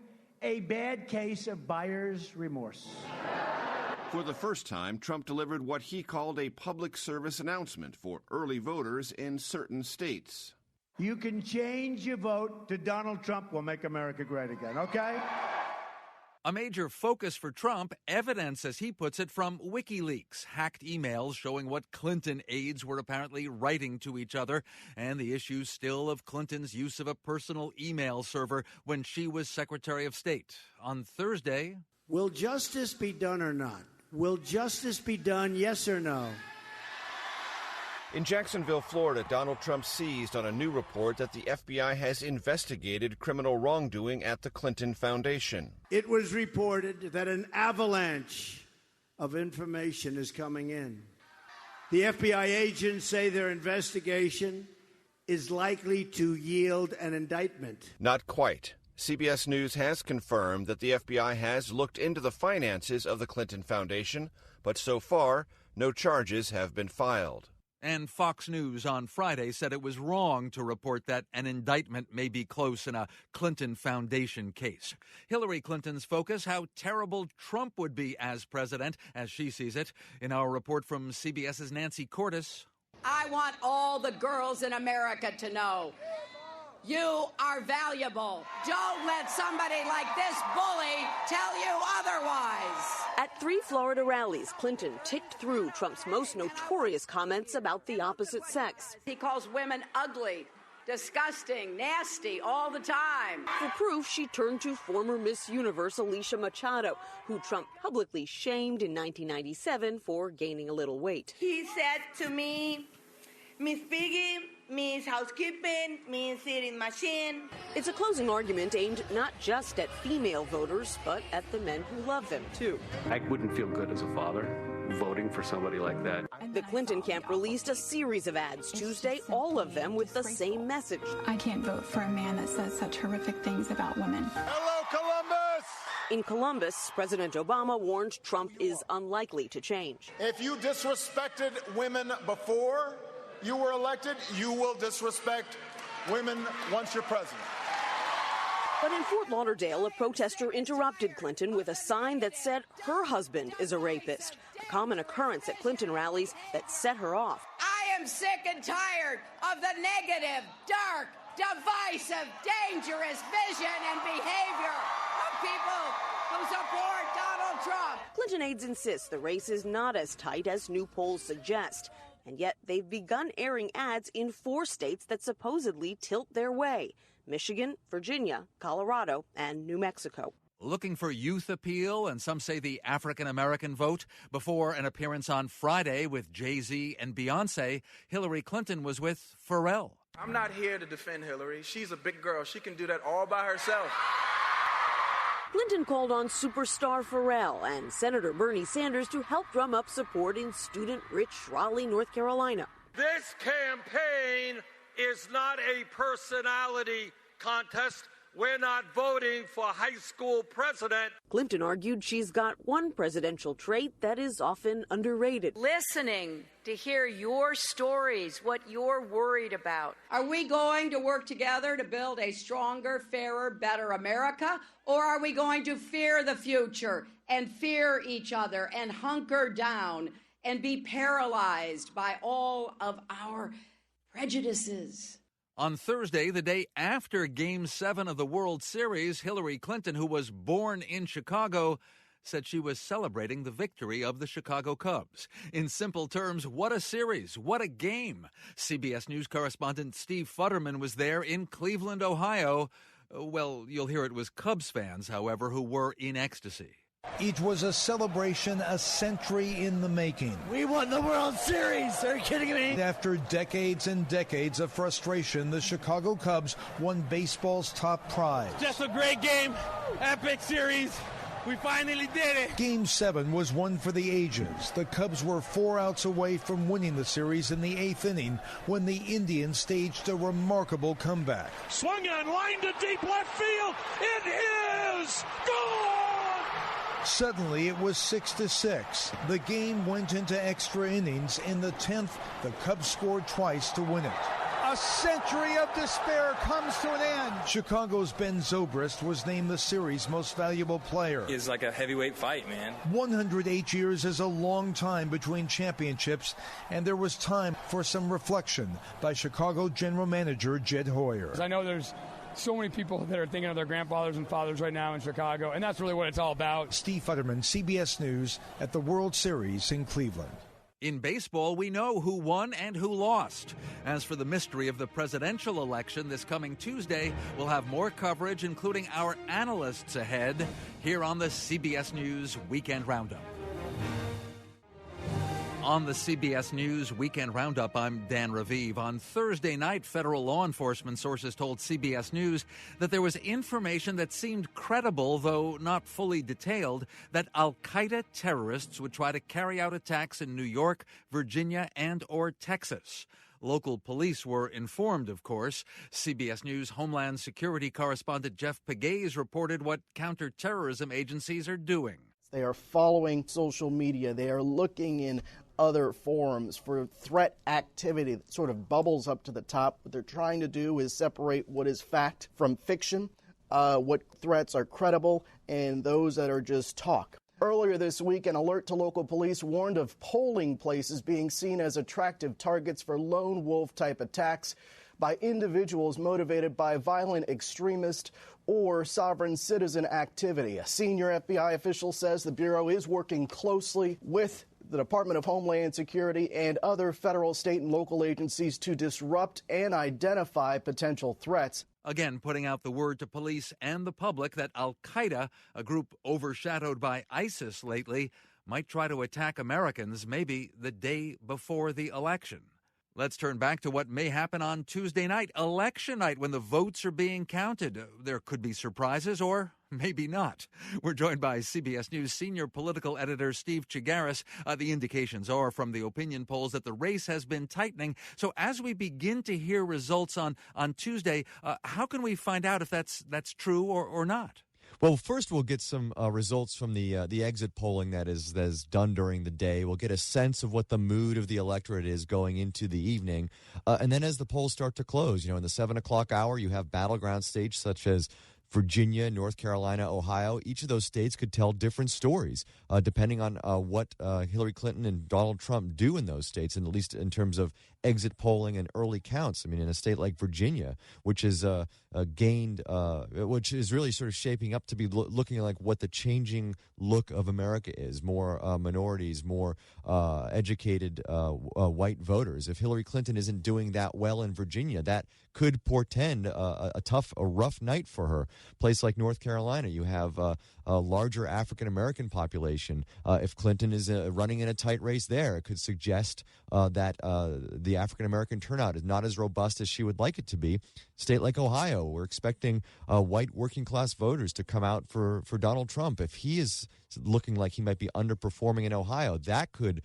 a bad case of buyer's remorse. For the first time, Trump delivered what he called a public service announcement for early voters in certain states. You can change your vote to Donald Trump will make America great again, okay? A major focus for Trump, evidence, as he puts it, from WikiLeaks, hacked emails showing what Clinton aides were apparently writing to each other, and the issue still of Clinton's use of a personal email server when she was Secretary of State. On Thursday, will justice be done or not? Will justice be done, yes or no? In Jacksonville, Florida, Donald Trump seized on a new report that the FBI has investigated criminal wrongdoing at the Clinton Foundation. It was reported that an avalanche of information is coming in. The FBI agents say their investigation is likely to yield an indictment. Not quite. CBS News has confirmed that the FBI has looked into the finances of the Clinton Foundation, but so far, no charges have been filed. And Fox News on Friday said it was wrong to report that an indictment may be close in a Clinton Foundation case. Hillary Clinton's focus, how terrible Trump would be as president, as she sees it. In our report from CBS's Nancy Cordes. I want all the girls in America to know you are valuable. Don't let somebody like this bully tell you otherwise. At 3 Florida rallies, Clinton ticked through Trump's most notorious comments about the opposite sex. He calls women ugly, disgusting, nasty all the time. For proof, she turned to former Miss Universe Alicia Machado, who Trump publicly shamed in 1997 for gaining a little weight. He said to me, Miss Piggy, Miss Housekeeping, Miss Eating Machine. It's a closing argument aimed not just at female voters, but at the men who love them, too. I wouldn't feel good as a father voting for somebody like that. The Clinton camp released a series of ads Tuesday, all of them with the same message. I can't vote for a man that says such horrific things about women. Hello, Columbus! In Columbus, President Obama warned Trump is unlikely to change. If you disrespected women before you were elected, you will disrespect women once you're president. But in Fort Lauderdale, a protester interrupted Clinton with a sign that said her husband is a rapist, a common occurrence at Clinton rallies that set her off. I am sick and tired of the negative, dark, divisive, dangerous vision and behavior of people who support Donald Trump. Clinton aides insist the race is not as tight as new polls suggest. And yet they've begun airing ads in 4 states that supposedly tilt their way: Michigan, Virginia, Colorado, and New Mexico. Looking for youth appeal and some say the African-American vote? Before an appearance on Friday with Jay-Z and Beyonce, Hillary Clinton was with Pharrell. I'm not here to defend Hillary. She's a big girl. She can do that all by herself. Clinton called on superstar Pharrell and Senator Bernie Sanders to help drum up support in student-rich Raleigh, North Carolina. This campaign is not a personality contest. We're not voting for high school president. Clinton argued she's got one presidential trait that is often underrated. Listening to hear your stories, what you're worried about. Are we going to work together to build a stronger, fairer, better America? Or are we going to fear the future and fear each other and hunker down and be paralyzed by all of our prejudices? On Thursday, the day after Game 7 of the World Series, Hillary Clinton, who was born in Chicago, said she was celebrating the victory of the Chicago Cubs. In simple terms, what a series, what a game. CBS News correspondent Steve Futterman was there in Cleveland, Ohio. Well, you'll hear it was Cubs fans, however, who were in ecstasy. It was a celebration, a century in the making. We won the World Series. Are you kidding me? After decades and decades of frustration, the Chicago Cubs won baseball's top prize. Just a great game. Epic series. We finally did it. Game 7 was one for the ages. The Cubs were 4 outs away from winning the series in the 8th inning when the Indians staged a remarkable comeback. Swung on, line to deep left field. It is gone! Suddenly, it was 6-6. The game went into extra innings. In the 10th, the Cubs scored twice to win it. A century of despair comes to an end. Chicago's Ben Zobrist was named the series' most valuable player. It's like a heavyweight fight, man. 108 years is a long time between championships, and there was time for some reflection by Chicago general manager Jed Hoyer. I know there's so many people that are thinking of their grandfathers and fathers right now in Chicago, and that's really what it's all about. Steve Futterman, CBS News, at the World Series in Cleveland. In baseball, we know who won and who lost. As for the mystery of the presidential election this coming Tuesday, we'll have more coverage, including our analysts ahead, here on the CBS News Weekend Roundup. On the CBS News Weekend Roundup, I'm Dan Raviv. On Thursday night, federal law enforcement sources told CBS News that there was information that seemed credible, though not fully detailed, that al-Qaeda terrorists would try to carry out attacks in New York, Virginia, and or Texas. Local police were informed, of course. CBS News Homeland Security correspondent Jeff Pegues reported what counterterrorism agencies are doing. They are following social media. They are looking in other forums for threat activity that sort of bubbles up to the top. What they're trying to do is separate what is fact from fiction, what threats are credible, and those that are just talk. Earlier this week, an alert to local police warned of polling places being seen as attractive targets for lone wolf-type attacks by individuals motivated by violent extremist or sovereign citizen activity. A senior FBI official says the Bureau is working closely with the Department of Homeland Security and other federal, state, and local agencies to disrupt and identify potential threats. Again, putting out the word to police and the public that al-Qaeda, a group overshadowed by ISIS lately, might try to attack Americans maybe the day before the election. Let's turn back to what may happen on Tuesday night, election night, when the votes are being counted. There could be surprises or maybe not. We're joined by CBS News senior political editor Steve Chigaris. The indications are from the opinion polls that the race has been tightening. So as we begin to hear results on Tuesday, how can we find out if that's true or not? Well, first we'll get some results from the exit polling that is done during the day. We'll get a sense of what the mood of the electorate is going into the evening. And then as the polls start to close, in the 7 o'clock hour, you have battleground states such as Virginia, North Carolina, Ohio. Each of those states could tell different stories depending on what Hillary Clinton and Donald Trump do in those states, and at least in terms of exit polling and early counts. I mean, in a state like Virginia, which is which is really sort of shaping up to be looking like what the changing look of America is, more minorities, more educated white voters. If Hillary Clinton isn't doing that well in Virginia, that could portend a rough night for her. Place like North Carolina, you have a larger African-American population. If Clinton is running in a tight race there, it could suggest that the African-American turnout is not as robust as she would like it to be. State like Ohio, we're expecting white working-class voters to come out for Donald Trump. If he is looking like he might be underperforming in Ohio, that could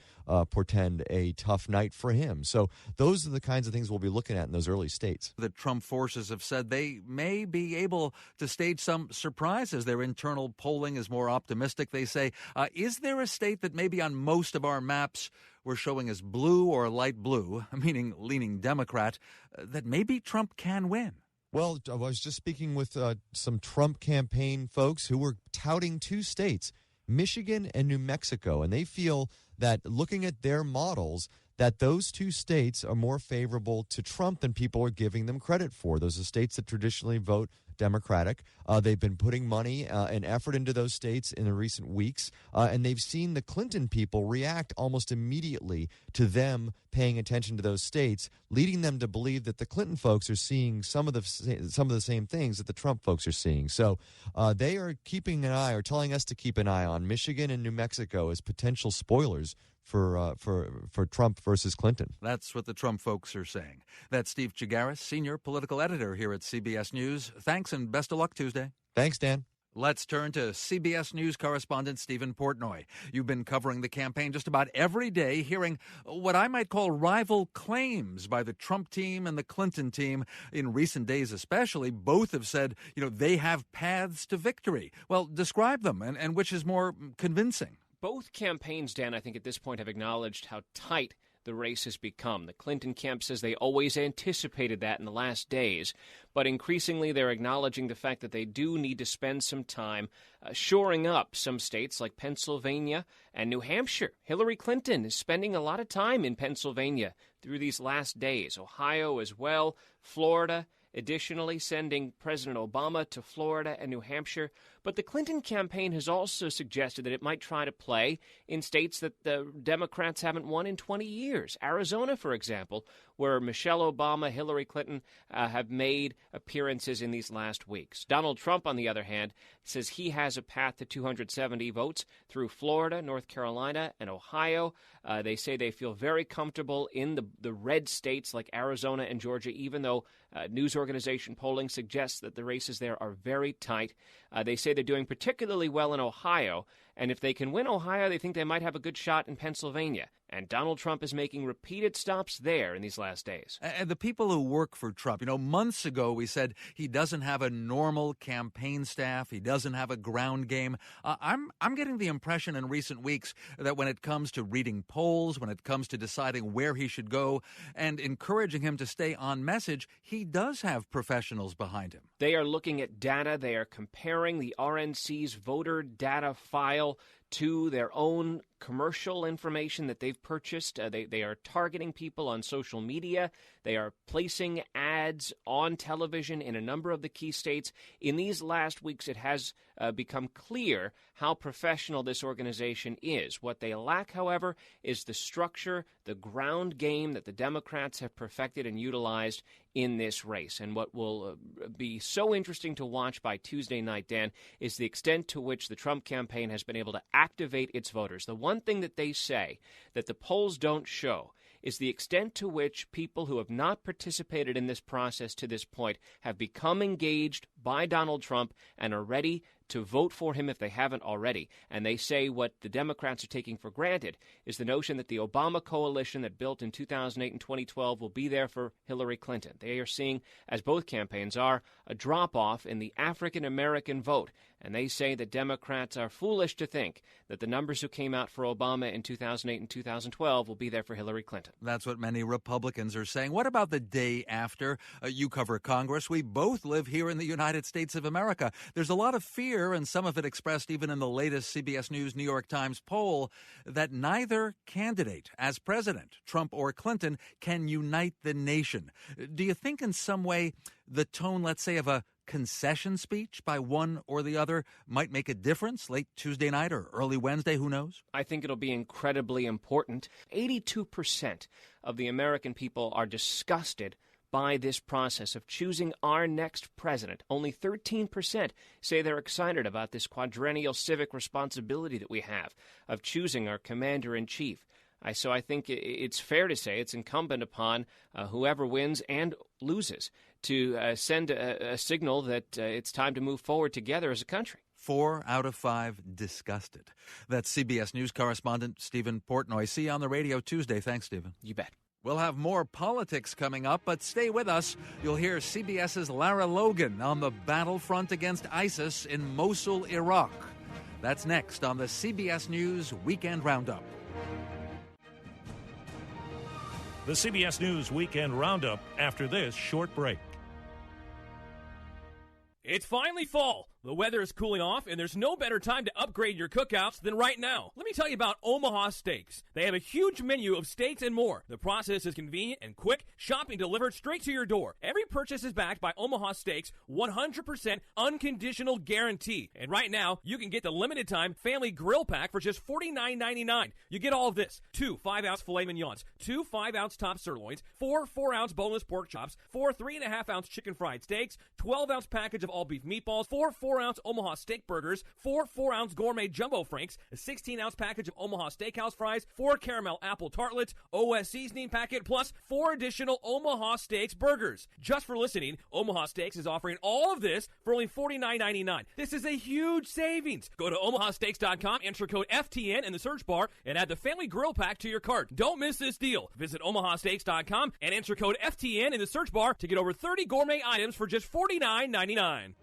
portend a tough night for him. So those are the kinds of things we'll be looking at in those early states. The Trump forces have said they may be able to stage some surprises. Their internal polling is more optimistic, they say. Is there a state that maybe on most of our maps we're showing as blue or light blue, meaning leaning Democrat, that maybe Trump can win? Well, I was just speaking with some Trump campaign folks who were touting two states, Michigan and New Mexico, and they feel that looking at their models, that those two states are more favorable to Trump than people are giving them credit for. Those are states that traditionally vote Democratic. They've been putting money and effort into those states in the recent weeks, and they've seen the Clinton people react almost immediately to them paying attention to those states, leading them to believe that the Clinton folks are seeing some of the same things that the Trump folks are seeing. So they are keeping an eye, or telling us to keep an eye on Michigan and New Mexico as potential spoilers for Trump versus Clinton. That's what the Trump folks are saying. That's Steve Chigaris, senior political editor here at CBS News. Thanks and best of luck Tuesday. Thanks, Dan. Let's turn to CBS News correspondent Stephen Portnoy. You've been covering the campaign just about every day, hearing what I might call rival claims by the Trump team and the Clinton team. In recent days especially, both have said, they have paths to victory. Well, describe them, and which is more convincing? Both campaigns, Dan, I think at this point have acknowledged how tight the race has become. The Clinton camp says they always anticipated that in the last days, but increasingly they're acknowledging the fact that they do need to spend some time shoring up some states like Pennsylvania and New Hampshire. Hillary Clinton is spending a lot of time in Pennsylvania through these last days. Ohio as well, Florida. Additionally, sending President Obama to Florida and New Hampshire. But the Clinton campaign has also suggested that it might try to play in states that the Democrats haven't won in 20 years. Arizona, for example, where Michelle Obama, Hillary Clinton have made appearances in these last weeks. Donald Trump, on the other hand, says he has a path to 270 votes through Florida, North Carolina, and Ohio. They say they feel very comfortable in the red states like Arizona and Georgia, even though news organization polling suggests that the races there are very tight. They say they're doing particularly well in Ohio, and if they can win Ohio, they think they might have a good shot in Pennsylvania. And Donald Trump is making repeated stops there in these last days. And the people who work for Trump, months ago we said he doesn't have a normal campaign staff. He doesn't have a ground game. I'm getting the impression in recent weeks that when it comes to reading polls, when it comes to deciding where he should go and encouraging him to stay on message, he does have professionals behind him. They are looking at data. They are comparing the RNC's voter data file to their own commercial information that they've purchased. They are targeting people on social media. They are placing ads on television in a number of the key states. In these last weeks, it has become clear how professional this organization is. What they lack, however, is the structure, the ground game that the Democrats have perfected and utilized in this race. And what will be so interesting to watch by Tuesday night, Dan, is the extent to which the Trump campaign has been able to activate its voters. The one thing that they say that the polls don't show is the extent to which people who have not participated in this process to this point have become engaged by Donald Trump and are ready to vote for him if they haven't already. And they say what the Democrats are taking for granted is the notion that the Obama coalition that built in 2008 and 2012 will be there for Hillary Clinton. They are seeing, as both campaigns are, a drop-off in the African-American vote. And they say that Democrats are foolish to think that the numbers who came out for Obama in 2008 and 2012 will be there for Hillary Clinton. That's what many Republicans are saying. What about the day after? You cover Congress. We both live here in the United States of America. There's a lot of fear, and some of it expressed even in the latest CBS News New York Times poll, that neither candidate as president, Trump or Clinton, can unite the nation. Do you think in some way the tone, let's say, of a concession speech by one or the other might make a difference late Tuesday night or early Wednesday? Who knows? I think it'll be incredibly important. 82% of the American people are disgusted by this process of choosing our next president. Only 13% say they're excited about this quadrennial civic responsibility that we have of choosing our commander-in-chief. So I think it's fair to say it's incumbent upon whoever wins and loses to send a signal that it's time to move forward together as a country. 4 out of 5 disgusted. That's CBS News correspondent Stephen Portnoy. See you on the radio Tuesday. Thanks, Stephen. You bet. We'll have more politics coming up, but stay with us. You'll hear CBS's Lara Logan on the battlefront against ISIS in Mosul, Iraq. That's next on the CBS News Weekend Roundup. The CBS News Weekend Roundup after this short break. It's finally fall. The weather is cooling off, and there's no better time to upgrade your cookouts than right now. Let me tell you about Omaha Steaks. They have a huge menu of steaks and more. The process is convenient and quick. Shopping delivered straight to your door. Every purchase is backed by Omaha Steaks' 100% unconditional guarantee. And right now, you can get the limited-time family grill pack for just $49.99. You get all of this: 2 5-ounce filet mignons, 2 5-ounce top sirloins, 4 4-ounce boneless pork chops, 4 3.5-ounce chicken fried steaks, 12-ounce package of all-beef meatballs, 4 4-ounce Omaha steak burgers, 4 4-ounce gourmet jumbo franks, a 16-ounce package of Omaha Steakhouse fries, 4 caramel apple tartlets, OS seasoning packet, plus 4 additional Omaha Steaks burgers. Just for listening, Omaha Steaks is offering all of this for only $49.99. This is a huge savings. Go to omahasteaks.com, enter code FTN in the search bar, and add the family grill pack to your cart. Don't miss this deal. Visit omahasteaks.com and enter code FTN in the search bar to get over 30 gourmet items for just $49.99.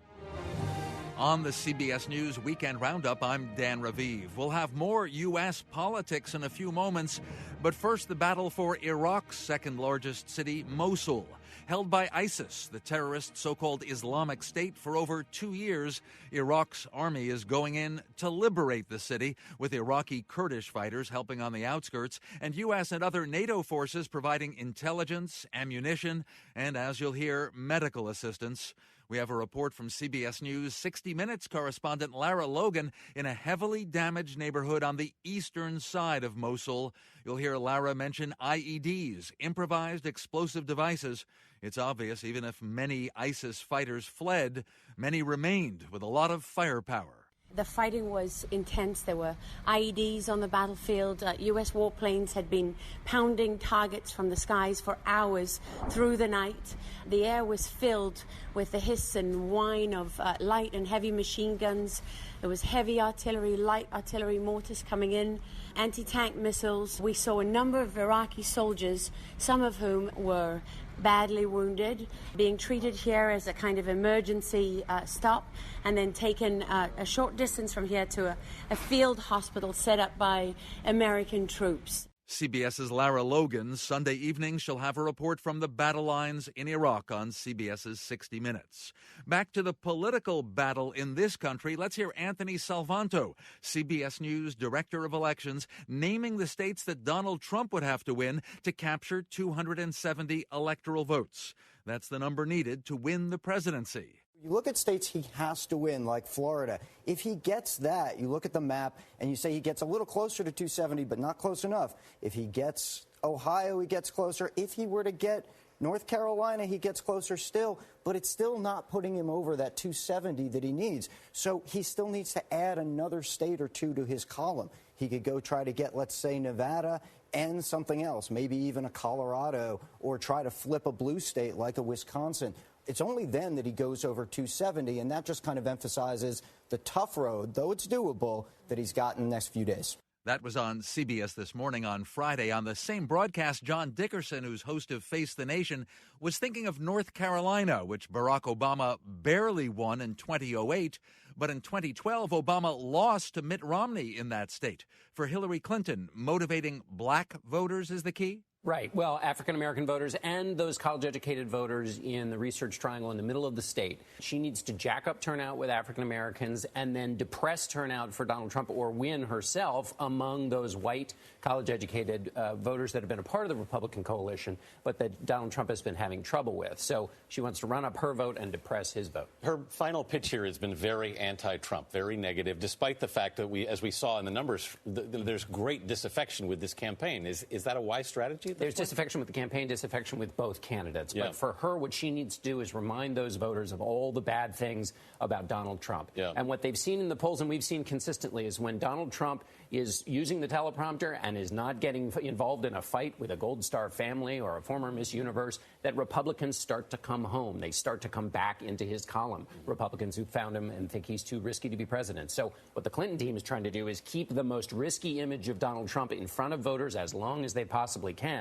On the CBS News Weekend Roundup, I'm Dan Raviv. We'll have more U.S. politics in a few moments, but first the battle for Iraq's second-largest city, Mosul. Held by ISIS, the terrorist so-called Islamic State, for over 2 years, Iraq's army is going in to liberate the city, with Iraqi Kurdish fighters helping on the outskirts, and U.S. and other NATO forces providing intelligence, ammunition, and, as you'll hear, medical assistance. We have a report from CBS News 60 Minutes correspondent Lara Logan in a heavily damaged neighborhood on the eastern side of Mosul. You'll hear Lara mention IEDs, improvised explosive devices. It's obvious even if many ISIS fighters fled, many remained with a lot of firepower. The fighting was intense. There were IEDs on the battlefield. U.S. warplanes had been pounding targets from the skies for hours through the night. The air was filled with the hiss and whine of light and heavy machine guns. There was heavy artillery, light artillery mortars coming in, anti-tank missiles. We saw a number of Iraqi soldiers, some of whom were badly wounded, being treated here as a kind of emergency stop, and then taken a short distance from here to a field hospital set up by American troops. CBS's Lara Logan. Sunday evening, she'll have a report from the battle lines in Iraq on CBS's 60 Minutes. Back to the political battle in this country, let's hear Anthony Salvanto, CBS News Director of Elections, naming the states that Donald Trump would have to win to capture 270 electoral votes. That's the number needed to win the presidency. You look at states he has to win, like Florida. If he gets that, you look at the map and you say he gets a little closer to 270, but not close enough. If he gets Ohio, he gets closer. If he were to get North Carolina, he gets closer still, but it's still not putting him over that 270 that he needs. So he still needs to add another state or two to his column. He could go try to get, let's say, Nevada and something else, maybe even a Colorado, or try to flip a blue state like a Wisconsin. It's only then that he goes over 270, and that just kind of emphasizes the tough road, though it's doable, that he's got in the next few days. That was on CBS This Morning on Friday. On the same broadcast, John Dickerson, who's host of Face the Nation, was thinking of North Carolina, which Barack Obama barely won in 2008. But in 2012, Obama lost to Mitt Romney in that state. For Hillary Clinton, motivating black voters is the key? Right. Well, African-American voters and those college-educated voters in the Research Triangle in the middle of the state. She needs to jack up turnout with African-Americans and then depress turnout for Donald Trump or win herself among those white college-educated voters that have been a part of the Republican coalition, but that Donald Trump has been having trouble with. So she wants to run up her vote and depress his vote. Her final pitch here has been very anti-Trump, very negative, despite the fact that as we saw in the numbers, there's great disaffection with this campaign. Is that a wise strategy? There's disaffection with the campaign, disaffection with both candidates. Yeah. But for her, what she needs to do is remind those voters of all the bad things about Donald Trump. Yeah. And what they've seen in the polls, and we've seen consistently, is when Donald Trump is using the teleprompter and is not getting involved in a fight with a Gold Star family or a former Miss Universe, that Republicans start to come home. They start to come back into his column, Republicans who found him and think he's too risky to be president. So what the Clinton team is trying to do is keep the most risky image of Donald Trump in front of voters as long as they possibly can,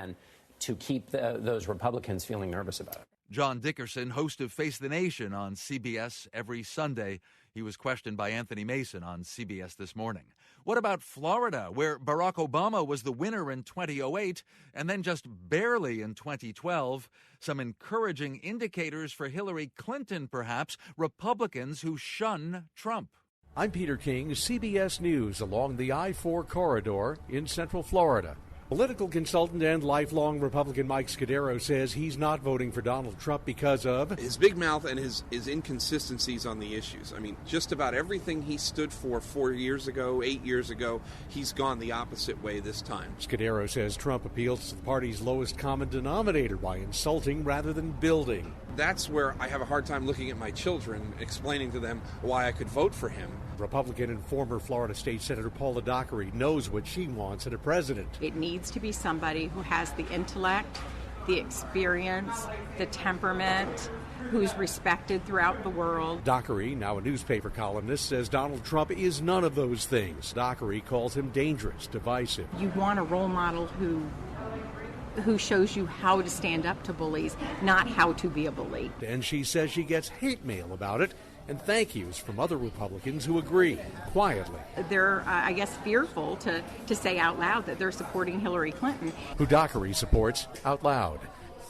to keep those Republicans feeling nervous about it. John Dickerson, host of Face the Nation on CBS every Sunday. He was questioned by Anthony Mason on CBS This Morning. What about Florida, where Barack Obama was the winner in 2008 and then just barely in 2012? Some encouraging indicators for Hillary Clinton, perhaps, Republicans who shun Trump. I'm Peter King, CBS News, along the I-4 corridor in Central Florida. Political consultant and lifelong Republican Mike Scudero says he's not voting for Donald Trump because of his big mouth and his inconsistencies on the issues. I mean, just about everything he stood for 4 years ago, 8 years ago, he's gone the opposite way this time. Scudero says Trump appeals to the party's lowest common denominator by insulting rather than building. That's where I have a hard time looking at my children, explaining to them why I could vote for him. Republican and former Florida State Senator Paula Dockery knows what she wants in a president. It needs to be somebody who has the intellect, the experience, the temperament, who's respected throughout the world. Dockery, now a newspaper columnist, says Donald Trump is none of those things. Dockery calls him dangerous, divisive. You want a role model who shows you how to stand up to bullies, not how to be a bully. And she says she gets hate mail about it. and thank yous from other Republicans who agree, quietly. They're, I guess, fearful to say out loud that they're supporting Hillary Clinton. Who Dockery supports out loud.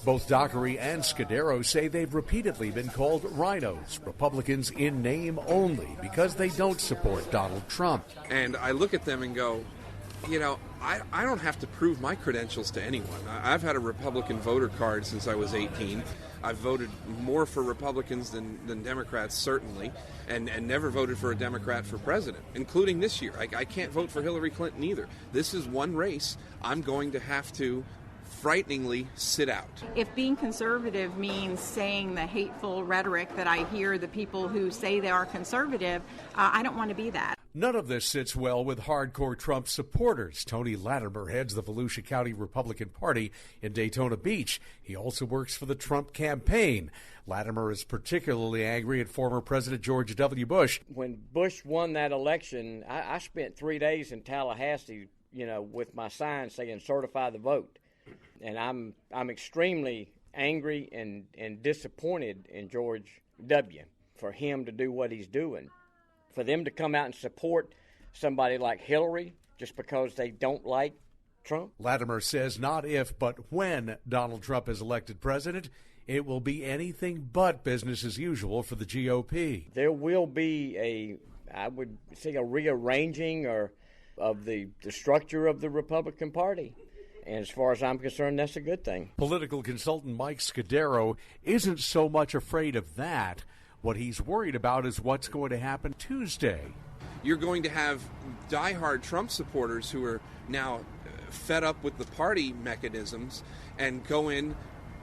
Both Dockery and Scudero say they've repeatedly been called rhinos, Republicans in name only, because they don't support Donald Trump. And I look at them and go, you know, I don't have to prove my credentials to anyone. I've had a Republican voter card since I was 18. I've voted more for Republicans than Democrats, certainly, and never voted for a Democrat for president, including this year. I can't vote for Hillary Clinton either. This is one race I'm going to have to frighteningly sit out. If being conservative means saying the hateful rhetoric that I hear the people who say they are conservative, I don't want to be that. None of this sits well with hardcore Trump supporters. Tony Latimer heads the Volusia County Republican Party in Daytona Beach. He also works for the Trump campaign. Latimer is particularly angry at former President George W. Bush. When Bush won that election, I spent 3 days in Tallahassee, with my sign saying certify the vote. And I'm extremely angry and disappointed in George W. for him to do what he's doing. For them to come out and support somebody like Hillary just because they don't like Trump? Latimer says not if, but when Donald Trump is elected president, it will be anything but business as usual for the GOP. There will be I would say a rearranging of the structure of the Republican Party. And as far as I'm concerned, that's a good thing. Political consultant Mike Scudero isn't so much afraid of that. What he's worried about is what's going to happen Tuesday. You're going to have diehard Trump supporters who are now fed up with the party mechanisms and go in,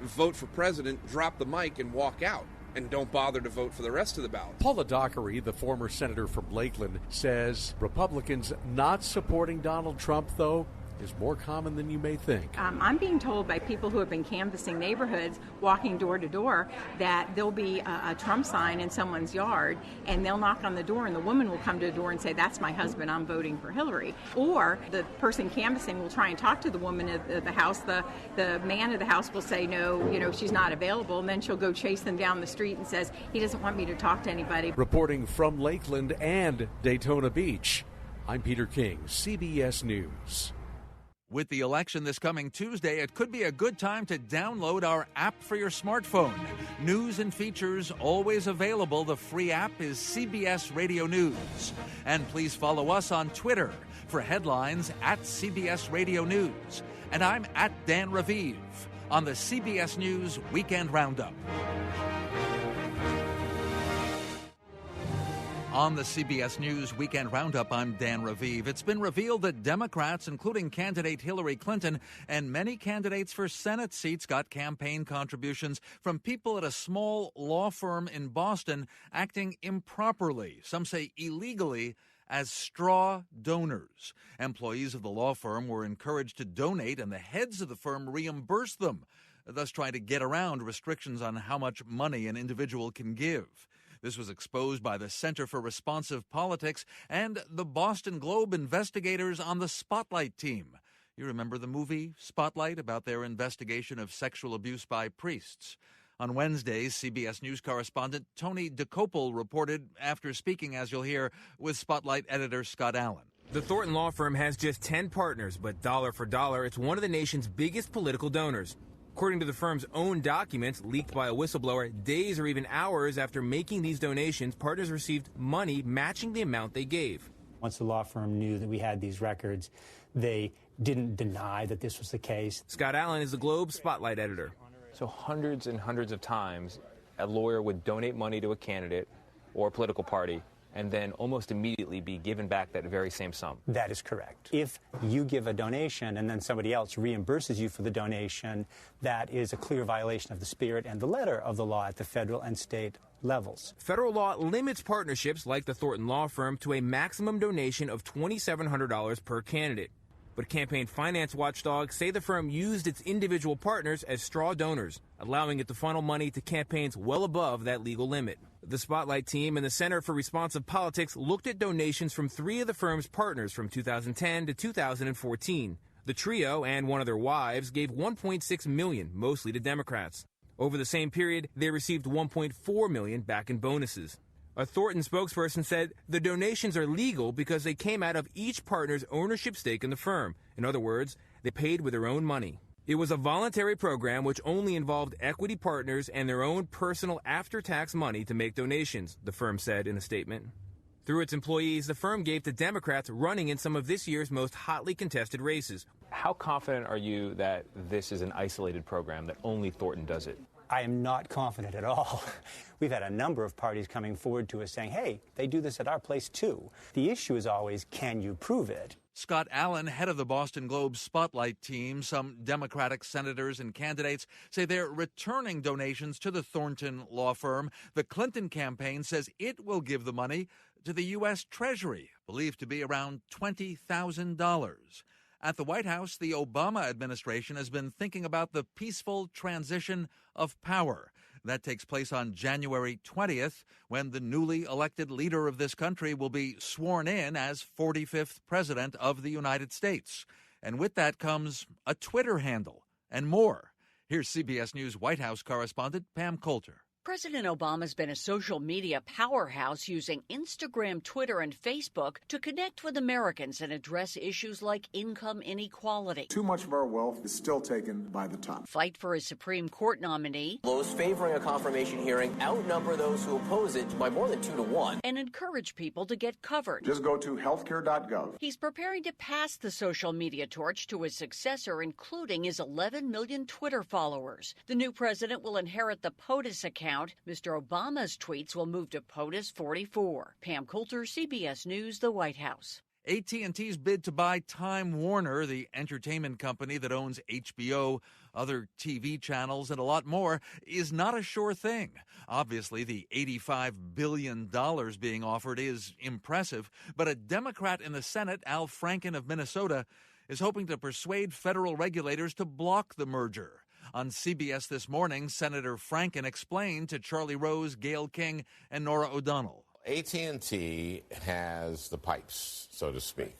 vote for president, drop the mic, and walk out, and don't bother to vote for the rest of the ballot. Paula Dockery, the former senator from Lakeland, says Republicans not supporting Donald Trump, though, is more common than you may think. I'm being told by people who have been canvassing neighborhoods, walking door to door, that there'll be a Trump sign in someone's yard, and they'll knock on the door, and the woman will come to the door and say, "That's my husband, I'm voting for Hillary." Or the person canvassing will try and talk to the woman at the house. The man of the house will say, no, she's not available, and then she'll go chase them down the street and says, he doesn't want me to talk to anybody. Reporting from Lakeland and Daytona Beach, I'm Peter King, CBS News. With the election this coming Tuesday, it could be a good time to download our app for your smartphone. News and features always available. The free app is CBS Radio News. And please follow us on Twitter for headlines at CBS Radio News. And I'm at Dan Raviv on the CBS News Weekend Roundup. On the CBS News Weekend Roundup, I'm Dan Raviv. It's been revealed that Democrats, including candidate Hillary Clinton and many candidates for Senate seats, got campaign contributions from people at a small law firm in Boston acting improperly, some say illegally, as straw donors. Employees of the law firm were encouraged to donate, and the heads of the firm reimbursed them, thus trying to get around restrictions on how much money an individual can give. This was exposed by the Center for Responsive Politics and the Boston Globe investigators on the Spotlight team. You remember the movie Spotlight about their investigation of sexual abuse by priests. On Wednesday, CBS News correspondent Tony DeCopel reported after speaking, as you'll hear, with Spotlight editor Scott Allen. The Thornton Law Firm has just 10 partners, but dollar for dollar, it's one of the nation's biggest political donors. According to the firm's own documents, leaked by a whistleblower, days or even hours after making these donations, partners received money matching the amount they gave. Once the law firm knew that we had these records, they didn't deny that this was the case. Scott Allen is the Globe Spotlight editor. So hundreds and hundreds of times, a lawyer would donate money to a candidate or a political party and then almost immediately be given back that very same sum. That is correct. If you give a donation and then somebody else reimburses you for the donation, that is a clear violation of the spirit and the letter of the law at the federal and state levels. Federal law limits partnerships like the Thornton Law Firm to a maximum donation of $2,700 per candidate. But campaign finance watchdogs say the firm used its individual partners as straw donors, allowing it to funnel money to campaigns well above that legal limit. The Spotlight team and the Center for Responsive Politics looked at donations from 3 of the firm's partners from 2010 to 2014. The trio and one of their wives gave $1.6 million, mostly to Democrats. Over the same period, they received $1.4 million back in bonuses. A Thornton spokesperson said the donations are legal because they came out of each partner's ownership stake in the firm. In other words, they paid with their own money. It was a voluntary program which only involved equity partners and their own personal after-tax money to make donations, the firm said in a statement. Through its employees, the firm gave to Democrats running in some of this year's most hotly contested races. How confident are you that this is an isolated program, that only Thornton does it? I am not confident at all. We've had a number of parties coming forward to us saying, hey, they do this at our place too. The issue is always, can you prove it? Scott Allen, head of the Boston Globe Spotlight team, some Democratic senators and candidates say they're returning donations to the Thornton law firm. The Clinton campaign says it will give the money to the U.S. Treasury, believed to be around $20,000. At the White House, the Obama administration has been thinking about the peaceful transition of power. That takes place on January 20th, when the newly elected leader of this country will be sworn in as 45th President of the United States. And with that comes a Twitter handle and more. Here's CBS News White House correspondent Pam Coulter. President Obama's been a social media powerhouse using Instagram, Twitter, and Facebook to connect with Americans and address issues like income inequality. Too much of our wealth is still taken by the top. Fight for a Supreme Court nominee. Those favoring a confirmation hearing outnumber those who oppose it by more than 2 to 1. And encourage people to get covered. Just go to healthcare.gov. He's preparing to pass the social media torch to his successor, including his 11 million Twitter followers. The new president will inherit the POTUS account. Mr. Obama's tweets will move to POTUS 44. Pam Coulter, CBS News, the White House. AT&T's bid to buy Time Warner, the entertainment company that owns HBO, other TV channels, and a lot more, is not a sure thing. Obviously, the $85 billion being offered is impressive, but a Democrat in the Senate, Al Franken of Minnesota, is hoping to persuade federal regulators to block the merger. On CBS This Morning, Senator Franken explained to Charlie Rose, Gayle King, and Norah O'Donnell. AT&T has the pipes, so to speak.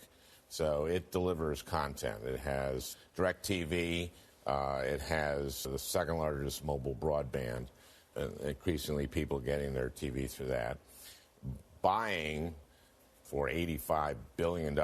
So it delivers content. It has DirecTV. It has the second largest mobile broadband. Increasingly, people getting their TV through that. Buying for $85 billion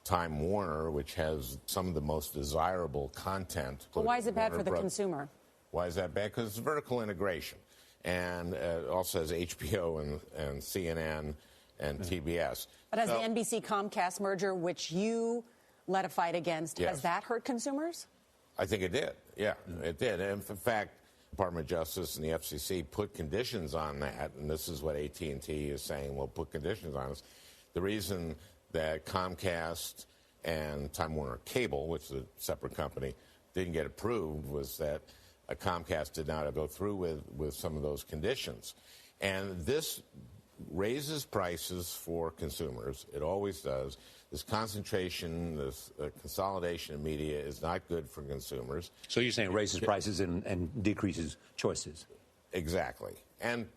Time Warner, which has some of the most desirable content. Well, why is it bad for the consumer? Why is that bad? Because it's vertical integration. And it also has HBO and CNN and TBS. But has the NBC-Comcast merger, which you led a fight against, has that hurt consumers? I think it did. Yeah, it did. And in fact, the Department of Justice and the FCC put conditions on that, and this is what AT&T is saying, well, put conditions on us. The reason that Comcast and Time Warner Cable, which is a separate company, didn't get approved was that Comcast did not go through with some of those conditions. And this raises prices for consumers. It always does. This concentration, this consolidation of media is not good for consumers. So you're saying it raises prices and decreases choices? Exactly. And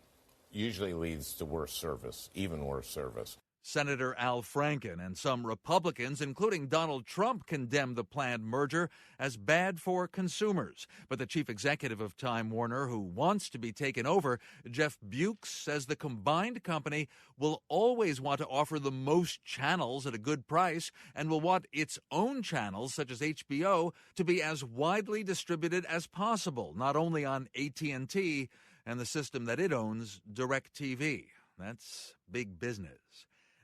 usually leads to worse service, even worse service. Senator Al Franken and some Republicans, including Donald Trump, condemned the planned merger as bad for consumers. But the chief executive of Time Warner, who wants to be taken over, Jeff Bukes, says the combined company will always want to offer the most channels at a good price and will want its own channels, such as HBO, to be as widely distributed as possible, not only on AT&T and the system that it owns, DirecTV. That's big business.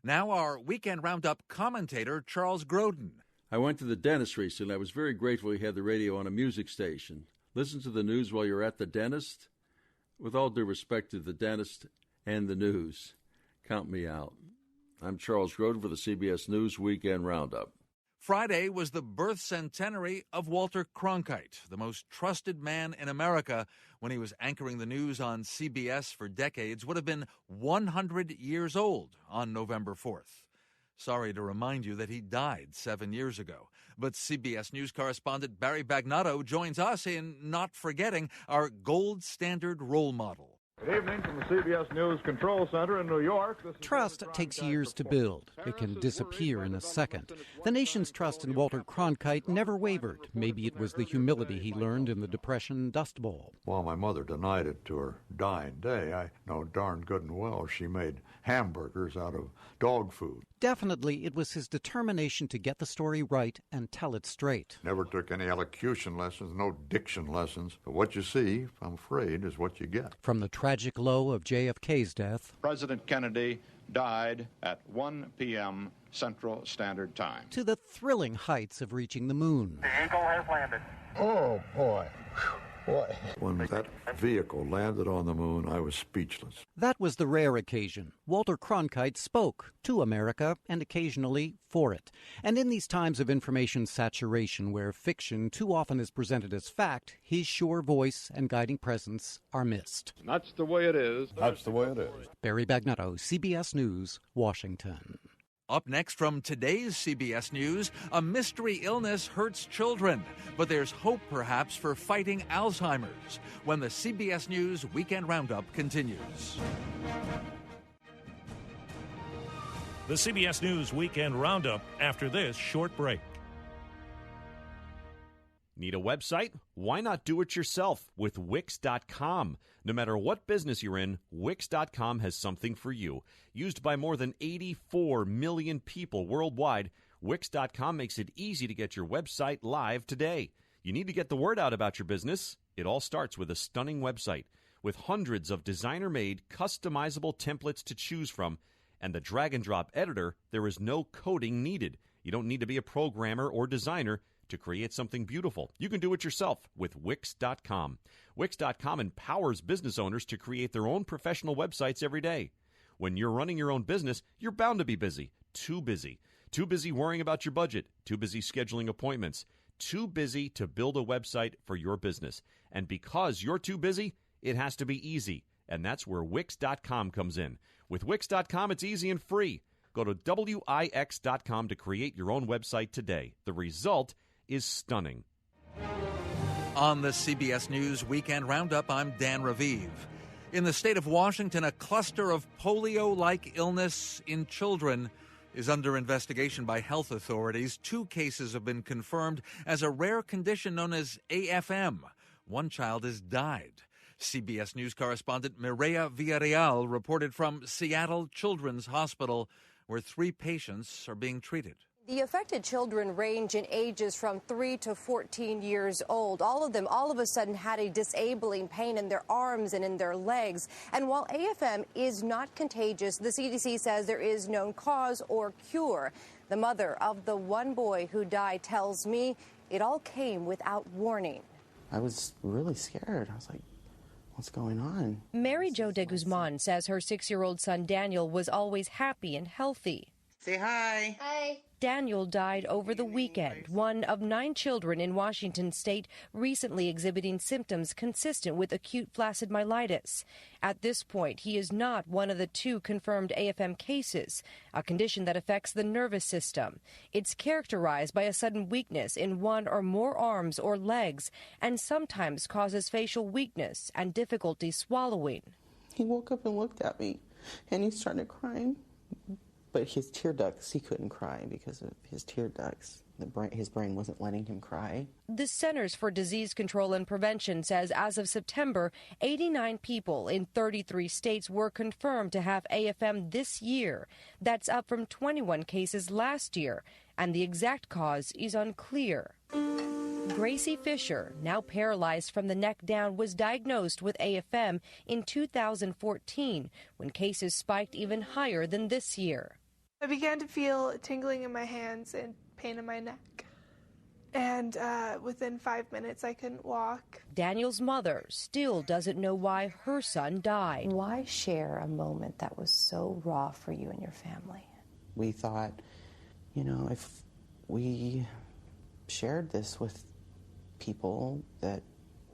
Now our Weekend Roundup commentator, Charles Grodin. I went to the dentist recently. I was very grateful he had the radio on a music station. Listen to the news while you're at the dentist? With all due respect to the dentist and the news, count me out. I'm Charles Grodin for the CBS News Weekend Roundup. Friday was the birth centenary of Walter Cronkite, the most trusted man in America when he was anchoring the news on CBS for decades, would have been 100 years old on November 4th. Sorry to remind you that he died 7 years ago. But CBS News correspondent Barry Bagnotto joins us in not forgetting our gold standard role model. Good evening from the CBS News Control Center in New York. Trust takes years to build. It can disappear in a second. The nation's trust in Walter Cronkite never wavered. Maybe it was the humility he learned in the Depression Dust Bowl. While my mother denied it to her dying day, I know darn good and well she made hamburgers out of dog food. Definitely, it was his determination to get the story right and tell it straight. Never took any elocution lessons, no diction lessons. But what you see, I'm afraid, is what you get. From the tragic low of JFK's death, President Kennedy died at 1 p.m. Central Standard Time, to the thrilling heights of reaching the moon. The Eagle has landed. Oh, boy. Boy. When that vehicle landed on the moon, I was speechless. That was the rare occasion. Walter Cronkite spoke to America and occasionally for it. And in these times of information saturation where fiction too often is presented as fact, his sure voice and guiding presence are missed. That's the way it is. That's the way it is. Barry Bagnetto, CBS News, Washington. Up next from today's CBS News, a mystery illness hurts children, but there's hope perhaps for fighting Alzheimer's when the CBS News Weekend Roundup continues. The CBS News Weekend Roundup after this short break. Need a website? Why not do it yourself with Wix.com? No matter what business you're in, Wix.com has something for you. Used by more than 84 million people worldwide, Wix.com makes it easy to get your website live today. You need to get the word out about your business? It all starts with a stunning website with hundreds of designer-made, customizable templates to choose from, and the drag-and-drop editor. There is no coding needed. You don't need to be a programmer or designer to create something beautiful. You can do it yourself with Wix.com. Wix.com empowers business owners to create their own professional websites every day. When you're running your own business, you're bound to be busy. Too busy. Too busy worrying about your budget. Too busy scheduling appointments. Too busy to build a website for your business. And because you're too busy, it has to be easy. And that's where Wix.com comes in. With Wix.com, it's easy and free. Go to Wix.com to create your own website today. The result is stunning. On the CBS News Weekend Roundup, I'm Dan Raviv. In the state of Washington, a cluster of polio-like illness in children is under investigation by health authorities. 2 cases have been confirmed as a rare condition known as AFM. 1 child has died. CBS News correspondent Mireya Villarreal reported from Seattle Children's Hospital, where 3 patients are being treated. The affected children range in ages from 3 to 14 years old. All of them, all of a sudden, had a disabling pain in their arms and in their legs. And while AFM is not contagious, the CDC says there is no cause or cure. The mother of the 1 boy who died tells me it all came without warning. I was really scared. I was like, what's going on? Mary Jo de Guzman says her 6-year-old son Daniel was always happy and healthy. Say hi. Hi. Daniel died over the weekend, one of 9 children in Washington state recently exhibiting symptoms consistent with acute flaccid myelitis. At this point, he is not one of the 2 confirmed AFM cases, a condition that affects the nervous system. It's characterized by a sudden weakness in 1 or more arms or legs and sometimes causes facial weakness and difficulty swallowing. He woke up and looked at me, and he started crying. But his tear ducts, he couldn't cry because of his tear ducts. His brain wasn't letting him cry. The Centers for Disease Control and Prevention says as of September, 89 people in 33 states were confirmed to have AFM this year. That's up from 21 cases last year, and the exact cause is unclear. Gracie Fisher, now paralyzed from the neck down, was diagnosed with AFM in 2014 when cases spiked even higher than this year. I began to feel tingling in my hands and pain in my neck. And within 5 minutes, I couldn't walk. Daniel's mother still doesn't know why her son died. Why share a moment that was so raw for you and your family? We thought, if we shared this with people, that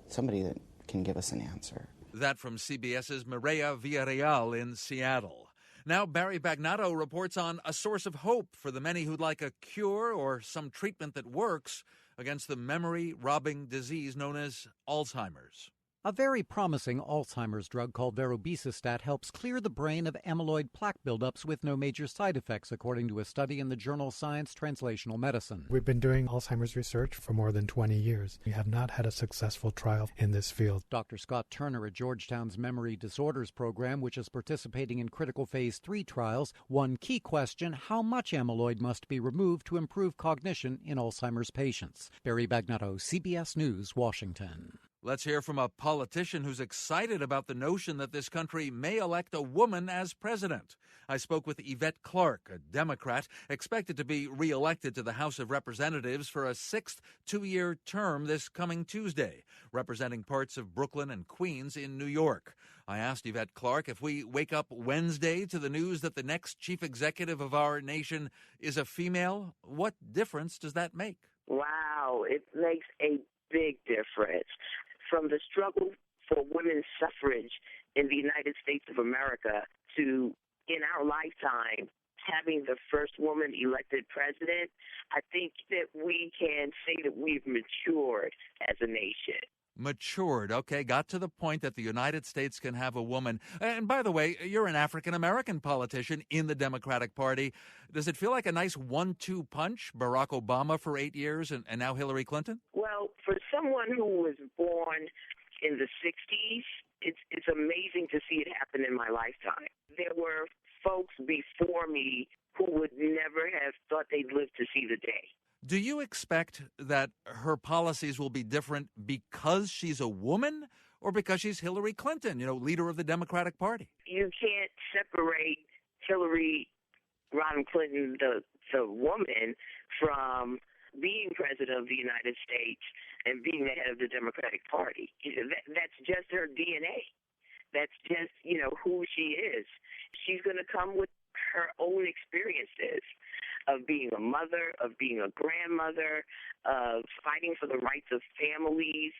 somebody that can give us an answer. That from CBS's Mireya Villarreal in Seattle. Now Barry Bagnetto reports on a source of hope for the many who'd like a cure or some treatment that works against the memory-robbing disease known as Alzheimer's. A very promising Alzheimer's drug called verobesistat helps clear the brain of amyloid plaque buildups with no major side effects, according to a study in the journal Science Translational Medicine. We've been doing Alzheimer's research for more than 20 years. We have not had a successful trial in this field. Dr. Scott Turner at Georgetown's Memory Disorders Program, which is participating in critical phase 3 trials, one key question: how much amyloid must be removed to improve cognition in Alzheimer's patients? Barry Bagnetto, CBS News, Washington. Let's hear from a politician who's excited about the notion that this country may elect a woman as president. I spoke with Yvette Clarke, a Democrat, expected to be reelected to the House of Representatives for a 6th two-year term this coming Tuesday, representing parts of Brooklyn and Queens in New York. I asked Yvette Clarke if we wake up Wednesday to the news that the next chief executive of our nation is a female, what difference does that make? Wow, it makes a big difference. From the struggle for women's suffrage in the United States of America to, in our lifetime, having the first woman elected president, I think that we can say that we've matured as a nation. Matured. Okay, got to the point that the United States can have a woman. And by the way, you're an African-American politician in the Democratic Party. Does it feel like a nice 1-2 punch? Barack Obama for 8 years and now Hillary Clinton? Well, for someone who was born in the 60s, it's amazing to see it happen in my lifetime. There were folks before me who would never have thought they'd live to see the day. Do you expect that her policies will be different because she's a woman or because she's Hillary Clinton, leader of the Democratic Party? You can't separate Hillary Rodham Clinton, the woman, from being president of the United States and being the head of the Democratic Party. That's just her DNA. That's just, who she is. She's going to come with her own experiences of being a mother, of being a grandmother, of fighting for the rights of families,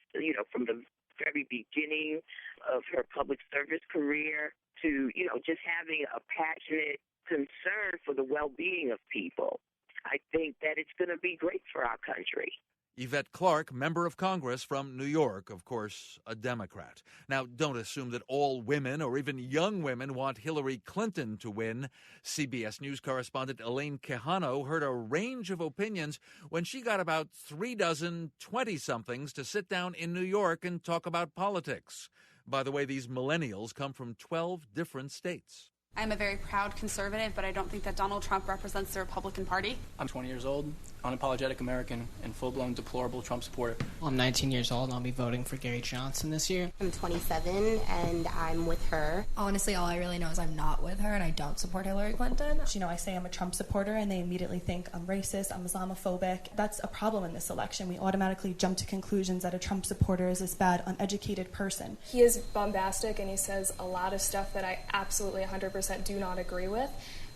from the very beginning of her public service career to, just having a passionate concern for the well-being of people. I think that it's going to be great for our country. Yvette Clarke, member of Congress from New York, of course, a Democrat. Now, don't assume that all women or even young women want Hillary Clinton to win. CBS News correspondent Elaine Quijano heard a range of opinions when she got about 36 20-somethings to sit down in New York and talk about politics. By the way, these millennials come from 12 different states. I'm a very proud conservative, but I don't think that Donald Trump represents the Republican Party. I'm 20 years old, unapologetic American, and full-blown deplorable Trump supporter. I'm 19 years old, and I'll be voting for Gary Johnson this year. I'm 27, and I'm with her. Honestly, all I really know is I'm not with her, and I don't support Hillary Clinton. I say I'm a Trump supporter, and they immediately think I'm racist, I'm Islamophobic. That's a problem in this election. We automatically jump to conclusions that a Trump supporter is this bad, uneducated person. He is bombastic, and he says a lot of stuff that I absolutely 100% do not agree with,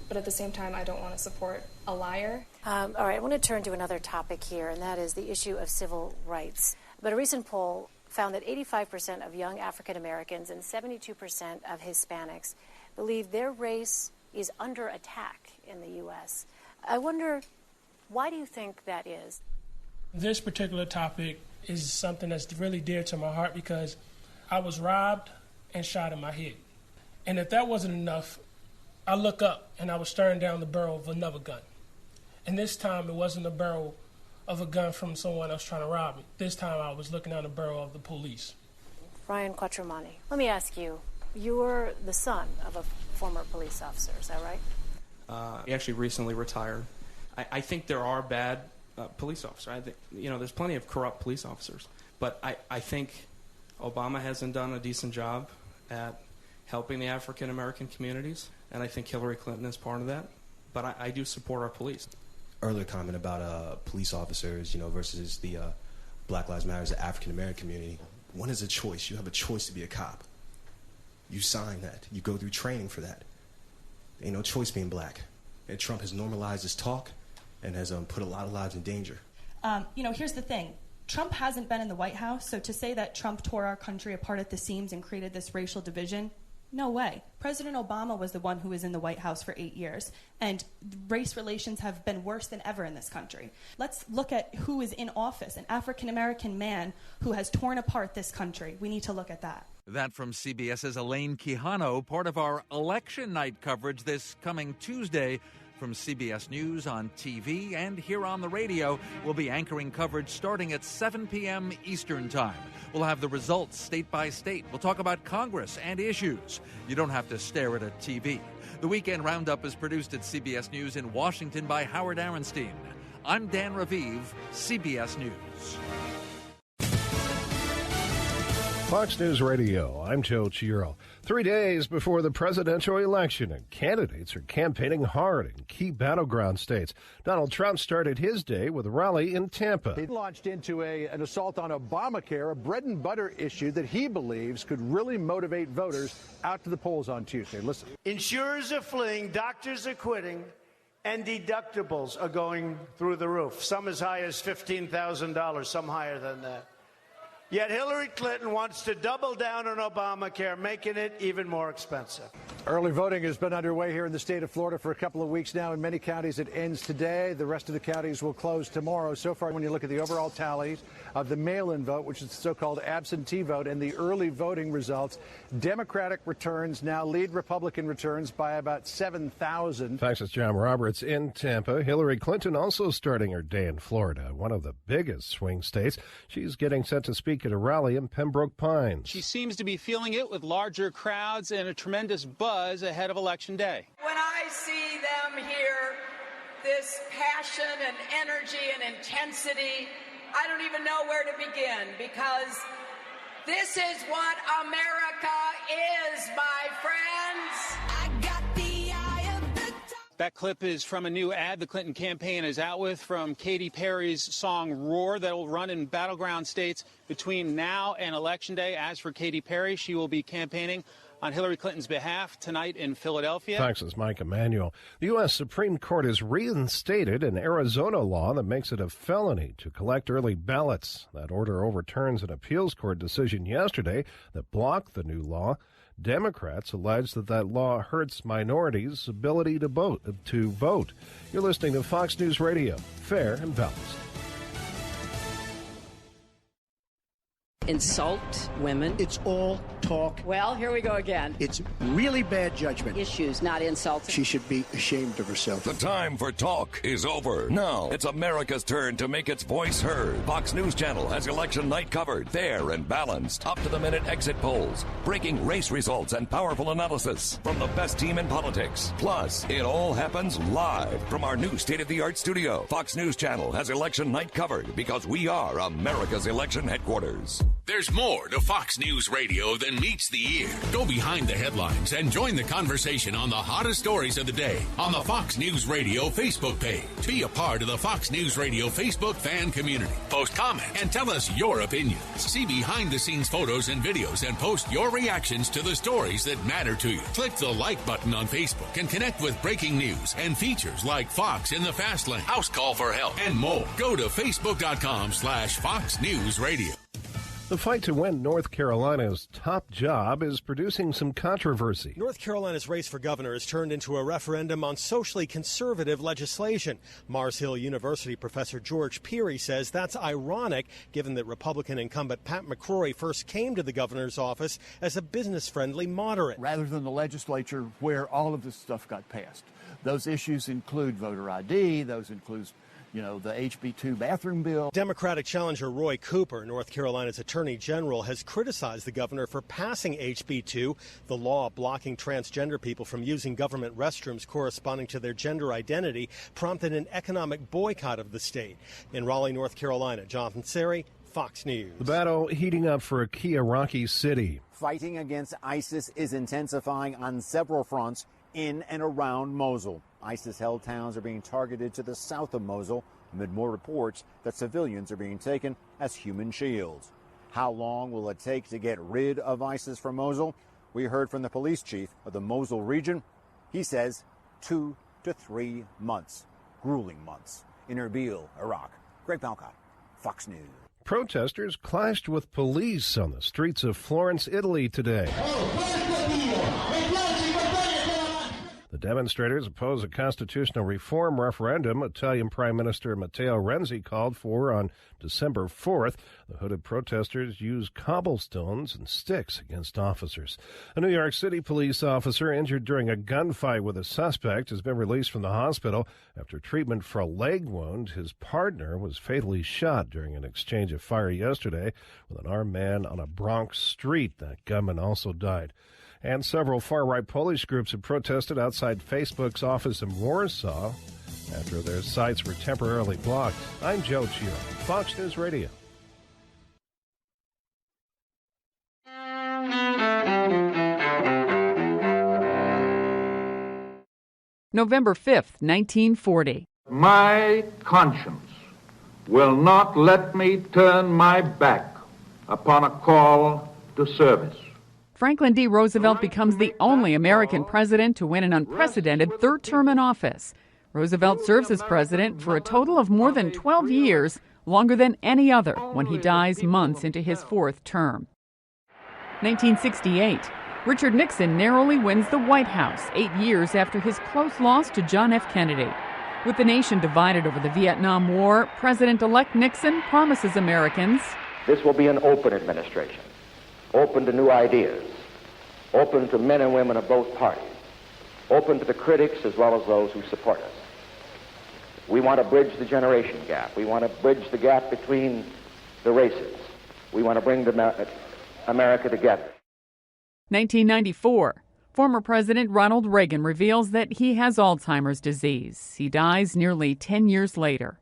but at the same time, I don't want to support a liar. All right, I want to turn to another topic here, and that is the issue of civil rights. But a recent poll found that 85% of young African Americans and 72% of Hispanics believe their race is under attack in the U.S. I wonder, why do you think that is? This particular topic is something that's really dear to my heart because I was robbed and shot in my head. And if that wasn't enough, I look up and I was staring down the barrel of another gun. And this time it wasn't the barrel of a gun from someone else trying to rob me. This time I was looking down the barrel of the police. Ryan Quattromani, let me ask you, you're the son of a former police officer, is that right? He actually recently retired. I think there are bad police officers. I think, there's plenty of corrupt police officers. But I think Obama hasn't done a decent job at helping the African-American communities, and I think Hillary Clinton is part of that. But I do support our police. Earlier comment about police officers, versus the Black Lives Matter, the African-American community. One is a choice. You have a choice to be a cop. You sign that. You go through training for that. There ain't no choice being black. And Trump has normalized his talk and has put a lot of lives in danger. Here's the thing. Trump hasn't been in the White House, so to say that Trump tore our country apart at the seams and created this racial division, No way. President Obama was the one who was in the White House for 8 years, and race relations have been worse than ever in this country. Let's look at who is in office, an African-American man who has torn apart this country. We need to look at that. That from CBS's Elaine Quijano, part of our election night coverage this coming Tuesday. From CBS News on TV and here on the radio, we'll be anchoring coverage starting at 7 p.m. Eastern Time. We'll have the results state by state. We'll talk about Congress and issues. You don't have to stare at a TV. The Weekend Roundup is produced at CBS News in Washington by Howard Aronstein. I'm Dan Raviv, CBS News. Fox News Radio, I'm Joe Chiro. 3 days before the presidential election, and candidates are campaigning hard in key battleground states. Donald Trump started his day with a rally in Tampa. He launched into an assault on Obamacare, a bread and butter issue that he believes could really motivate voters out to the polls on Tuesday. Listen. Insurers are fleeing, doctors are quitting, and deductibles are going through the roof. Some as high as $15,000, some higher than that. Yet Hillary Clinton wants to double down on Obamacare, making it even more expensive. Early voting has been underway here in the state of Florida for a couple of weeks now. In many counties, it ends today. The rest of the counties will close tomorrow. So far, when you look at the overall tallies of the mail-in vote, which is the so-called absentee vote, and the early voting results, Democratic returns now lead Republican returns by about 7,000. Fox's John Roberts in Tampa. Hillary Clinton also starting her day in Florida, one of the biggest swing states. She's getting set to speak at a rally in Pembroke Pines. She seems to be feeling it with larger crowds and a tremendous buzz ahead of Election Day. When I see them here, this passion and energy and intensity, I don't even know where to begin, because this is what America is, my friends. I got the eye of the That clip is from a new ad the Clinton campaign is out with from Katy Perry's song Roar that will run in battleground states between now and Election Day. As for Katy Perry, she will be campaigning on Hillary Clinton's behalf tonight in Philadelphia. Fox's Mike Emanuel. The U.S. Supreme Court has reinstated an Arizona law that makes it a felony to collect early ballots. That order overturns an appeals court decision yesterday that blocked the new law. Democrats allege that law hurts minorities' ability to vote. You're listening to Fox News Radio, fair and balanced. Insult women. It's all talk. Well, here we go again. It's really bad judgment. Issues, not insults. She should be ashamed of herself. The time for talk is over. Now it's America's turn to make its voice heard. Fox News Channel has election night covered, fair and balanced, up-to-the-minute exit polls, breaking race results and powerful analysis from the best team in politics. Plus, it all happens live from our new state-of-the-art studio. Fox News Channel has election night covered because we are America's election headquarters. There's more to Fox News Radio than meets the ear. Go behind the headlines and join the conversation on the hottest stories of the day on the Fox News Radio Facebook page. Be a part of the Fox News Radio Facebook fan community. Post comments and tell us your opinions. See behind-the-scenes photos and videos and post your reactions to the stories that matter to you. Click the like button on Facebook and connect with breaking news and features like Fox in the Fast Lane, House Call for Help, and more. Go to Facebook.com/Fox News Radio. The fight to win North Carolina's top job is producing some controversy. North Carolina's race for governor has turned into a referendum on socially conservative legislation. Mars Hill University professor George Peary says that's ironic, given that Republican incumbent Pat McCrory first came to the governor's office as a business-friendly moderate. Rather than the legislature where all of this stuff got passed. Those issues include voter ID, those include the HB2 bathroom bill. Democratic challenger Roy Cooper, North Carolina's attorney general, has criticized the governor for passing HB2, the law blocking transgender people from using government restrooms corresponding to their gender identity, prompted an economic boycott of the state. In Raleigh, North Carolina, Jonathan Seri, Fox News. The battle heating up for a key Iraqi city. Fighting against ISIS is intensifying on several fronts in and around Mosul. ISIS-held towns are being targeted to the south of Mosul amid more reports that civilians are being taken as human shields. How long will it take to get rid of ISIS from Mosul? We heard from the police chief of the Mosul region. He says 2 to 3 months. Grueling months. In Erbil, Iraq. Greg Palcott, Fox News. Protesters clashed with police on the streets of Florence, Italy today. The demonstrators oppose a constitutional reform referendum Italian Prime Minister Matteo Renzi called for on December 4th. The hooded protesters used cobblestones and sticks against officers. A New York City police officer injured during a gunfight with a suspect has been released from the hospital after treatment for a leg wound. His partner was fatally shot during an exchange of fire yesterday with an armed man on a Bronx street. That gunman also died. And several far-right Polish groups have protested outside Facebook's office in Warsaw after their sites were temporarily blocked. I'm Joe Chio, Fox News Radio. November 5th, 1940. My conscience will not let me turn my back upon a call to service. Franklin D. Roosevelt becomes the only American president to win an unprecedented third term in office. Roosevelt serves as president for a total of more than 12 years, longer than any other, when he dies months into his fourth term. 1968. Richard Nixon narrowly wins the White House 8 years after his close loss to John F. Kennedy. With the nation divided over the Vietnam War, President-elect Nixon promises Americans, "This will be an open administration, open to new ideas, open to men and women of both parties, open to the critics as well as those who support us. We want to bridge the generation gap. We want to bridge the gap between the races. We want to bring America together." 1994. Former President Ronald Reagan reveals that he has Alzheimer's disease. He dies nearly 10 years later.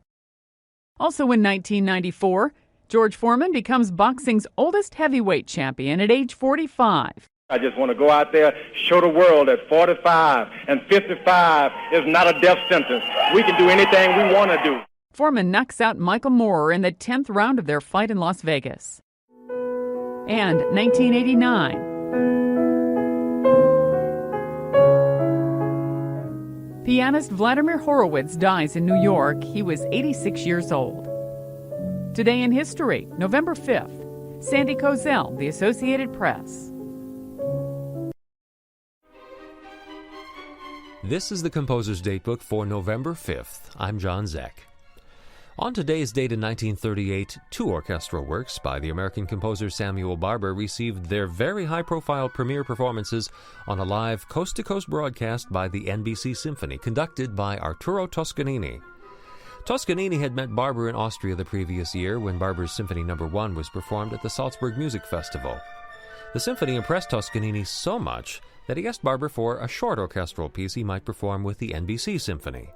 Also in 1994, George Foreman becomes boxing's oldest heavyweight champion at age 45. I just want to go out there, show the world that 45 and 55 is not a death sentence. We can do anything we want to do. Foreman knocks out Michael Moorer in the 10th round of their fight in Las Vegas. And 1989. Pianist Vladimir Horowitz dies in New York. He was 86 years old. Today in history, November 5th. Sandy Kozel, The Associated Press. This is the Composer's Datebook for November 5th. I'm John Zeck. On today's date in 1938, two orchestral works by the American composer Samuel Barber received their very high-profile premiere performances on a live coast-to-coast broadcast by the NBC Symphony, conducted by Arturo Toscanini. Toscanini had met Barber in Austria the previous year when Barber's Symphony No. 1 was performed at the Salzburg Music Festival. The symphony impressed Toscanini so much that he asked Barber for a short orchestral piece he might perform with the NBC Symphony.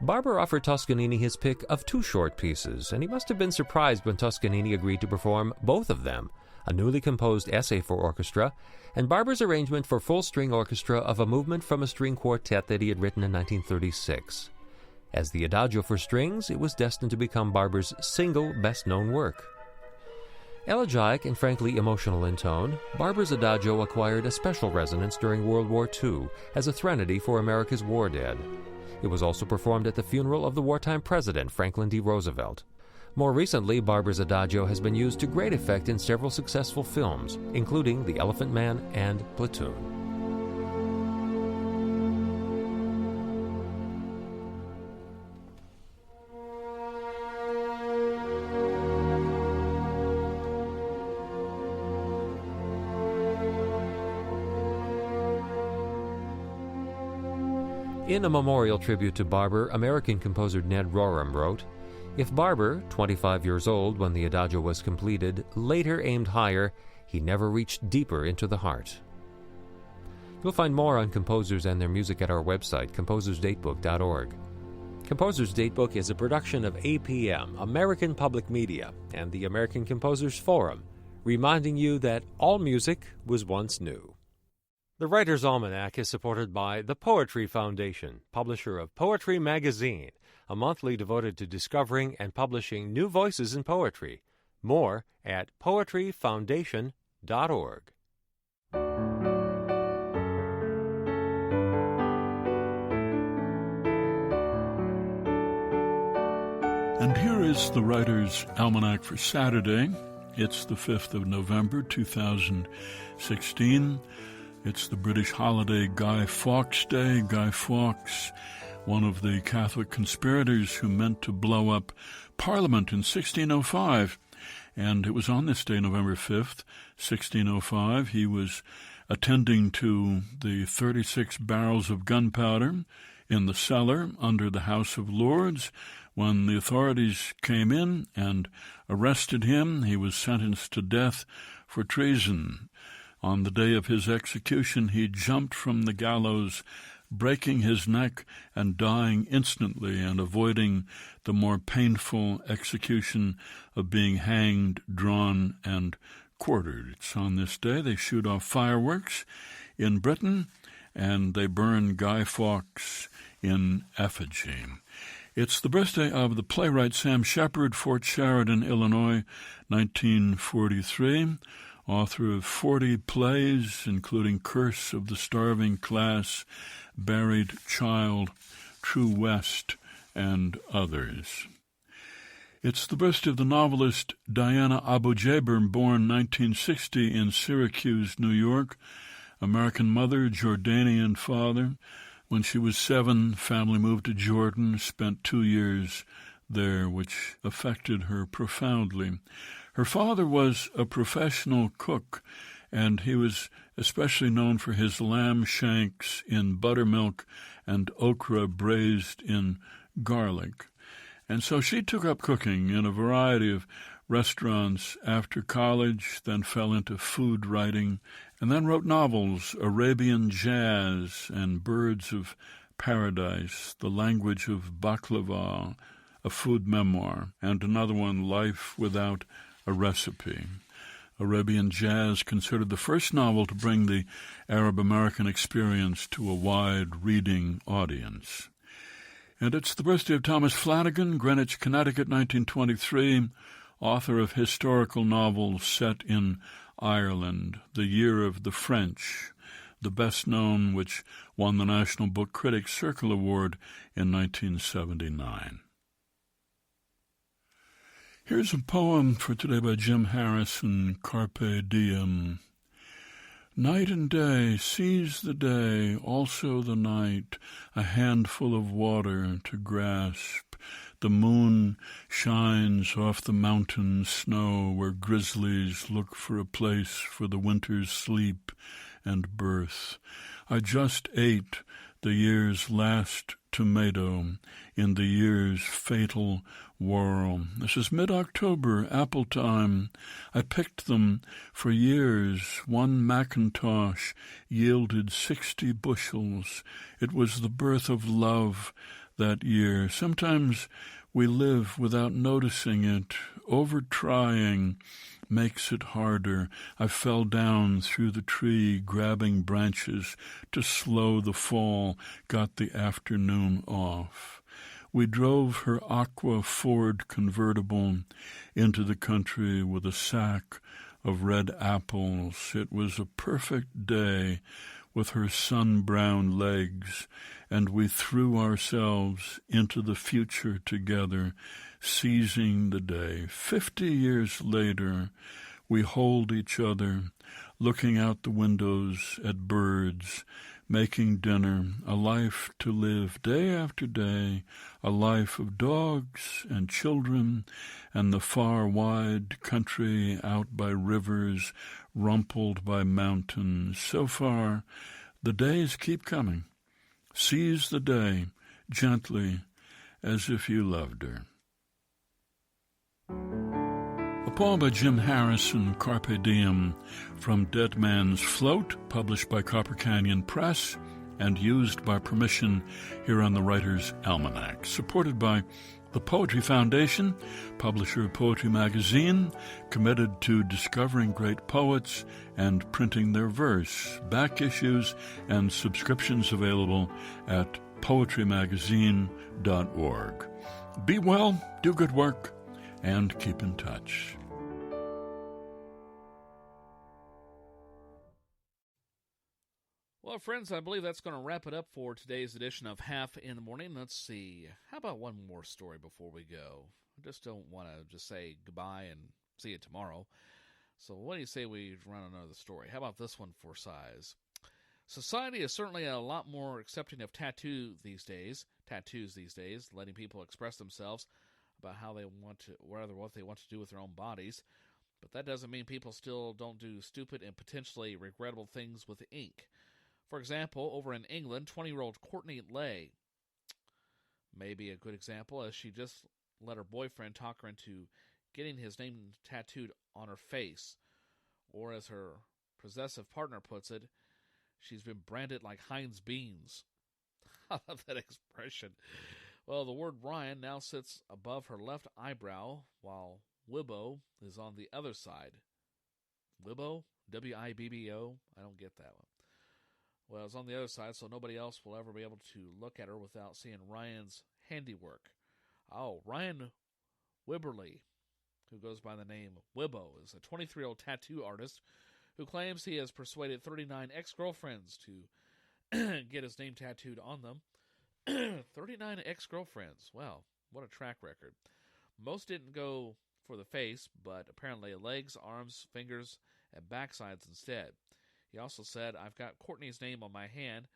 Barber offered Toscanini his pick of two short pieces, and he must have been surprised when Toscanini agreed to perform both of them, a newly composed essay for orchestra, and Barber's arrangement for full-string orchestra of a movement from a string quartet that he had written in 1936. As the Adagio for strings, it was destined to become Barber's single best-known work. Elegiac and frankly emotional in tone, Barber's Adagio acquired a special resonance during World War II as a threnody for America's war dead. It was also performed at the funeral of the wartime president, Franklin D. Roosevelt. More recently, Barber's Adagio has been used to great effect in several successful films, including The Elephant Man and Platoon. In a memorial tribute to Barber, American composer Ned Rorem wrote, "If Barber, 25 years old when the Adagio was completed, later aimed higher, he never reached deeper into the heart." You'll find more on composers and their music at our website, composersdatebook.org. Composer's Datebook is a production of APM, American Public Media, and the American Composers Forum, reminding you that all music was once new. The Writer's Almanac is supported by the Poetry Foundation, publisher of Poetry Magazine, a monthly devoted to discovering and publishing new voices in poetry. More at poetryfoundation.org. And here is the Writer's Almanac for Saturday. It's the 5th of November, 2016. It's the British holiday Guy Fawkes Day. Guy Fawkes, one of the Catholic conspirators who meant to blow up Parliament in 1605. And it was on this day, November 5th, 1605, he was attending to the 36 barrels of gunpowder in the cellar under the House of Lords. When the authorities came in and arrested him, he was sentenced to death for treason. On the day of his execution, he jumped from the gallows, breaking his neck and dying instantly and avoiding the more painful execution of being hanged, drawn, and quartered. It's on this day they shoot off fireworks in Britain, and they burn Guy Fawkes in effigy. It's the birthday of the playwright Sam Shepard, Fort Sheridan, Illinois, 1943, author of 40 plays, including Curse of the Starving Class, Buried Child, True West, and others. It's the birthday of the novelist Diana Abu-Jaber, born 1960 in Syracuse, New York, American mother, Jordanian father. When she was 7, family moved to Jordan, spent 2 years there, which affected her profoundly. Her father was a professional cook, and he was especially known for his lamb shanks in buttermilk and okra braised in garlic. And so she took up cooking in a variety of restaurants after college, then fell into food writing, and then wrote novels, Arabian Jazz and Birds of Paradise, The Language of Baklava, a food memoir, and another one, Life Without a Recipe. Arabian Jazz, considered the first novel to bring the Arab-American experience to a wide reading audience. And it's the birthday of Thomas Flanagan, Greenwich, Connecticut, 1923, author of historical novels set in Ireland, The Year of the French, the best known, which won the National Book Critics Circle Award in 1979. Here's a poem for today by Jim Harrison, Carpe Diem. Night and day, seize the day, also the night, a handful of water to grasp. The moon shines off the mountain snow where grizzlies look for a place for the winter's sleep and birth. I just ate the year's last tomato in the year's fatal whirl. This is mid-October, apple time. I picked them for years. One Macintosh yielded 60 bushels. It was the birth of love that year. Sometimes we live without noticing it. Over-trying makes it harder. I fell down through the tree, grabbing branches to slow the fall, got the afternoon off. We drove her aqua Ford convertible into the country with a sack of red apples. It was a perfect day with her sun-brown legs, and we threw ourselves into the future together, seizing the day. 50 years later, we hold each other, looking out the windows at birds, making dinner, a life to live day after day, a life of dogs and children, and the far wide country out by rivers, rumpled by mountains. So far, the days keep coming. Seize the day, gently, as if you loved her. A poem by Jim Harrison, Carpe Diem, from Dead Man's Float, published by Copper Canyon Press and used by permission here on the Writer's Almanac. Supported by the Poetry Foundation, publisher of Poetry Magazine, committed to discovering great poets and printing their verse. Back issues and subscriptions available at poetrymagazine.org. Be well, do good work, and keep in touch. Well, friends, I believe that's going to wrap it up for today's edition of Haff in the Morning. Let's see. How about one more story before we go? I just don't want to just say goodbye and see you tomorrow. So what do you say we run another story? How about this one for size? Society is certainly a lot more accepting of tattoos these days, letting people express themselves about how they want to, or what they want to do with their own bodies. But that doesn't mean people still don't do stupid and potentially regrettable things with ink. For example, over in England, 20-year-old Courtney Lay may be a good example, as she just let her boyfriend talk her into getting his name tattooed on her face. Or as her possessive partner puts it, she's been branded like Heinz beans. I love that expression. Well, the word Ryan now sits above her left eyebrow, while Wibbo is on the other side. Wibbo? W-I-B-B-O? I don't get that one. Well, it's on the other side, so nobody else will ever be able to look at her without seeing Ryan's handiwork. Oh, Ryan Wibberley, who goes by the name Wibbo, is a 23-year-old tattoo artist who claims he has persuaded 39 ex-girlfriends to get his name tattooed on them. 39 ex-girlfriends. Wow, what a track record. Most didn't go for the face, but apparently legs, arms, fingers, and backsides instead. He also said, I've got Courtney's name on my hand,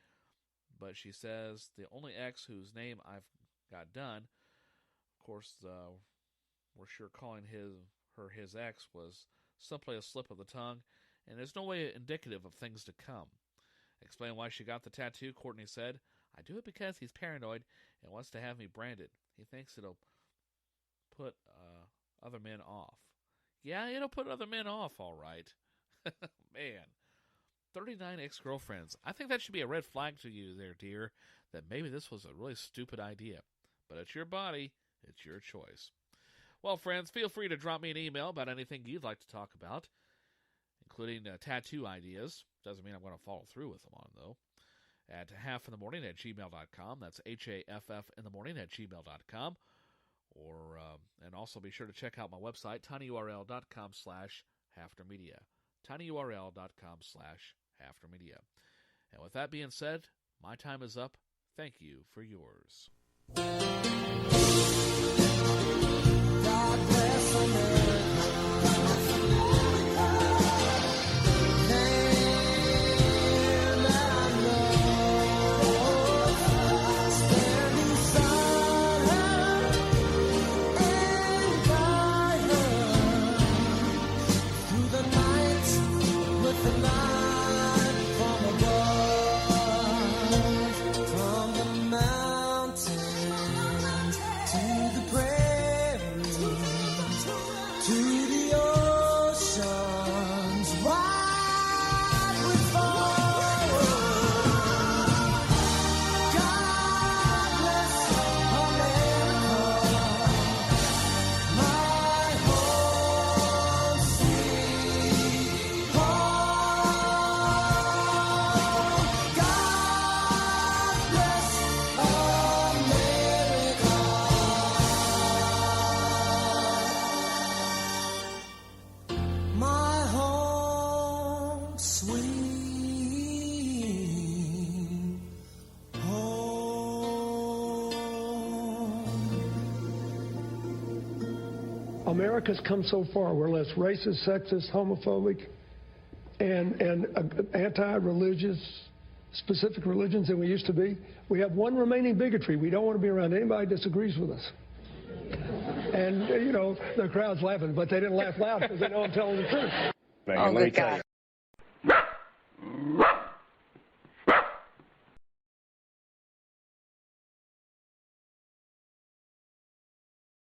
but she says the only ex whose name I've got done, of course, we're sure calling her his ex, was simply a slip of the tongue, and there's no way indicative of things to come. Explain why she got the tattoo, Courtney said, I do it because he's paranoid and wants to have me branded. He thinks it'll put other men off. Yeah, it'll put other men off, all right. Man, 39 ex-girlfriends. I think that should be a red flag to you there, dear, that maybe this was a really stupid idea. But it's your body. It's your choice. Well, friends, feel free to drop me an email about anything you'd like to talk about, including tattoo ideas. Doesn't mean I'm going to follow through with them on, though. At haffinthemorning@gmail.com. That's HAFF in the morning @gmail.com. Or, and also be sure to check out my website, tinyurl.com/HafterMedia. tinyurl.com/HafterMedia. And with that being said, my time is up. Thank you for yours. God bless America. America's come so far. We're less racist, sexist, homophobic, and anti-religious, specific religions than we used to be. We have one remaining bigotry. We don't want to be around anybody who disagrees with us. And, you know, the crowd's laughing, but they didn't laugh loud because they know I'm telling the truth. Oh, good God.